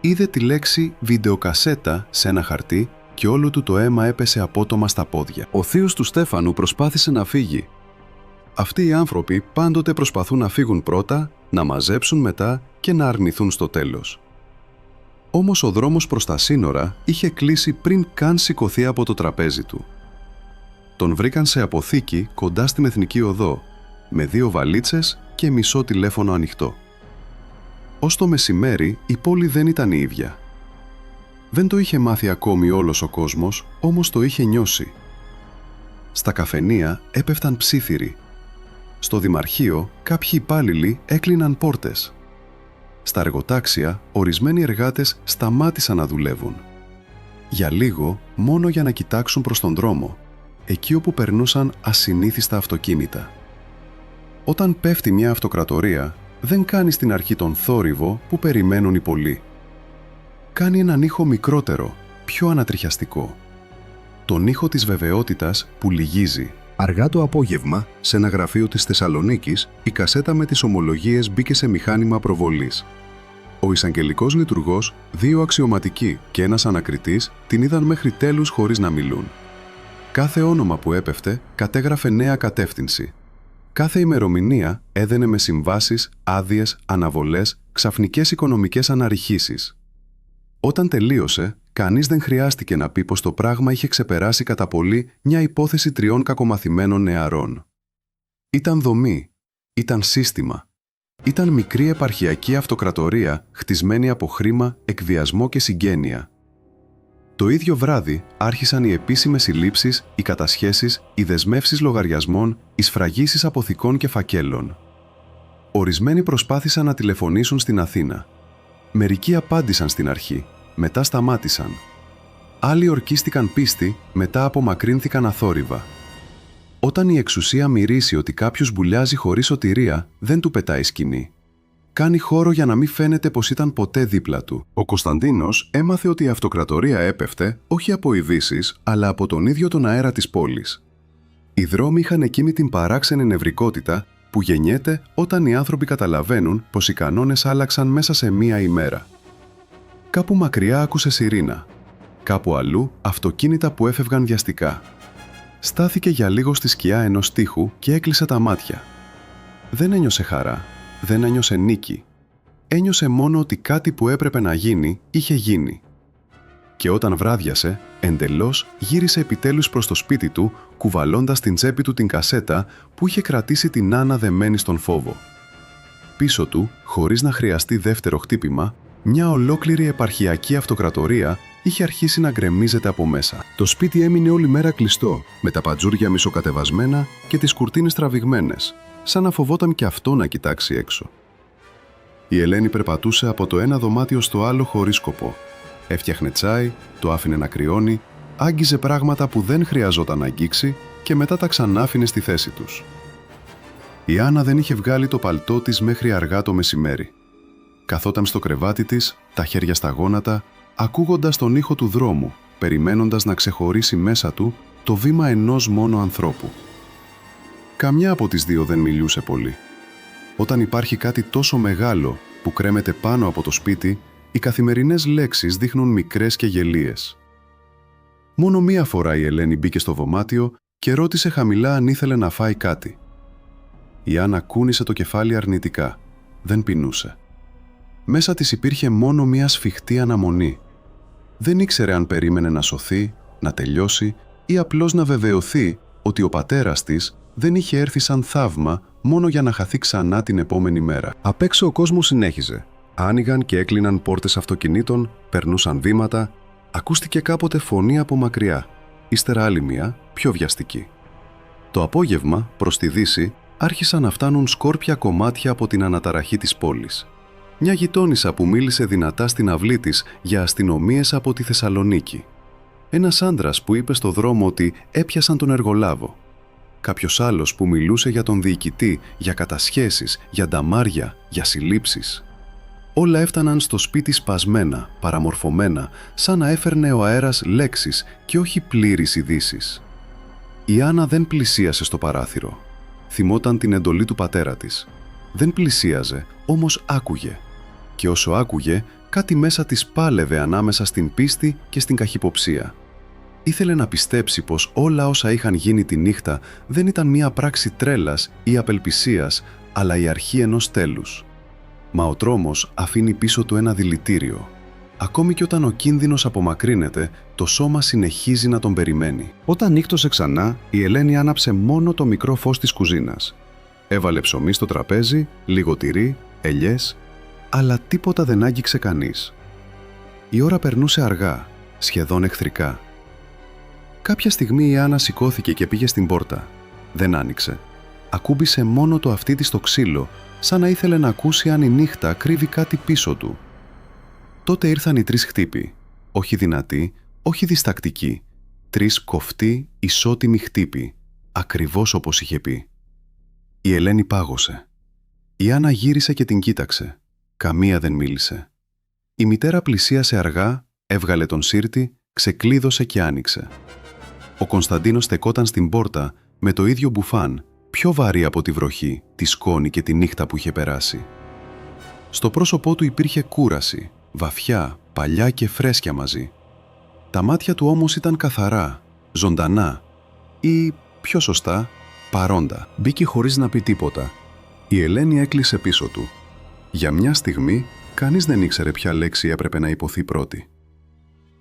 Είδε τη λέξη «βιντεοκασέτα» σε ένα χαρτί και όλο του το αίμα έπεσε απότομα στα πόδια. Ο θείος του Στέφανου προσπάθησε να φύγει. Αυτοί οι άνθρωποι πάντοτε προσπαθούν να φύγουν πρώτα, να μαζέψουν μετά και να αρνηθούν στο τέλος. Όμως ο δρόμος προς τα σύνορα είχε κλείσει πριν καν σηκωθεί από το τραπέζι του. Τον βρήκαν σε αποθήκη κοντά στην Εθνική Οδό, με 2 βαλίτσες και μισό τηλέφωνο ανοιχτό. Ως το μεσημέρι η πόλη δεν ήταν η ίδια. Δεν το είχε μάθει ακόμη όλος ο κόσμος, όμως το είχε νιώσει. Στα καφενεία έπεφταν ψίθυροι. Στο δημαρχείο κάποιοι υπάλληλοι έκλειναν πόρτες. Στα εργοτάξια ορισμένοι εργάτες σταμάτησαν να δουλεύουν. Για λίγο, μόνο για να κοιτάξουν προς τον δρόμο, εκεί όπου περνούσαν ασυνήθιστα αυτοκίνητα. Όταν πέφτει μια αυτοκρατορία, δεν κάνει στην αρχή τον θόρυβο που περιμένουν οι πολλοί. Κάνει έναν ήχο μικρότερο, πιο ανατριχιαστικό. Τον ήχο της βεβαιότητας που λυγίζει. Αργά το απόγευμα, σε ένα γραφείο της Θεσσαλονίκης, η κασέτα με τις ομολογίες μπήκε σε μηχάνημα προβολής. Ο εισαγγελικός λειτουργός, 2 αξιωματικοί και ένας ανακριτής την είδαν μέχρι τέλους χωρίς να μιλούν. Κάθε όνομα που έπεφτε κατέγραφε νέα κατεύθυνση. Κάθε ημερομηνία έδαινε με συμβάσεις, άδειες, αναβολές, ξαφνικές οικονομικές αναρριχήσεις. Όταν τελείωσε, κανείς δεν χρειάστηκε να πει πως το πράγμα είχε ξεπεράσει κατά πολύ μια υπόθεση 3 κακομαθημένων νεαρών. Ήταν δομή, ήταν σύστημα. Ήταν μικρή επαρχιακή αυτοκρατορία χτισμένη από χρήμα, εκβιασμό και συγγένεια. Το ίδιο βράδυ άρχισαν οι επίσημες συλλήψεις, οι κατασχέσεις, οι δεσμεύσεις λογαριασμών, οι σφραγίσεις αποθηκών και φακέλων. Ορισμένοι προσπάθησαν να τηλεφωνήσουν στην Αθήνα. Μερικοί απάντησαν στην αρχή, μετά σταμάτησαν. Άλλοι ορκίστηκαν πίστη, μετά απομακρύνθηκαν αθόρυβα. Όταν η εξουσία μυρίσει ότι κάποιος μπουλιάζει χωρίς σωτηρία, δεν του πετάει σκηνή. Κάνει χώρο για να μην φαίνεται πως ήταν ποτέ δίπλα του. Ο Κωνσταντίνος έμαθε ότι η αυτοκρατορία έπεφτε όχι από ειδήσεις, αλλά από τον ίδιο τον αέρα της πόλης. Οι δρόμοι είχαν εκείνη την παράξενη νευρικότητα που γεννιέται όταν οι άνθρωποι καταλαβαίνουν πως οι κανόνες άλλαξαν μέσα σε μία ημέρα. Κάπου μακριά άκουσε σιρήνα. Κάπου αλλού αυτοκίνητα που έφευγαν βιαστικά. Στάθηκε για λίγο στη σκιά ενός τοίχου και έκλεισε τα μάτια. Δεν ένιωσε χαρά, δεν ένιωσε νίκη. Ένιωσε μόνο ότι κάτι που έπρεπε να γίνει, είχε γίνει. Και όταν βράδιασε, εντελώς γύρισε επιτέλους προς το σπίτι του, κουβαλώντας στην τσέπη του την κασέτα που είχε κρατήσει την Άννα δεμένη στον φόβο. Πίσω του, χωρίς να χρειαστεί δεύτερο χτύπημα, μια ολόκληρη επαρχιακή αυτοκρατορία είχε αρχίσει να γκρεμίζεται από μέσα. Το σπίτι έμεινε όλη μέρα κλειστό, με τα παντζούρια μισοκατεβασμένα και τις κουρτίνες τραβηγμένες, σαν να φοβόταν και αυτό να κοιτάξει έξω. Η Ελένη περπατούσε από το ένα δωμάτιο στο άλλο χωρίς σκοπό. Έφτιαχνε τσάι, το άφηνε να κρυώνει, άγγιζε πράγματα που δεν χρειαζόταν να αγγίξει και μετά τα ξανάφηνε στη θέση τους. Η Άννα δεν είχε βγάλει το παλτό της μέχρι αργά το μεσημέρι. Καθόταν στο κρεβάτι της, τα χέρια στα γόνατα, ακούγοντας τον ήχο του δρόμου, περιμένοντας να ξεχωρίσει μέσα του το βήμα ενός μόνο ανθρώπου. Καμιά από τις δύο δεν μιλούσε πολύ. Όταν υπάρχει κάτι τόσο μεγάλο που κρέμεται πάνω από το σπίτι, οι καθημερινές λέξεις δείχνουν μικρές και γελίες. Μόνο μία φορά η Ελένη μπήκε στο δωμάτιο και ρώτησε χαμηλά αν ήθελε να φάει κάτι. Η Άννα κούνησε το κεφάλι αρνητικά. Δεν πεινούσε. Μέσα της υπήρχε μόνο μία σφιχτή αναμονή. Δεν ήξερε αν περίμενε να σωθεί, να τελειώσει ή απλώς να βεβαιωθεί ότι ο πατέρας της δεν είχε έρθει σαν θαύμα μόνο για να χαθεί ξανά την επόμενη μέρα. Απ' έξω ο κόσμος συνέχιζε. Άνοιγαν και έκλειναν πόρτες αυτοκινήτων, περνούσαν βήματα, ακούστηκε κάποτε φωνή από μακριά, ύστερα άλλη μία, πιο βιαστική. Το απόγευμα, προς τη δύση, άρχισαν να φτάνουν σκόρπια κομμάτια από την αναταραχή της πόλης. Μια γειτόνισσα που μίλησε δυνατά στην αυλή της για αστυνομίες από τη Θεσσαλονίκη. Ένας άντρας που είπε στο δρόμο ότι έπιασαν τον εργολάβο. Κάποιος άλλος που μιλούσε για τον διοικητή, για κατασχέσεις, για νταμάρια, για συλλήψεις. Όλα έφταναν στο σπίτι σπασμένα, παραμορφωμένα, σαν να έφερνε ο αέρας λέξεις και όχι πλήρεις ειδήσεις. Η Άννα δεν πλησίασε στο παράθυρο. Θυμόταν την εντολή του πατέρα της. Δεν πλησίαζε, όμως άκουγε. Και όσο άκουγε, κάτι μέσα της πάλευε ανάμεσα στην πίστη και στην καχυποψία. Ήθελε να πιστέψει πως όλα όσα είχαν γίνει τη νύχτα δεν ήταν μία πράξη τρέλας ή απελπισίας, αλλά η αρχή ενός τέλους. Μα ο τρόμος αφήνει πίσω του ένα δηλητήριο. Ακόμη και όταν ο κίνδυνος απομακρύνεται, το σώμα συνεχίζει να τον περιμένει. Όταν νύχτωσε ξανά, η Ελένη άναψε μόνο το μικρό φως της κουζίνας. Έβαλε ψωμί στο τραπέζι, λίγο τυρί, ελιές, αλλά τίποτα δεν άγγιξε κανείς. Η ώρα περνούσε αργά, σχεδόν εχθρικά. Κάποια στιγμή η Άννα σηκώθηκε και πήγε στην πόρτα. Δεν άνοιξε. Ακούμπησε μόνο το αυτί της στο ξύλο, σαν να ήθελε να ακούσει αν η νύχτα κρύβει κάτι πίσω του. Τότε ήρθαν οι 3 χτύποι. Όχι δυνατοί, όχι διστακτικοί. 3 κοφτοί, ισότιμοι χτύποι. Ακριβώς όπως είχε πει. Η Ελένη πάγωσε. Η Άννα γύρισε και την κοίταξε. Καμία δεν μίλησε. Η μητέρα πλησίασε αργά, έβγαλε τον σύρτη, ξεκλείδωσε και άνοιξε. Ο Κωνσταντίνος στεκόταν στην πόρτα με το ίδιο μπουφάν, πιο βαρύ από τη βροχή, τη σκόνη και τη νύχτα που είχε περάσει. Στο πρόσωπό του υπήρχε κούραση, βαθιά, παλιά και φρέσκια μαζί. Τα μάτια του όμως ήταν καθαρά, ζωντανά ή, πιο σωστά, παρόντα. Μπήκε χωρίς να πει τίποτα. Η Ελένη έκλεισε πίσω του. Για μια στιγμή, κανείς δεν ήξερε ποια λέξη έπρεπε να υποθεί πρώτη.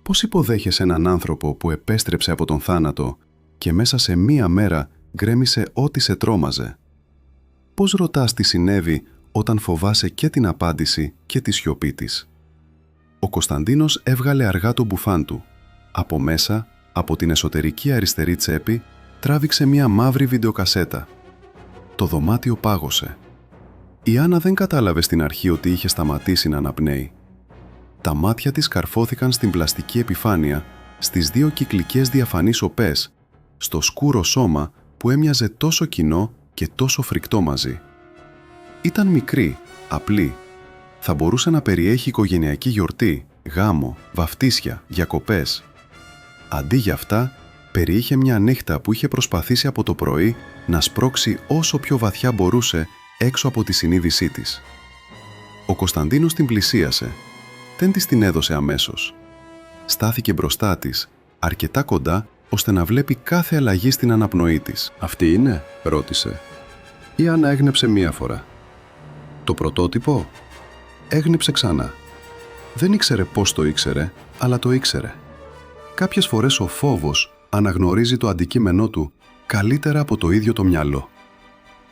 Πώς υποδέχεσαι έναν άνθρωπο που επέστρεψε από τον θάνατο και μέσα σε μία μέρα γκρέμισε ό,τι σε τρόμαζε? Πώς ρωτάς τι συνέβη όταν φοβάσαι και την απάντηση και τη σιωπή της? Ο Κωνσταντίνος έβγαλε αργά το μπουφάν του. Από μέσα, από την εσωτερική αριστερή τσέπη, τράβηξε μία μαύρη βιντεοκασέτα. Το δωμάτιο πάγωσε. Η Άννα δεν κατάλαβε στην αρχή ότι είχε σταματήσει να αναπνέει. Τα μάτια της καρφώθηκαν στην πλαστική επιφάνεια, στις 2 κυκλικές διαφανείς οπές, στο σκούρο σώμα που έμοιαζε τόσο κοινό και τόσο φρικτό μαζί. Ήταν μικρή, απλή. Θα μπορούσε να περιέχει οικογενειακή γιορτή, γάμο, βαφτίσια, διακοπές. Αντί για αυτά, περιείχε μια νύχτα που είχε προσπαθήσει από το πρωί να σπρώξει όσο πιο βαθιά μπορούσε έξω από τη συνείδησή της. Ο Κωνσταντίνος την πλησίασε. Δεν της την έδωσε αμέσως. Στάθηκε μπροστά της, αρκετά κοντά, ώστε να βλέπει κάθε αλλαγή στην αναπνοή της. «Αυτή είναι?» ρώτησε. Η Άννα έγνεψε μία φορά. «Το πρωτότυπο?» Έγνεψε ξανά. Δεν ήξερε πώς το ήξερε, αλλά το ήξερε. Κάποιες φορές ο φόβος αναγνωρίζει το αντικείμενό του καλύτερα από το ίδιο το μυαλό.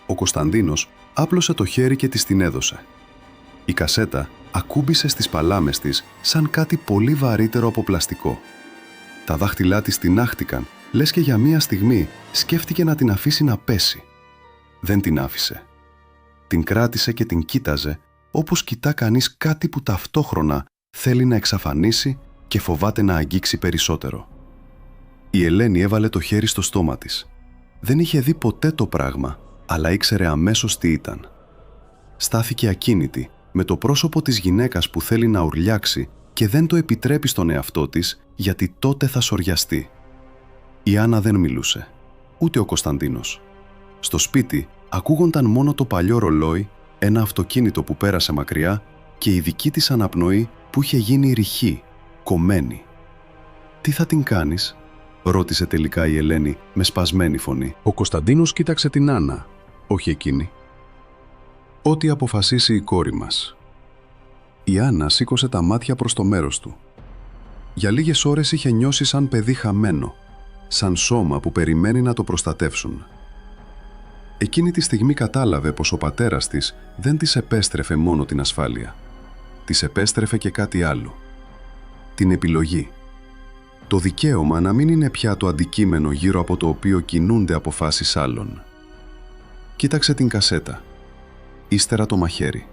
Ο Κωνσταντίνος άπλωσε το χέρι και της την έδωσε. Η κασέτα ακούμπησε στις παλάμες της σαν κάτι πολύ βαρύτερο από πλαστικό. Τα δάχτυλά της τινάχτηκαν, λες και για μία στιγμή σκέφτηκε να την αφήσει να πέσει. Δεν την άφησε. Την κράτησε και την κοίταζε, όπως κοιτά κανείς κάτι που ταυτόχρονα θέλει να εξαφανίσει και φοβάται να αγγίξει περισσότερο. Η Ελένη έβαλε το χέρι στο στόμα της. Δεν είχε δει ποτέ το πράγμα, αλλά ήξερε αμέσως τι ήταν. Στάθηκε ακίνητη, με το πρόσωπο της γυναίκας που θέλει να ουρλιάξει και δεν το επιτρέπει στον εαυτό της, γιατί τότε θα σοριαστεί. Η Άννα δεν μιλούσε, ούτε ο Κωνσταντίνος. Στο σπίτι ακούγονταν μόνο το παλιό ρολόι, ένα αυτοκίνητο που πέρασε μακριά και η δική της αναπνοή που είχε γίνει ρηχή, κομμένη. «Τι θα την κάνεις?» ρώτησε τελικά η Ελένη με σπασμένη φωνή. Ο Κωνσταντίνος κοίταξε την Άννα, όχι εκείνη. «Ό,τι αποφασίσει η κόρη μας». Η Άννα σήκωσε τα μάτια προς το μέρος του. Για λίγες ώρες είχε νιώσει σαν παιδί χαμένο, σαν σώμα που περιμένει να το προστατεύσουν. Εκείνη τη στιγμή κατάλαβε πως ο πατέρας της δεν της επέστρεφε μόνο την ασφάλεια. Της επέστρεφε και κάτι άλλο. Την επιλογή. Το δικαίωμα να μην είναι πια το αντικείμενο γύρω από το οποίο κινούνται αποφάσεις άλλων. Κοίταξε την κασέτα. Ύστερα το μαχαίρι.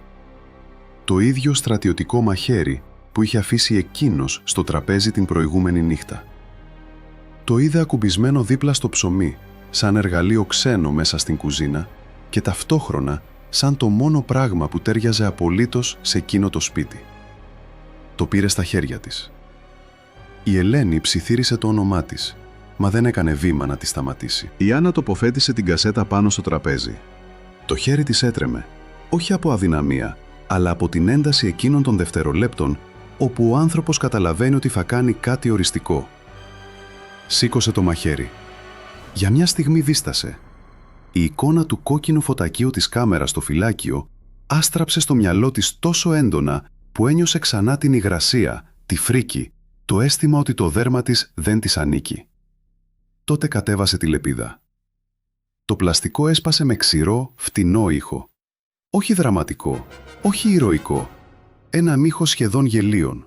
Το ίδιο στρατιωτικό μαχαίρι που είχε αφήσει εκείνος στο τραπέζι την προηγούμενη νύχτα. Το είδε ακουμπισμένο δίπλα στο ψωμί, σαν εργαλείο ξένο μέσα στην κουζίνα και ταυτόχρονα σαν το μόνο πράγμα που τέριαζε απολύτως σε εκείνο το σπίτι. Το πήρε στα χέρια της. Η Ελένη ψιθύρισε το όνομά της, μα δεν έκανε βήμα να τη σταματήσει. Η Άννα τοποθέτησε την κασέτα πάνω στο τραπέζι. Το χέρι της έτρεμε, όχι από αδυναμία, αλλά από την ένταση εκείνων των δευτερολέπτων, όπου ο άνθρωπος καταλαβαίνει ότι θα κάνει κάτι οριστικό. Σήκωσε το μαχαίρι. Για μια στιγμή δίστασε. Η εικόνα του κόκκινου φωτακίου της κάμερας στο φυλάκιο άστραψε στο μυαλό της τόσο έντονα που ένιωσε ξανά την υγρασία, τη φρίκη, το αίσθημα ότι το δέρμα της δεν της ανήκει. Τότε κατέβασε τη λεπίδα. Το πλαστικό έσπασε με ξηρό, φτηνό ήχο. Όχι δραματικό, όχι ηρωικό. Ένα ήχο σχεδόν γελίων.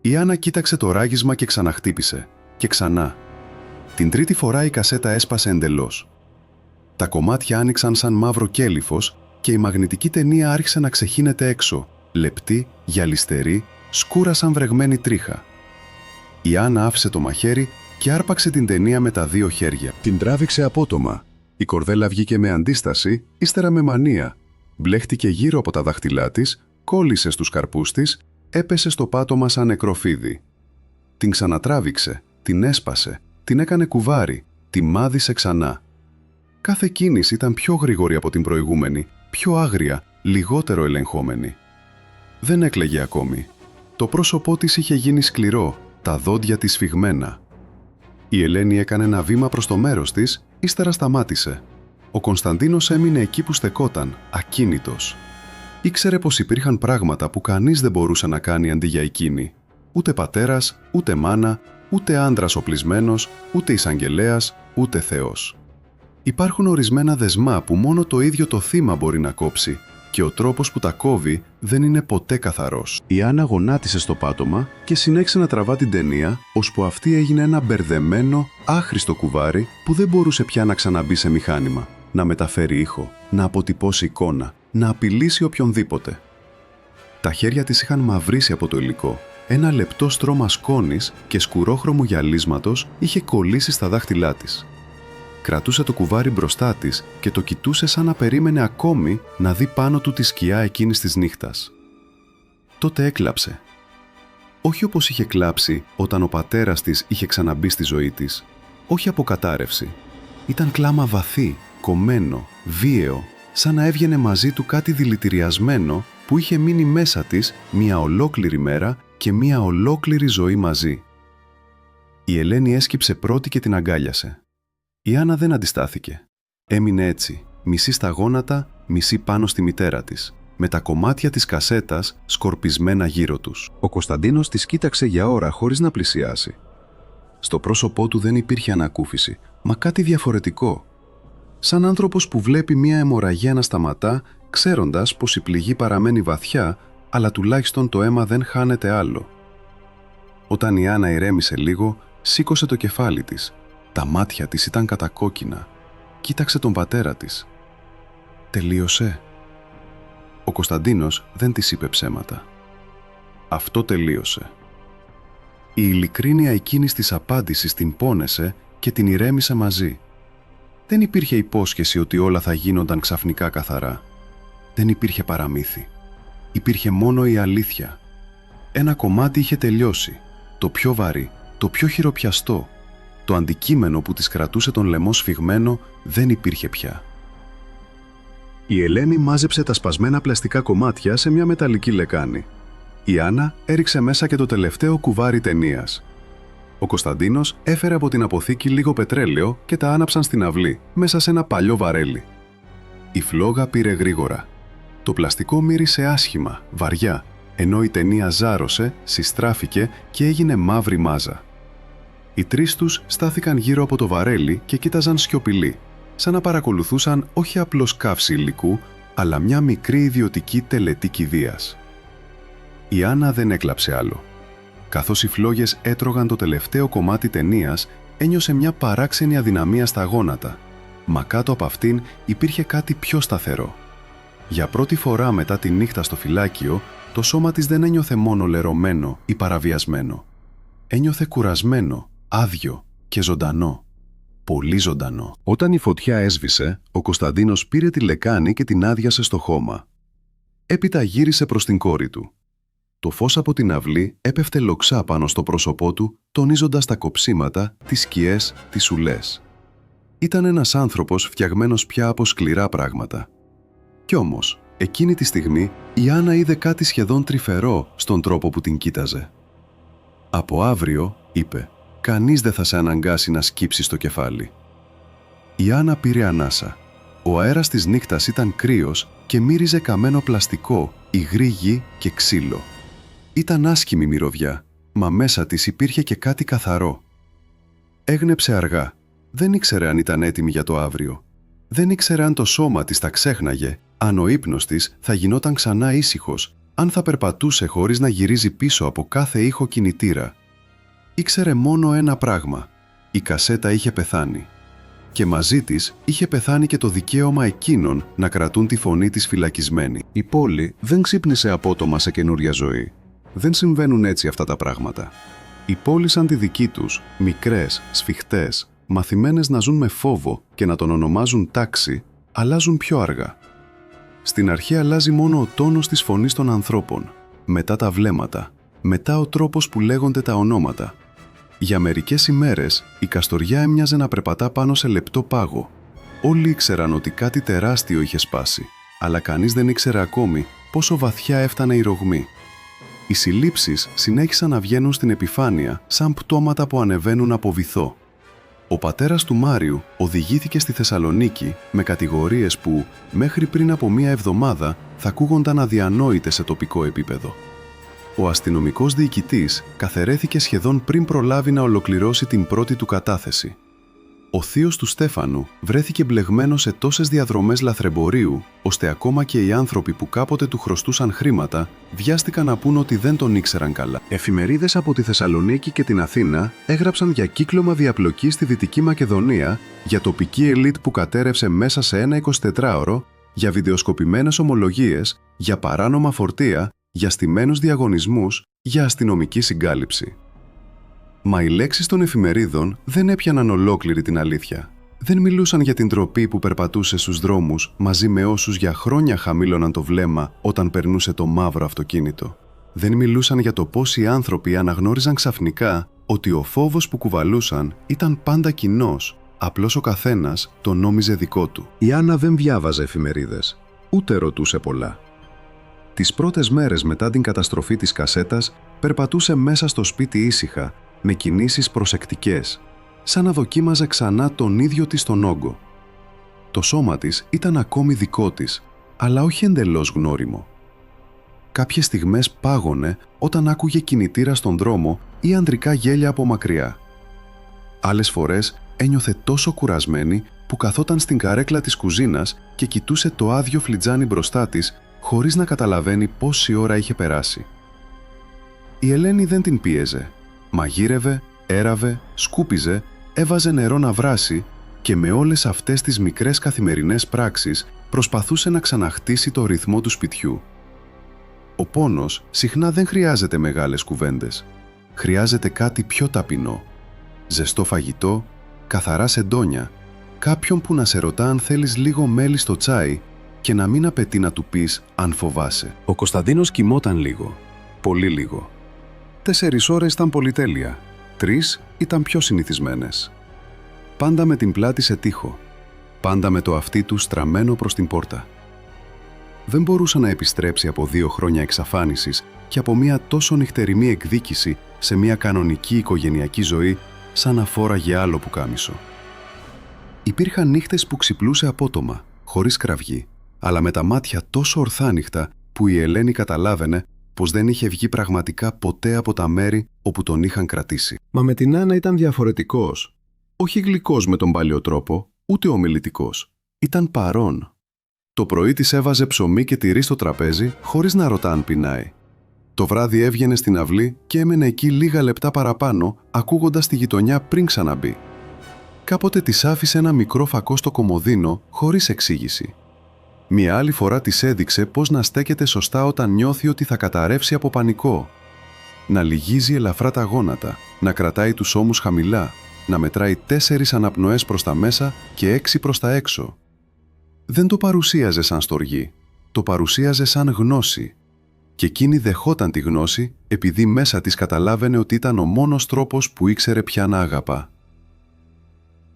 Η Άννα κοίταξε το ράγισμα και ξαναχτύπησε. Και ξανά. Την τρίτη φορά η κασέτα έσπασε εντελώς. Τα κομμάτια άνοιξαν σαν μαύρο κέλυφος και η μαγνητική ταινία άρχισε να ξεχύνεται έξω, λεπτή, γυαλιστερή, σκούρα σαν βρεγμένη τρίχα. Η Άννα άφησε το μαχαίρι και άρπαξε την ταινία με τα δύο χέρια. Την τράβηξε απότομα. Η κορδέλα βγήκε με αντίσταση, ύστερα με μανία. Μπλέχτηκε γύρω από τα δάχτυλά της, κόλλησε στους καρπούς της, έπεσε στο πάτωμα σαν νεκρό φίδι. Την ξανατράβηξε, την έσπασε, την έκανε κουβάρι, τη μάδισε ξανά. Κάθε κίνηση ήταν πιο γρήγορη από την προηγούμενη, πιο άγρια, λιγότερο ελεγχόμενη. Δεν έκλαιγε ακόμη. Το πρόσωπό της είχε γίνει σκληρό, τα δόντια της σφιγμένα. Η Ελένη έκανε ένα βήμα προς το μέρος της, ύστερα σταμάτησε. Ο Κωνσταντίνος έμεινε εκεί που στεκόταν, ακίνητος. Ήξερε πως υπήρχαν πράγματα που κανείς δεν μπορούσε να κάνει αντί για εκείνη. Ούτε πατέρας, ούτε μάνα, ούτε άντρας οπλισμένος, ούτε εισαγγελέας, ούτε Θεός. Υπάρχουν ορισμένα δεσμά που μόνο το ίδιο το θύμα μπορεί να κόψει και ο τρόπος που τα κόβει δεν είναι ποτέ καθαρός. Η Άννα γονάτισε στο πάτωμα και συνέχισε να τραβά την ταινία, ώσπου αυτή έγινε ένα μπερδεμένο, άχρηστο κουβάρι που δεν μπορούσε πια να ξαναμπεί σε μηχάνημα, να μεταφέρει ήχο, να αποτυπώσει εικόνα, να απειλήσει οποιονδήποτε. Τα χέρια της είχαν μαυρίσει από το υλικό. Ένα λεπτό στρώμα σκόνης και σκουρόχρωμου γυαλίσματος είχε κολλήσει στα δάχτυλά της. Κρατούσε το κουβάρι μπροστά της και το κοιτούσε σαν να περίμενε ακόμη να δει πάνω του τη σκιά εκείνης της νύχτας. Τότε έκλαψε. Όχι όπως είχε κλάψει όταν ο πατέρας της είχε ξαναμπεί στη ζωή της. Όχι από κατάρρευση. Ήταν κλάμα βαθύ, κομμένο, βίαιο, σαν να έβγαινε μαζί του κάτι δηλητηριασμένο που είχε μείνει μέσα της μια ολόκληρη μέρα και μια ολόκληρη ζωή μαζί. Η Ελένη έσκυψε πρώτη και την αγκάλιασε. Η Άννα δεν αντιστάθηκε. Έμεινε έτσι, μισή στα γόνατα, μισή πάνω στη μητέρα της, με τα κομμάτια της κασέτας σκορπισμένα γύρω τους. Ο Κωνσταντίνος της κοίταξε για ώρα χωρίς να πλησιάσει. Στο πρόσωπό του δεν υπήρχε ανακούφιση, μα κάτι διαφορετικό. Σαν άνθρωπος που βλέπει μια αιμορραγία να σταματά, ξέροντας πως η πληγή παραμένει βαθιά, αλλά τουλάχιστον το αίμα δεν χάνεται άλλο. Όταν η Άννα ηρέμησε λίγο, σήκωσε το κεφάλι της. Τα μάτια της ήταν κατακόκκινα. Κοίταξε τον πατέρα της. «Τελείωσε?» Ο Κωνσταντίνος δεν της είπε ψέματα. Αυτό τελείωσε. Η ειλικρίνεια εκείνης της απάντησης την πόνεσε και την ηρέμησε μαζί. Δεν υπήρχε υπόσχεση ότι όλα θα γίνονταν ξαφνικά καθαρά. Δεν υπήρχε παραμύθι. Υπήρχε μόνο η αλήθεια. Ένα κομμάτι είχε τελειώσει. Το πιο βαρύ, το πιο χειροπιαστό. Το αντικείμενο που της κρατούσε τον λαιμό σφιγμένο δεν υπήρχε πια. Η Ελένη μάζεψε τα σπασμένα πλαστικά κομμάτια σε μια μεταλλική λεκάνη. Η Άννα έριξε μέσα και το τελευταίο κουβάρι ταινίας. Ο Κωνσταντίνος έφερε από την αποθήκη λίγο πετρέλαιο και τα άναψαν στην αυλή, μέσα σε ένα παλιό βαρέλι. Η φλόγα πήρε γρήγορα. Το πλαστικό μύρισε άσχημα, βαριά, ενώ η ταινία ζάρωσε, συστράφηκε και έγινε μαύρη μάζα. Οι τρεις τους στάθηκαν γύρω από το βαρέλι και κοίταζαν σιωπηλοί, σαν να παρακολουθούσαν όχι απλώς καύση υλικού, αλλά μια μικρή ιδιωτική τελετή κηδείας. Η Άννα δεν έκλαψε άλλο. Καθώς οι φλόγες έτρωγαν το τελευταίο κομμάτι ταινίας, ένιωσε μια παράξενη αδυναμία στα γόνατα, μα κάτω από αυτήν υπήρχε κάτι πιο σταθερό. Για πρώτη φορά μετά τη νύχτα στο φυλάκιο, το σώμα της δεν ένιωθε μόνο λερωμένο ή παραβιασμένο. Ένιωθε κουρασμένο, άδειο και ζωντανό. Πολύ ζωντανό. Όταν η φωτιά έσβησε, ο Κωνσταντίνος πήρε τη λεκάνη και την άδειασε στο χώμα. Έπειτα γύρισε προς την κόρη του. Το φως από την αυλή έπεφτε λοξά πάνω στο πρόσωπό του, τονίζοντας τα κοψίματα, τις σκιές, τις ουλές. Ήταν ένας άνθρωπος φτιαγμένος πια από σκληρά πράγματα. Κι όμως, εκείνη τη στιγμή, η Άννα είδε κάτι σχεδόν τρυφερό στον τρόπο που την κοίταζε. «Από αύριο», είπε, «κανείς δεν θα σε αναγκάσει να σκύψεις το κεφάλι». Η Άννα πήρε ανάσα. Ο αέρας της νύχτας ήταν κρύος και μύριζε καμένο πλαστικό, υγρή γη και ξύλο. Ήταν άσχημη μυρωδιά, μα μέσα της υπήρχε και κάτι καθαρό. Έγνεψε αργά. Δεν ήξερε αν ήταν έτοιμη για το αύριο. Δεν ήξερε αν το σώμα της τα ξέχναγε, αν ο ύπνος της θα γινόταν ξανά ήσυχος, αν θα περπατούσε χωρίς να γυρίζει πίσω από κάθε ήχο κινητήρα. Ήξερε μόνο ένα πράγμα. Η κασέτα είχε πεθάνει. Και μαζί της είχε πεθάνει και το δικαίωμα εκείνων να κρατούν τη φωνή της φυλακισμένη. Η πόλη δεν ξύπνησε απότομα σε καινούρια ζωή. Δεν συμβαίνουν έτσι αυτά τα πράγματα. Οι πόλεις σαν τη δική τους, μικρές, σφιχτές, μαθημένες να ζουν με φόβο και να τον ονομάζουν τάξη, αλλάζουν πιο αργά. Στην αρχή αλλάζει μόνο ο τόνος της φωνής των ανθρώπων, μετά τα βλέμματα, μετά ο τρόπος που λέγονται τα ονόματα. Για μερικές ημέρες η Καστοριά έμοιαζε να περπατά πάνω σε λεπτό πάγο. Όλοι ήξεραν ότι κάτι τεράστιο είχε σπάσει, αλλά κανείς δεν ήξερε ακόμη πόσο βαθιά έφτανε η ρογμή. Οι συλλήψεις συνέχισαν να βγαίνουν στην επιφάνεια σαν πτώματα που ανεβαίνουν από βυθό. Ο πατέρας του Μάριου οδηγήθηκε στη Θεσσαλονίκη με κατηγορίες που, μέχρι πριν από μία εβδομάδα, θα ακούγονταν αδιανόητες σε τοπικό επίπεδο. Ο αστυνομικός διοικητής καθαιρέθηκε σχεδόν πριν προλάβει να ολοκληρώσει την πρώτη του κατάθεση. Ο θείος του Στέφανου βρέθηκε μπλεγμένος σε τόσες διαδρομές λαθρεμπορίου, ώστε ακόμα και οι άνθρωποι που κάποτε του χρωστούσαν χρήματα βιάστηκαν να πούν ότι δεν τον ήξεραν καλά. Εφημερίδες από τη Θεσσαλονίκη και την Αθήνα έγραψαν για κύκλωμα διαπλοκής στη Δυτική Μακεδονία, για τοπική ελίτ που κατέρευσε μέσα σε ένα 24ωρο, για βιντεοσκοπημένες ομολογίες, για παράνομα φορτία, για στημένους διαγωνισμούς, για αστυνομική συγκάλυψη. Μα οι λέξεις των εφημερίδων δεν έπιαναν ολόκληρη την αλήθεια. Δεν μιλούσαν για την τροπή που περπατούσε στους δρόμους μαζί με όσους για χρόνια χαμήλωναν το βλέμμα όταν περνούσε το μαύρο αυτοκίνητο. Δεν μιλούσαν για το πώς οι άνθρωποι αναγνώριζαν ξαφνικά ότι ο φόβος που κουβαλούσαν ήταν πάντα κοινός, απλώς ο καθένας τον νόμιζε δικό του. Η Άννα δεν διάβαζε εφημερίδες, ούτε ρωτούσε πολλά. Τις πρώτες μέρες μετά την καταστροφή της κασέτας περπατούσε μέσα στο σπίτι ήσυχα, με κινήσεις προσεκτικές, σαν να δοκίμαζε ξανά τον ίδιο της τον όγκο. Το σώμα της ήταν ακόμη δικό της, αλλά όχι εντελώς γνώριμο. Κάποιες στιγμές πάγωνε όταν άκουγε κινητήρα στον δρόμο ή ανδρικά γέλια από μακριά. Άλλες φορές ένιωθε τόσο κουρασμένη που καθόταν στην καρέκλα της κουζίνας και κοιτούσε το άδειο φλιτζάνι μπροστά της χωρίς να καταλαβαίνει πόση ώρα είχε περάσει. Η Ελένη δεν την πίεζε. Μαγείρευε, έραβε, σκούπιζε, έβαζε νερό να βράσει και με όλες αυτές τις μικρές καθημερινές πράξεις προσπαθούσε να ξαναχτίσει το ρυθμό του σπιτιού. Ο πόνος συχνά δεν χρειάζεται μεγάλες κουβέντες. Χρειάζεται κάτι πιο ταπεινό. Ζεστό φαγητό, καθαρά σεντόνια, κάποιον που να σε ρωτά αν θέλεις λίγο μέλι στο τσάι και να μην απαιτεί να του πεις αν φοβάσαι. Ο Κωνσταντίνος κοιμόταν λίγο, πολύ λίγο. 4 ώρες ήταν πολυτέλεια, 3 ήταν πιο συνηθισμένες. Πάντα με την πλάτη σε τοίχο, πάντα με το αυτί του στραμμένο προς την πόρτα. Δεν μπορούσε να επιστρέψει από 2 χρόνια εξαφάνισης και από μια τόσο νυχτερινή εκδίκηση σε μια κανονική οικογενειακή ζωή σαν να φόραγε άλλο πουκάμισο. Υπήρχαν νύχτες που ξυπνούσε απότομα, χωρίς κραυγή, αλλά με τα μάτια τόσο ορθάνυχτα που η Ελένη καταλάβαινε πως δεν είχε βγει πραγματικά ποτέ από τα μέρη όπου τον είχαν κρατήσει. Μα με την Άννα ήταν διαφορετικός. Όχι γλυκός με τον παλιό τρόπο, ούτε ομιλητικός. Ήταν παρόν. Το πρωί της έβαζε ψωμί και τυρί στο τραπέζι χωρίς να ρωτά αν πεινάει. Το βράδυ έβγαινε στην αυλή και έμενε εκεί λίγα λεπτά παραπάνω, ακούγοντας τη γειτονιά πριν ξαναμπεί. Κάποτε της άφησε ένα μικρό φακό στο κομοδίνο χωρίς εξήγηση. Μια άλλη φορά της έδειξε πώς να στέκεται σωστά όταν νιώθει ότι θα καταρρεύσει από πανικό. Να λυγίζει ελαφρά τα γόνατα, να κρατάει τους ώμους χαμηλά, να μετράει 4 αναπνοές προς τα μέσα και 6 προς τα έξω. Δεν το παρουσίαζε σαν στοργή, το παρουσίαζε σαν γνώση. Και εκείνη δεχόταν τη γνώση επειδή μέσα της καταλάβαινε ότι ήταν ο μόνος τρόπος που ήξερε πια να αγαπά.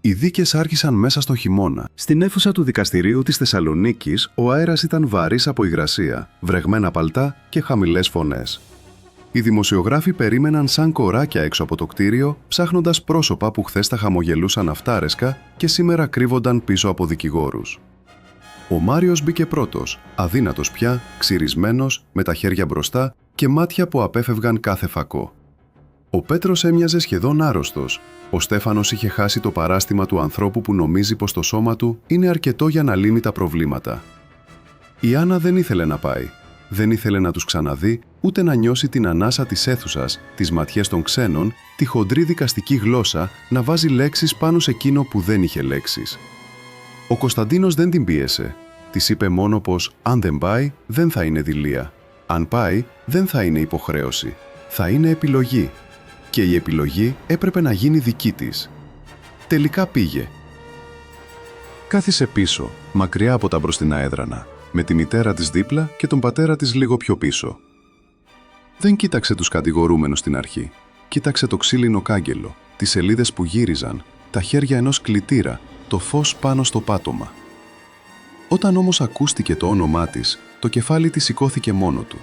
Οι δίκες άρχισαν μέσα στο χειμώνα. Στην αίθουσα του δικαστηρίου της Θεσσαλονίκης ο αέρας ήταν βαρύς από υγρασία, βρεγμένα παλτά και χαμηλές φωνές. Οι δημοσιογράφοι περίμεναν σαν κοράκια έξω από το κτίριο, ψάχνοντας πρόσωπα που χθες τα χαμογελούσαν αυτάρεσκα και σήμερα κρύβονταν πίσω από δικηγόρους. Ο Μάριος μπήκε πρώτος, αδύνατος πια, ξυρισμένος, με τα χέρια μπροστά και μάτια που απέφευγαν κάθε φακό. Ο Πέτρος έμοιαζε σχεδόν άρρωστος. Ο Στέφανος είχε χάσει το παράστημα του ανθρώπου που νομίζει πως το σώμα του είναι αρκετό για να λύνει τα προβλήματα. Η Άννα δεν ήθελε να πάει. Δεν ήθελε να τους ξαναδεί, ούτε να νιώσει την ανάσα της αίθουσας, τις ματιές των ξένων, τη χοντρή δικαστική γλώσσα να βάζει λέξεις πάνω σε εκείνο που δεν είχε λέξεις. Ο Κωνσταντίνος δεν την πίεσε. Της είπε μόνο πως αν δεν πάει, δεν θα είναι δειλία. Αν πάει, δεν θα είναι υποχρέωση. Θα είναι επιλογή. Και η επιλογή έπρεπε να γίνει δική της. Τελικά πήγε. Κάθισε πίσω, μακριά από τα μπροστινά έδρανα, με τη μητέρα της δίπλα και τον πατέρα της λίγο πιο πίσω. Δεν κοίταξε τους κατηγορούμενους στην αρχή. Κοίταξε το ξύλινο κάγκελο, τις σελίδες που γύριζαν, τα χέρια ενός κλητήρα, το φως πάνω στο πάτωμα. Όταν όμως ακούστηκε το όνομά της, το κεφάλι της σηκώθηκε μόνο του.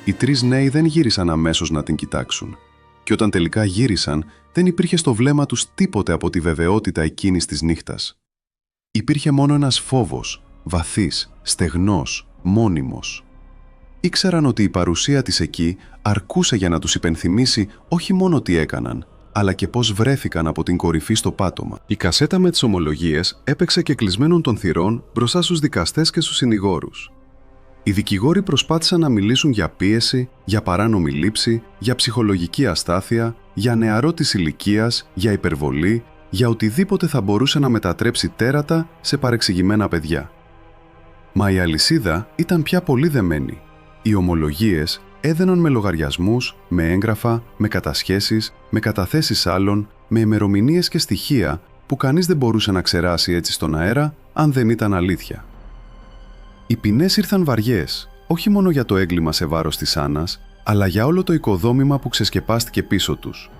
Οι τρεις νέοι δεν γύρισαν αμέσως να την κοιτάξουν. Και όταν τελικά γύρισαν, δεν υπήρχε στο βλέμμα τους τίποτε από τη βεβαιότητα εκείνης της νύχτας. Υπήρχε μόνο ένας φόβος, βαθύς, στεγνός, μόνιμος. Ήξεραν ότι η παρουσία της εκεί αρκούσε για να τους υπενθυμίσει όχι μόνο τι έκαναν, αλλά και πώς βρέθηκαν από την κορυφή στο πάτωμα. Η κασέτα με τις ομολογίες έπαιξε και κλεισμένων των θυρών μπροστά στους δικαστές και στους συνηγόρους. Οι δικηγόροι προσπάθησαν να μιλήσουν για πίεση, για παράνομη λήψη, για ψυχολογική αστάθεια, για νεαρό της ηλικίας, για υπερβολή, για οτιδήποτε θα μπορούσε να μετατρέψει τέρατα σε παρεξηγημένα παιδιά. Μα η αλυσίδα ήταν πια πολύ δεμένη. Οι ομολογίες έδαιναν με λογαριασμούς, με έγγραφα, με κατασχέσεις, με καταθέσεις άλλων, με ημερομηνίες και στοιχεία που κανείς δεν μπορούσε να ξεράσει έτσι στον αέρα αν δεν ήταν αλήθεια. Οι ποινές ήρθαν βαριές, όχι μόνο για το έγκλημα σε βάρος της Άννας, αλλά για όλο το οικοδόμημα που ξεσκεπάστηκε πίσω τους.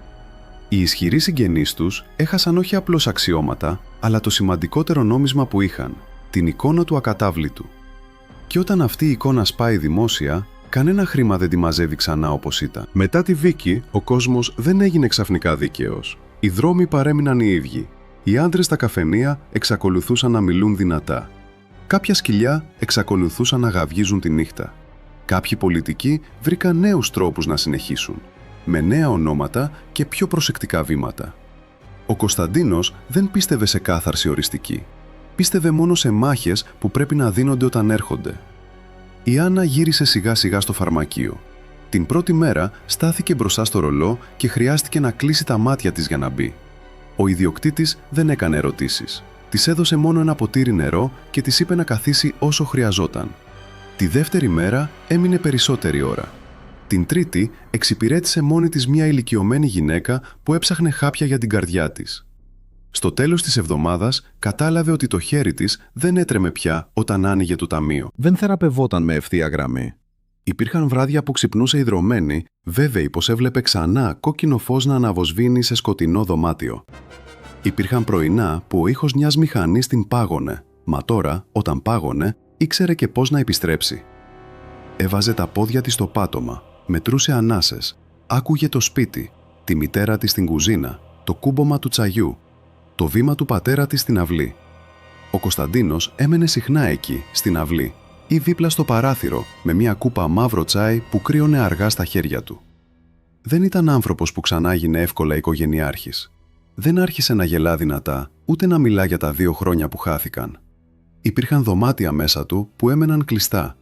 Οι ισχυροί συγγενείς τους έχασαν όχι απλώς αξιώματα, αλλά το σημαντικότερο νόμισμα που είχαν, την εικόνα του ακατάβλητου. Και όταν αυτή η εικόνα σπάει δημόσια, κανένα χρήμα δεν τη μαζεύει ξανά όπως ήταν. Μετά τη δίκη, ο κόσμος δεν έγινε ξαφνικά δίκαιος. Οι δρόμοι παρέμειναν οι ίδιοι. Οι άντρες στα καφενεία εξακολουθούσαν να μιλούν δυνατά. Κάποια σκυλιά εξακολουθούσαν να γαυγίζουν τη νύχτα. Κάποιοι πολιτικοί βρήκαν νέους τρόπους να συνεχίσουν, με νέα ονόματα και πιο προσεκτικά βήματα. Ο Κωνσταντίνος δεν πίστευε σε κάθαρση οριστική. Πίστευε μόνο σε μάχες που πρέπει να δίνονται όταν έρχονται. Η Άννα γύρισε σιγά σιγά στο φαρμακείο. Την πρώτη μέρα στάθηκε μπροστά στο ρολό και χρειάστηκε να κλείσει τα μάτια της για να μπει. Ο ιδιοκτήτης δεν έκανε ερωτήσεις. Της έδωσε μόνο ένα ποτήρι νερό και της είπε να καθίσει όσο χρειαζόταν. Τη δεύτερη μέρα έμεινε περισσότερη ώρα. Την τρίτη εξυπηρέτησε μόνη της μια ηλικιωμένη γυναίκα που έψαχνε χάπια για την καρδιά της. Στο τέλος της εβδομάδας κατάλαβε ότι το χέρι της δεν έτρεμε πια όταν άνοιγε το ταμείο. Δεν θεραπευόταν με ευθεία γραμμή. Υπήρχαν βράδια που ξυπνούσε ιδρωμένη, βέβαιη πως έβλεπε ξανά κόκκινο φως να αναβοσβήνει σε σκοτεινό δωμάτιο. Υπήρχαν πρωινά που ο ήχος μιας μηχανής την πάγωνε, μα τώρα, όταν πάγωνε, ήξερε και πώς να επιστρέψει. Έβαζε τα πόδια της στο πάτωμα, μετρούσε ανάσες, άκουγε το σπίτι, τη μητέρα της στην κουζίνα, το κούμπομα του τσαγιού, το βήμα του πατέρα της στην αυλή. Ο Κωνσταντίνος έμενε συχνά εκεί, στην αυλή, ή δίπλα στο παράθυρο, με μια κούπα μαύρο τσάι που κρύωνε αργά στα χέρια του. Δεν ήταν άνθρωπος που ξανά γίνε εύκολα οικογενειάρχης. Δεν άρχισε να γελά δυνατά, ούτε να μιλά για τα 2 χρόνια που χάθηκαν. Υπήρχαν δωμάτια μέσα του που έμεναν κλειστά.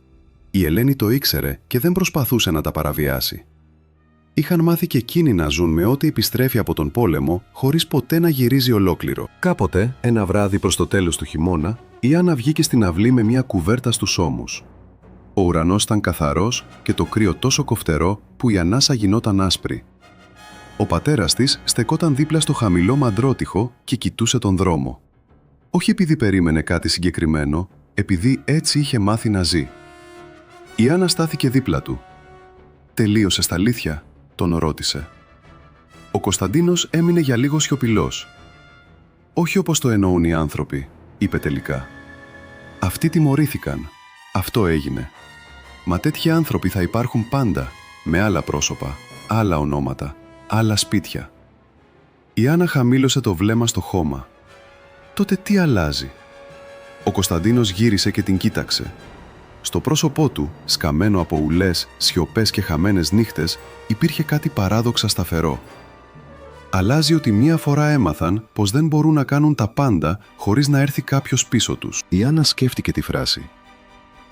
Η Ελένη το ήξερε και δεν προσπαθούσε να τα παραβιάσει. Είχαν μάθει και εκείνοι να ζουν με ό,τι επιστρέφει από τον πόλεμο, χωρίς ποτέ να γυρίζει ολόκληρο. Κάποτε, ένα βράδυ προς το τέλος του χειμώνα, η Άννα βγήκε στην αυλή με μια κουβέρτα στους ώμους. Ο ουρανός ήταν καθαρός και το κρύο τόσο κοφτερό που η ανάσα γινόταν άσπρη. Ο πατέρας της στεκόταν δίπλα στο χαμηλό μαντρότυχο και κοιτούσε τον δρόμο. Όχι επειδή περίμενε κάτι συγκεκριμένο, επειδή έτσι είχε μάθει να ζει. Η Άννα στάθηκε δίπλα του. «Τελείωσες τα αλήθεια?» τον ρώτησε. Ο Κωνσταντίνος έμεινε για λίγο σιωπηλός. «Όχι όπως το εννοούν οι άνθρωποι», είπε τελικά. «Αυτοί τιμωρήθηκαν. Αυτό έγινε. Μα τέτοιοι άνθρωποι θα υπάρχουν πάντα, με άλλα πρόσωπα, άλλα ονόματα, άλλα σπίτια». Η Άννα χαμήλωσε το βλέμμα στο χώμα. «Τότε τι αλλάζει?» Ο Κωνσταντίνος γύρισε και την κοίταξε. Στο πρόσωπό του, σκαμμένο από ουλές, σιωπές και χαμένες νύχτες, υπήρχε κάτι παράδοξα σταθερό. Αλλάζει ότι μία φορά έμαθαν πως δεν μπορούν να κάνουν τα πάντα χωρίς να έρθει κάποιος πίσω τους. Η Άννα σκέφτηκε τη φράση.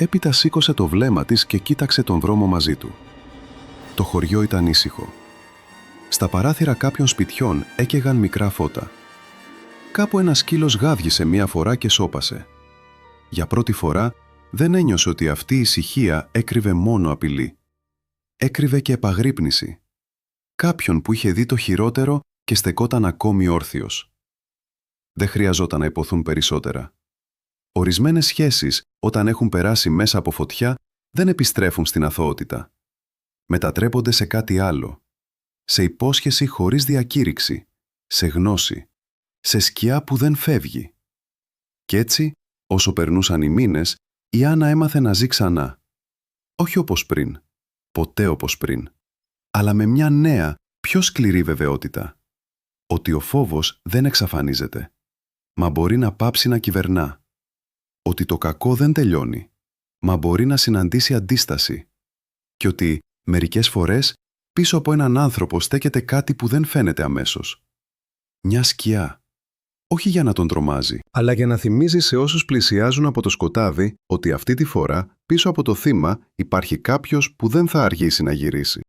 Έπειτα σήκωσε το βλέμμα της και κοίταξε τον δρόμο μαζί του. Το χωριό ήταν ήσυχο. Στα παράθυρα κάποιων σπιτιών έκαιγαν μικρά φώτα. Κάπου ένα σκύλος γάβγισε μία φορά και σώπασε. Για πρώτη φορά δεν ένιωσε ότι αυτή η ησυχία έκρυβε μόνο απειλή. Έκρυβε και επαγρύπνηση. Κάποιον που είχε δει το χειρότερο και στεκόταν ακόμη όρθιος. Δεν χρειαζόταν να υποθούν περισσότερα. Ορισμένες σχέσεις, όταν έχουν περάσει μέσα από φωτιά, δεν επιστρέφουν στην αθωότητα. Μετατρέπονται σε κάτι άλλο. Σε υπόσχεση χωρίς διακήρυξη. Σε γνώση. Σε σκιά που δεν φεύγει. Κι έτσι, όσο περνούσαν οι μήνες, η Άννα έμαθε να ζει ξανά. Όχι όπως πριν. Ποτέ όπως πριν. Αλλά με μια νέα, πιο σκληρή βεβαιότητα. Ότι ο φόβος δεν εξαφανίζεται. Μα μπορεί να πάψει να κυβερνά. Ότι το κακό δεν τελειώνει. Μα μπορεί να συναντήσει αντίσταση. Και ότι, μερικές φορές, πίσω από έναν άνθρωπο στέκεται κάτι που δεν φαίνεται αμέσως. Μια σκιά. Όχι για να τον τρομάζει, αλλά για να θυμίζει σε όσους πλησιάζουν από το σκοτάδι ότι αυτή τη φορά, πίσω από το θύμα, υπάρχει κάποιος που δεν θα αργήσει να γυρίσει.